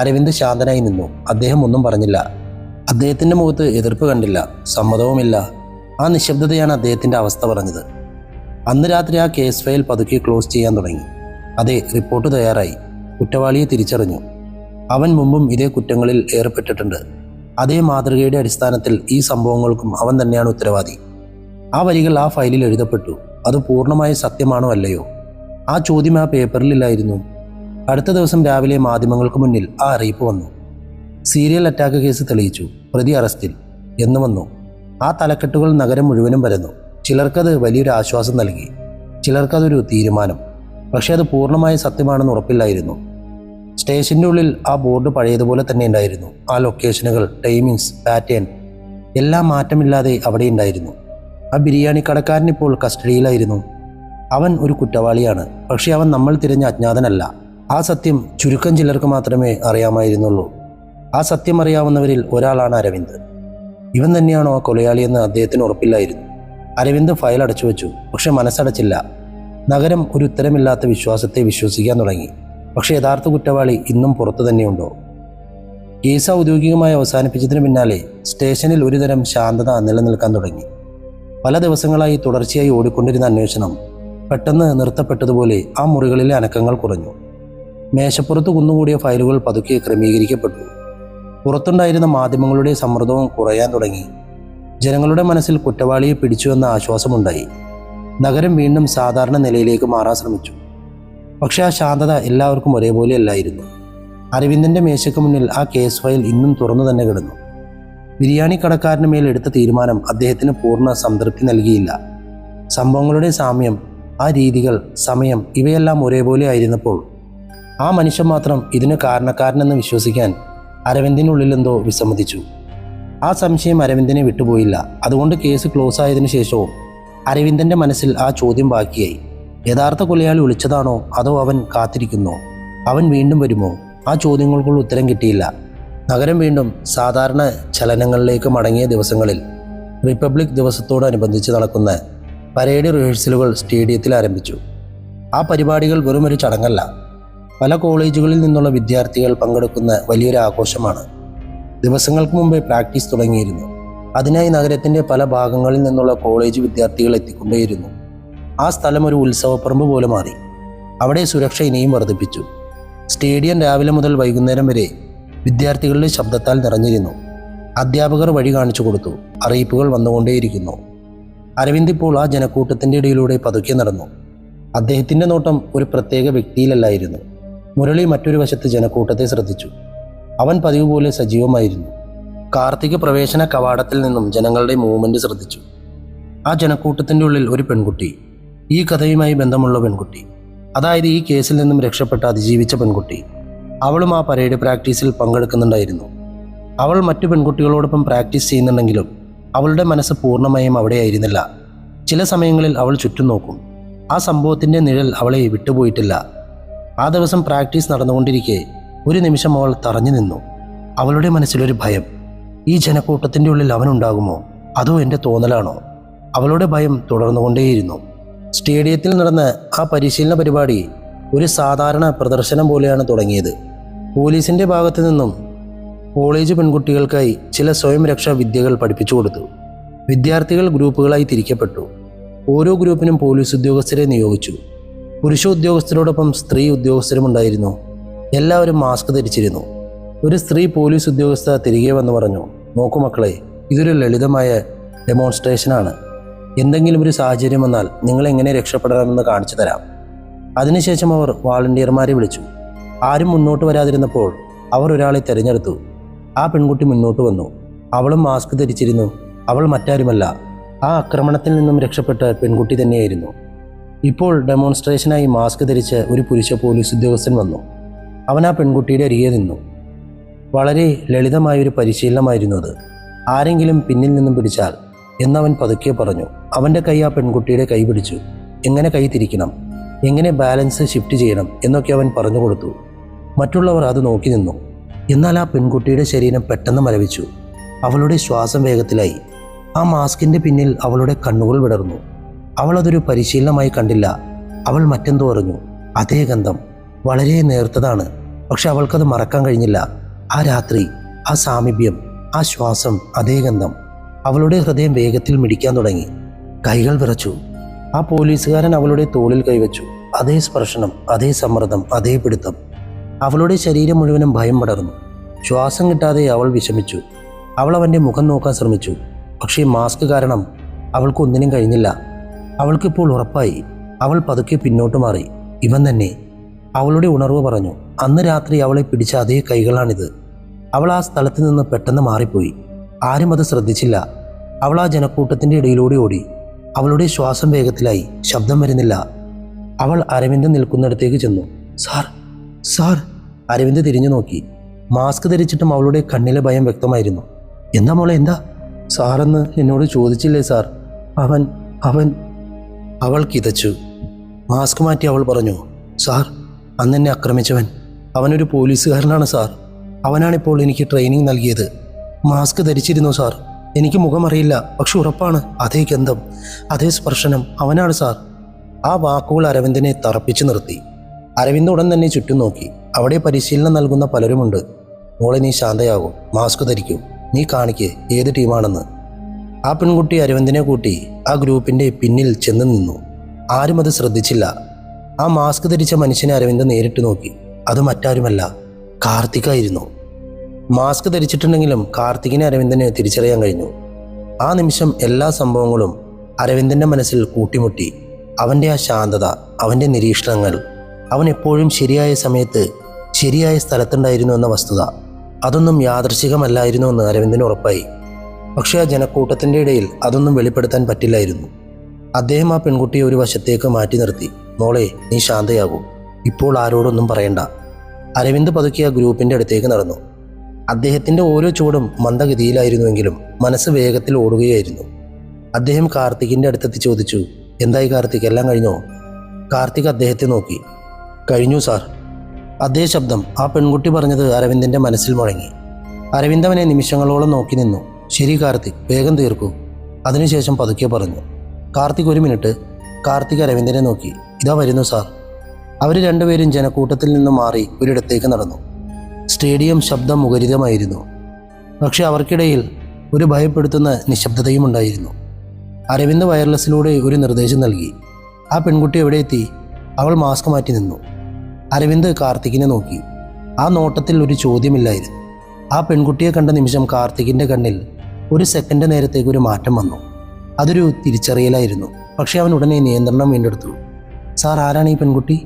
അരവിന്ദ് ശാന്തനായി നിന്നു. അദ്ദേഹം ഒന്നും പറഞ്ഞില്ല. അദ്ദേഹത്തിൻ്റെ മുഖത്ത് എതിർപ്പ് കണ്ടില്ല, സമ്മതവുമില്ല. ആ നിശബ്ദതയാണ് അദ്ദേഹത്തിൻ്റെ അവസ്ഥ പറഞ്ഞത്. അന്ന് രാത്രി ആ കേസ് ഫയൽ പതുക്കെ ക്ലോസ് ചെയ്യാൻ തുടങ്ങി. അതെ, റിപ്പോർട്ട് തയ്യാറായി. കുറ്റവാളിയെ തിരിച്ചറിഞ്ഞു. അവൻ മുമ്പും ഇതേ കുറ്റങ്ങളിൽ ഏർപ്പെട്ടിട്ടുണ്ട്. അതേ മാതൃകയുടെ അടിസ്ഥാനത്തിൽ ഈ സംഭവങ്ങൾക്കും അവൻ തന്നെയാണ് ഉത്തരവാദി. ആ വരികൾ ആ ഫയലിൽ എഴുതപ്പെട്ടു. അത് പൂർണ്ണമായ സത്യമാണോ അല്ലയോ? ആ ചോദ്യം ആ പേപ്പറിലില്ലായിരുന്നു. അടുത്ത ദിവസം രാവിലെ മാധ്യമങ്ങൾക്ക് മുന്നിൽ ആ അറിയിപ്പ് വന്നു. സീരിയൽ അറ്റാക്ക് കേസ് തെളിയിച്ചു, പ്രതി അറസ്റ്റിൽ എന്ന് വന്നു. ആ തലക്കെട്ടുകൾ നഗരം മുഴുവനും പരന്നു. ചിലർക്കത് വലിയൊരു ആശ്വാസം നൽകി, ചിലർക്കതൊരു തീരുമാനം. പക്ഷെ അത് പൂർണ്ണമായ സത്യമാണെന്ന് ഉറപ്പില്ലായിരുന്നു. സ്റ്റേഷൻ്റെ ഉള്ളിൽ ആ ബോർഡ് പഴയതുപോലെ തന്നെ ഉണ്ടായിരുന്നു. ആ ലൊക്കേഷനുകൾ, ടൈമിങ്സ്, പാറ്റേൺ എല്ലാം മാറ്റമില്ലാതെ അവിടെ ഉണ്ടായിരുന്നു. ആ ബിരിയാണി കടക്കാരൻ ഇപ്പോൾ കസ്റ്റഡിയിലായിരുന്നു. അവൻ ഒരു കുറ്റവാളിയാണ്. പക്ഷേ അവൻ നമ്മൾ തിരഞ്ഞ അജ്ഞാതനല്ല. ആ സത്യം ചുരുക്കം ചിലർക്ക് മാത്രമേ അറിയാമായിരുന്നുള്ളൂ. ആ സത്യം അറിയാവുന്നവരിൽ ഒരാളാണ് അരവിന്ദ്. ഇവൻ തന്നെയാണോ ആ കൊലയാളിയെന്ന് അദ്ദേഹത്തിന് ഉറപ്പില്ലായിരുന്നു. അരവിന്ദ് ഫയൽ അടച്ചു വെച്ചു. പക്ഷെ മനസ്സടച്ചില്ല. നഗരം ഒരു ഉത്തരമില്ലാത്ത വിശ്വാസത്തെ വിശ്വസിക്കാൻ തുടങ്ങി. പക്ഷേ യഥാർത്ഥ കുറ്റവാളി ഇന്നും പുറത്തു തന്നെയുണ്ടോ? കേസ് ഔദ്യോഗികമായി അവസാനിപ്പിച്ചതിന് പിന്നാലെ സ്റ്റേഷനിൽ ഒരുതരം ശാന്തത നിലനിൽക്കാൻ തുടങ്ങി. പല ദിവസങ്ങളായി തുടർച്ചയായി ഓടിക്കൊണ്ടിരുന്ന അന്വേഷണം പെട്ടെന്ന് നിർത്തപ്പെട്ടതുപോലെ ആ മുറികളിലെ അനക്കങ്ങൾ കുറഞ്ഞു. മേശപ്പുറത്ത് കുന്നുകൂടിയ ഫയലുകൾ പതുക്കെ ക്രമീകരിക്കപ്പെട്ടു. പുറത്തുണ്ടായിരുന്ന മാധ്യമങ്ങളുടെ സമ്മർദ്ദവും കുറയാൻ തുടങ്ങി. ജനങ്ങളുടെ മനസ്സിൽ കുറ്റവാളിയെ പിടിച്ചുവെന്ന ആശ്വാസമുണ്ടായി. നഗരം വീണ്ടും സാധാരണ നിലയിലേക്ക് മാറാൻ ശ്രമിച്ചു. പക്ഷേ ആ ശാന്തത എല്ലാവർക്കും ഒരേപോലെ അല്ലായിരുന്നു. അരവിന്ദൻ്റെ മേശയ്ക്ക് മുന്നിൽ ആ കേസ് ഫയൽ ഇന്നും തുറന്നു തന്നെ കിടന്നു. ബിരിയാണി കടക്കാരന് മേൽ എടുത്ത തീരുമാനം അദ്ദേഹത്തിന് പൂർണ്ണ സംതൃപ്തി നൽകിയില്ല. സംഭവങ്ങളുടെ സാമ്യം, ആ രീതികൾ, സമയം ഇവയെല്ലാം ഒരേപോലെ ആയിരുന്നപ്പോൾ ആ മനുഷ്യൻ മാത്രം ഇതിന് കാരണക്കാരനെന്ന് വിശ്വസിക്കാൻ അരവിന്ദിനുള്ളിലെന്തോ വിസമ്മതിച്ചു. ആ സംശയം അരവിന്ദനെ വിട്ടുപോയില്ല. അതുകൊണ്ട് കേസ് ക്ലോസ് ആയതിനു ശേഷവും അരവിന്ദൻ്റെ മനസ്സിൽ ആ ചോദ്യം ബാക്കിയായി. യഥാർത്ഥ കൊലയാളി ഒളിച്ചതാണോ, അതോ അവൻ കാത്തിരിക്കുന്നോ? അവൻ വീണ്ടും വരുമോ? ആ ചോദ്യങ്ങൾക്കുള്ള ഉത്തരം കിട്ടിയില്ല. നഗരം വീണ്ടും സാധാരണ ചലനങ്ങളിലേക്ക് മടങ്ങിയ ദിവസങ്ങളിൽ റിപ്പബ്ലിക് ദിവസത്തോടനുബന്ധിച്ച് നടക്കുന്ന പരേഡ് റിഹേഴ്സലുകൾ സ്റ്റേഡിയത്തിൽ ആരംഭിച്ചു. ആ പരിപാടികൾ വെറുമൊരു ചടങ്ങല്ല. പല കോളേജുകളിൽ നിന്നുള്ള വിദ്യാർത്ഥികൾ പങ്കെടുക്കുന്ന വലിയൊരു ആഘോഷമാണ്. ദിവസങ്ങൾക്ക് മുമ്പേ പ്രാക്ടീസ് തുടങ്ങിയിരുന്നു. അതിനായി നഗരത്തിൻ്റെ പല ഭാഗങ്ങളിൽ നിന്നുള്ള കോളേജ് വിദ്യാർത്ഥികൾ എത്തിക്കൊണ്ടേയിരുന്നു. ആ സ്ഥലം ഒരു ഉത്സവപ്പറമ്പ് പോലെ മാറി. അവിടെ സുരക്ഷ ഇനിയും വർദ്ധിപ്പിച്ചു. സ്റ്റേഡിയം രാവിലെ മുതൽ വൈകുന്നേരം വരെ വിദ്യാർത്ഥികളുടെ ശബ്ദത്താൽ നിറഞ്ഞിരുന്നു. അധ്യാപകർ വഴി കാണിച്ചു കൊടുത്തു. അറിയിപ്പുകൾ വന്നുകൊണ്ടേയിരിക്കുന്നു. അരവിന്ദ് ഇപ്പോൾ ആ ജനക്കൂട്ടത്തിൻ്റെ ഇടയിലൂടെ പതുക്കെ നടന്നു. അദ്ദേഹത്തിൻ്റെ നോട്ടം ഒരു പ്രത്യേക വ്യക്തിയിലല്ലായിരുന്നു. മുരളി മറ്റൊരു വശത്ത് ജനക്കൂട്ടത്തെ ശ്രദ്ധിച്ചു. അവൻ പതിവ് പോലെ സജീവമായിരുന്നു. കാർത്തിക പ്രവേശന കവാടത്തിൽ നിന്നും ജനങ്ങളുടെ മൂവ്മെന്റ് ശ്രദ്ധിച്ചു. ആ ജനക്കൂട്ടത്തിൻ്റെ ഉള്ളിൽ ഒരു പെൺകുട്ടി, ഈ കഥയുമായി ബന്ധമുള്ള പെൺകുട്ടി, അതായത് ഈ കേസിൽ നിന്നും രക്ഷപ്പെട്ട് അതിജീവിച്ച പെൺകുട്ടി. അവളും ആ പരേഡ് പ്രാക്ടീസിൽ പങ്കെടുക്കുന്നുണ്ടായിരുന്നു. അവൾ മറ്റു പെൺകുട്ടികളോടൊപ്പം പ്രാക്ടീസ് ചെയ്യുന്നുണ്ടെങ്കിലും അവളുടെ മനസ്സ് പൂർണ്ണമായും അവിടെയായിരുന്നില്ല. ചില സമയങ്ങളിൽ അവൾ ചുറ്റും നോക്കും. ആ സംഭവത്തിൻ്റെ നിഴൽ അവളെ വിട്ടുപോയിട്ടില്ല. ആ ദിവസം പ്രാക്ടീസ് നടന്നുകൊണ്ടിരിക്കെ ഒരു നിമിഷം അവൾ തറഞ്ഞു നിന്നു. അവളുടെ മനസ്സിലൊരു ഭയം. ഈ ജനക്കൂട്ടത്തിൻ്റെ ഉള്ളിൽ അവനുണ്ടാകുമോ, അതോ എൻ്റെ തോന്നലാണോ? അവളുടെ ഭയം തുടർന്നുകൊണ്ടേയിരുന്നു. സ്റ്റേഡിയത്തിൽ നടന്ന ആ പരിശീലന പരിപാടി ഒരു സാധാരണ പ്രദർശനം പോലെയാണ് തുടങ്ങിയത്. പോലീസിൻ്റെ ഭാഗത്തു നിന്നും കോളേജ് പെൺകുട്ടികൾക്കായി ചില സ്വയം രക്ഷാ വിദ്യകൾ പഠിപ്പിച്ചു കൊടുത്തു. വിദ്യാർത്ഥികൾ ഗ്രൂപ്പുകളായി തിരിക്കപ്പെട്ടു. ഓരോ ഗ്രൂപ്പിനും പോലീസ് ഉദ്യോഗസ്ഥരെ നിയോഗിച്ചു. പുരുഷ ഉദ്യോഗസ്ഥരോടൊപ്പം സ്ത്രീ ഉദ്യോഗസ്ഥരും ഉണ്ടായിരുന്നു. എല്ലാവരും മാസ്ക് ധരിച്ചിരുന്നു. ഒരു സ്ത്രീ പോലീസ് ഉദ്യോഗസ്ഥ തിരികെ വന്ന് പറഞ്ഞു, നോക്കൂ മക്കളെ, ഇതൊരു ലളിതമായ ഡെമോൺസ്ട്രേഷനാണ്. എന്തെങ്കിലും ഒരു സാഹചര്യം വന്നാൽ നിങ്ങൾ എങ്ങനെ രക്ഷപ്പെടാമെന്ന് കാണിച്ചു തരാം. അതിനുശേഷം അവർ വാളണ്ടിയർമാരെ വിളിച്ചു. ആരും മുന്നോട്ട് വരാതിരുന്നപ്പോൾ അവർ ഒരാളെ തിരഞ്ഞെടുത്തു. ആ പെൺകുട്ടി മുന്നോട്ട് വന്നു. അവളും മാസ്ക് ധരിച്ചിരുന്നു. അവൾ മറ്റാരുമല്ല, ആ ആക്രമണത്തിൽ നിന്നും രക്ഷപ്പെട്ട പെൺകുട്ടി തന്നെയായിരുന്നു. ഇപ്പോൾ ഡെമോൺസ്ട്രേഷനായി മാസ്ക് ധരിച്ച ഒരു പുരുഷ പോലീസ് ഉദ്യോഗസ്ഥൻ വന്നു. അവൻ ആ പെൺകുട്ടിയുടെ അരികെ നിന്നു. വളരെ ലളിതമായൊരു പരിശീലനമായിരുന്നു അത്. ആരെങ്കിലും പിന്നിൽ നിന്നും പിടിച്ചാൽ എന്നവൻ പതുക്കെ പറഞ്ഞു. അവൻ്റെ കൈ ആ പെൺകുട്ടിയുടെ കൈ പിടിച്ചു. എങ്ങനെ കൈ തിരിക്കണം, എങ്ങനെ ബാലൻസ് ഷിഫ്റ്റ് ചെയ്യണം എന്നൊക്കെ അവൻ പറഞ്ഞു കൊടുത്തു. മറ്റുള്ളവർ അത് നോക്കി നിന്നു. എന്നാൽ ആ പെൺകുട്ടിയുടെ ശരീരം പെട്ടെന്ന് മരവിച്ചു. അവളുടെ ശ്വാസം വേഗത്തിലായി. ആ മാസ്കിൻ്റെ പിന്നിൽ അവളുടെ കണ്ണുകൾ വിടർന്നു. അവൾ അതൊരു പരിശീലനമായി കണ്ടില്ല. അവൾ മറ്റെന്തോ അറിഞ്ഞു. അതേ ഗന്ധം, വളരെ നേർത്തതാണ്. പക്ഷെ അവൾക്കത് മറക്കാൻ കഴിഞ്ഞില്ല. ആ രാത്രി, ആ സാമീപ്യം, ആ ശ്വാസം, അതേ ഗന്ധം. അവളുടെ ഹൃദയം വേഗത്തിൽ മിടിക്കാൻ തുടങ്ങി. കൈകൾ വിറച്ചു. ആ പോലീസുകാരൻ അവളുടെ തോളിൽ കൈവച്ചു. അതേ സ്പർശനം, അതേ സമ്മർദ്ദം, അതേ പിടുത്തം. അവളുടെ ശരീരം മുഴുവനും ഭയം പടർന്നു. ശ്വാസം കിട്ടാതെ അവൾ വിഷമിച്ചു. അവൾ അവൻ്റെ മുഖം നോക്കാൻ ശ്രമിച്ചു. പക്ഷേ മാസ്ക് കാരണം അവൾക്കൊന്നിനും കഴിഞ്ഞില്ല. അവൾക്കിപ്പോൾ ഉറപ്പായി. അവൾ പതുക്കെ പിന്നോട്ട് മാറി. ഇവൻ തന്നെ. അവളുടെ ഉണർവ് പറഞ്ഞു. അന്ന് രാത്രി അവളെ പിടിച്ച അതേ കൈകളാണിത്. അവൾ ആ സ്ഥലത്ത് നിന്ന് പെട്ടെന്ന് മാറിപ്പോയി. ആരും അത് ശ്രദ്ധിച്ചില്ല. അവൾ ആ ജനക്കൂട്ടത്തിൻ്റെ ഇടയിലൂടെ ഓടി. അവളുടെ ശ്വാസം വേഗത്തിലായി. ശബ്ദം വരുന്നില്ല. അവൾ അരവിന്ദൻ നിൽക്കുന്നിടത്തേക്ക് ചെന്നു. Sir, sir. അരവിന്ദ് തിരിഞ്ഞു നോക്കി. മാസ്ക് ധരിച്ചിട്ടും അവളുടെ കണ്ണിലെ ഭയം വ്യക്തമായിരുന്നു. എന്താ മോളെ, എന്താ? സാറെന്ന് എന്നോട് ചോദിച്ചില്ലേ സാർ? അവൻ അവൾ കിതച്ചു. മാസ്ക് മാറ്റി അവൾ പറഞ്ഞു, സാർ, അന്ന് എന്നെ ആക്രമിച്ചവൻ അവനൊരു പോലീസുകാരനാണ് സാർ. അവനാണിപ്പോൾ എനിക്ക് ട്രെയിനിങ് നൽകിയത്. മാസ്ക് ധരിച്ചിരുന്നു സാർ. എനിക്ക് മുഖമറിയില്ല, പക്ഷെ ഉറപ്പാണ് അതേ ഗന്ധം, അതേ സ്പർശനം അവനാണ് സാർ. ആ വാക്കുകൾ അരവിന്ദിനെ തറപ്പിച്ചു നിർത്തി. അരവിന്ദ് ഉടൻ തന്നെ ചുറ്റും നോക്കി. അവിടെ പരിശീലനം നൽകുന്ന പലരുമുണ്ട്. മോളെ, നീ ശാന്തയാകും, മാസ്ക് ധരിക്കൂ, നീ കാണിക്ക് ഏത് ടീമാണെന്ന്. ആ പെൺകുട്ടി അരവിന്ദിനെ കൂട്ടി ആ ഗ്രൂപ്പിൻ്റെ പിന്നിൽ ചെന്ന് നിന്നു. ആരും അത് ശ്രദ്ധിച്ചില്ല. ആ മാസ്ക് ധരിച്ച മനുഷ്യനെ അരവിന്ദ് നേരിട്ട് നോക്കി. അത് മറ്റാരുമല്ല, കാർത്തികായിരുന്നു. മാസ്ക് ധരിച്ചിട്ടുണ്ടെങ്കിലും കാർത്തികിനെ അരവിന്ദന് തിരിച്ചറിയാൻ കഴിഞ്ഞു. ആ നിമിഷം എല്ലാ സംഭവങ്ങളും അരവിന്ദൻ്റെ മനസ്സിൽ കൂട്ടിമുട്ടി. അവൻ്റെ ആ ശാന്തത, അവൻ്റെ നിരീക്ഷണങ്ങൾ, അവൻ എപ്പോഴും ശരിയായ സമയത്ത് ശരിയായ സ്ഥലത്തുണ്ടായിരുന്നു എന്ന വസ്തുത, അതൊന്നും യാദൃച്ഛികമല്ലായിരുന്നു എന്ന് അരവിന്ദന് ഉറപ്പായി. പക്ഷേ ആ ജനക്കൂട്ടത്തിൻ്റെ ഇടയിൽ അതൊന്നും വെളിപ്പെടുത്താൻ പറ്റില്ലായിരുന്നു. അദ്ദേഹം ആ പെൺകുട്ടിയെ ഒരു വശത്തേക്ക് മാറ്റി നിർത്തി. മോളെ, നീ ശാന്തയാകൂ, ഇപ്പോൾ ആരോടൊന്നും പറയണ്ട. അരവിന്ദ് പതുക്കെ ആ ഗ്രൂപ്പിൻ്റെ അടുത്തേക്ക് നടന്നു. അദ്ദേഹത്തിൻ്റെ ഓരോ ചുവടും മന്ദഗതിയിലായിരുന്നുവെങ്കിലും മനസ്സ് വേഗത്തിൽ ഓടുകയായിരുന്നു. അദ്ദേഹം കാർത്തികിൻ്റെ അടുത്തെത്തി ചോദിച്ചു, എന്തായി കാർത്തിക്, എല്ലാം കഴിഞ്ഞോ? കാർത്തിക് അദ്ദേഹത്തെ നോക്കി. കഴിഞ്ഞു സാർ. അതേ ശബ്ദം ആ പെൺകുട്ടി പറഞ്ഞത് അരവിന്ദിൻ്റെ മനസ്സിൽ മുഴങ്ങി. അരവിന്ദ് അവനെ നിമിഷങ്ങളോളം നോക്കി നിന്നു. ശരി കാർത്തിക്, വേഗം തീർക്കൂ. അതിനുശേഷം പതുക്കെ പറഞ്ഞു, കാർത്തിക്, ഒരു മിനിറ്റ്. കാർത്തിക് അരവിന്ദിനെ നോക്കി. ഇതാ വരുന്നു സാർ. അവർ രണ്ടുപേരും ജനക്കൂട്ടത്തിൽ നിന്ന് മാറി ഒരിടത്തേക്ക് നടന്നു. സ്റ്റേഡിയം ശബ്ദം മുഖരിതമായിരുന്നു. പക്ഷെ അവർക്കിടയിൽ ഒരു ഭയപ്പെടുത്തുന്ന നിശബ്ദതയും ഉണ്ടായിരുന്നു. അരവിന്ദ് വയർലെസ്സിലൂടെ ഒരു നിർദ്ദേശം നൽകി. ആ പെൺകുട്ടി എവിടെ എത്തി? അവൾ മാസ്ക് മാറ്റി നിന്നു. അരവിന്ദ് കാർത്തികിനെ നോക്കി. ആ നോട്ടത്തിൽ ഒരു ചോദ്യമില്ലായിരുന്നു. ആ പെൺകുട്ടിയെ കണ്ട നിമിഷം കാർത്തികിൻ്റെ കണ്ണിൽ ഒരു സെക്കൻഡ് നേരത്തേക്ക് ഒരു മാറ്റം വന്നു. അതൊരു തിരിച്ചറിയലായിരുന്നു. പക്ഷെ അവൻ ഉടനെ നിയന്ത്രണം വീണ്ടെടുത്തു. സാർ, ആരാണ് ഈ പെൺകുട്ടി?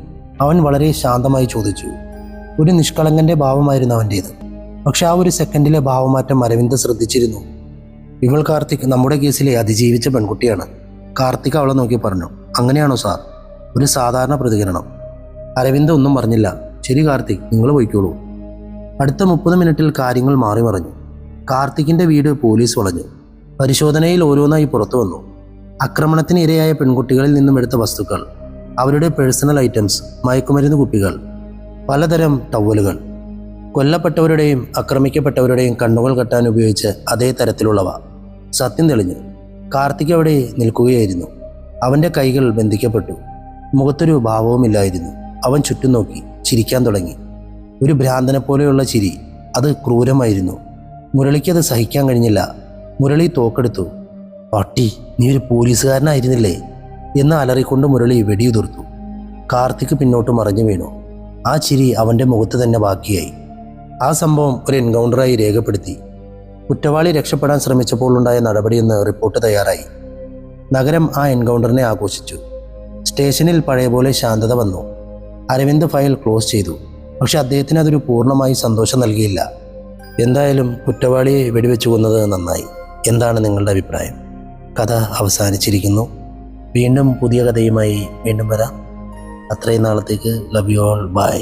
അവൻ വളരെ ശാന്തമായി ചോദിച്ചു. ഒരു നിഷ്കളങ്കൻ്റെ ഭാവമായിരുന്നു അവൻ്റേത്. പക്ഷെ ആ ഒരു സെക്കൻഡിലെ ഭാവമാറ്റം അരവിന്ദ് ശ്രദ്ധിച്ചിരുന്നു. ഇവൾ കാർത്തിക് നമ്മുടെ കേസിലെ അതിജീവിച്ച പെൺകുട്ടിയാണ്. കാർത്തിക് അവളെ നോക്കി പറഞ്ഞു. അങ്ങനെയാണോ സാർ? ഒരു സാധാരണ പ്രതികരണം. അരവിന്ദ് ഒന്നും പറഞ്ഞില്ല. ശരി കാർത്തിക്, നിങ്ങൾ പോയിക്കോളൂ. അടുത്ത 30 മിനിറ്റിൽ കാര്യങ്ങൾ മാറി മറിഞ്ഞു. കാർത്തികിൻ്റെ വീട് പോലീസ് വളഞ്ഞു. പരിശോധനയിൽ ഓരോന്നായി പുറത്തു വന്നു. ആക്രമണത്തിന് ഇരയായ പെൺകുട്ടികളിൽ നിന്നും എടുത്ത വസ്തുക്കൾ, അവരുടെ പേഴ്സണൽ ഐറ്റംസ്, മയക്കുമരുന്ന് കുപ്പികൾ, പലതരം ടവലുകൾ, കൊല്ലപ്പെട്ടവരുടെയും ആക്രമിക്കപ്പെട്ടവരുടെയും കണ്ണുകൾ കെട്ടാൻ ഉപയോഗിച്ച് അതേ തരത്തിലുള്ളവ. സത്യം തെളിഞ്ഞു. കാർത്തിക് അവിടെ നിൽക്കുകയായിരുന്നു. അവൻ്റെ കൈകൾ ബന്ധിക്കപ്പെട്ടു. മുഖത്തൊരു ഭാവവുമില്ലായിരുന്നു. അവൻ ചുറ്റും നോക്കി, ചിരിക്കാൻ തുടങ്ങി. ഒരു ഭ്രാന്തനെ പോലെയുള്ള ചിരി. അത് ക്രൂരമായിരുന്നു. മുരളിക്കത് സഹിക്കാൻ കഴിഞ്ഞില്ല. മുരളി തോക്കെടുത്തു. പട്ടി, നീ ഒരു പോലീസുകാരനായിരുന്നില്ലേ എന്ന് അലറിക്കൊണ്ട് മുരളി വെടിയുതിർത്തു. കാർത്തിക് പിന്നോട്ട് മറിഞ്ഞു വീണു. ആ ചിരി അവൻ്റെ മുഖത്ത് തന്നെ ബാക്കിയായി. ആ സംഭവം ഒരു എൻകൗണ്ടറായി രേഖപ്പെടുത്തി. കുറ്റവാളി രക്ഷപ്പെടാൻ ശ്രമിച്ചപ്പോൾ ഉണ്ടായ നടപടിയെന്ന് റിപ്പോർട്ട് തയ്യാറായി. നഗരം ആ എൻകൗണ്ടറിനെ ആഘോഷിച്ചു. സ്റ്റേഷനിൽ പഴയ പോലെ ശാന്തത വന്നു. അരവിന്ദ് ഫയൽ ക്ലോസ് ചെയ്തു. പക്ഷെ അദ്ദേഹത്തിന് അതൊരു പൂർണ്ണമായി സന്തോഷം നൽകിയില്ല. എന്തായാലും കുറ്റവാളിയെ വെടിവെച്ചു കൊന്നത് നന്നായി. എന്താണ് നിങ്ങളുടെ അഭിപ്രായം? കഥ അവസാനിച്ചിരിക്കുന്നു. വീണ്ടും പുതിയ കഥയുമായി വീണ്ടും വരാം. അത്രയും നാളത്തേക്ക് ലവ് യു ഓൾ. ബൈ.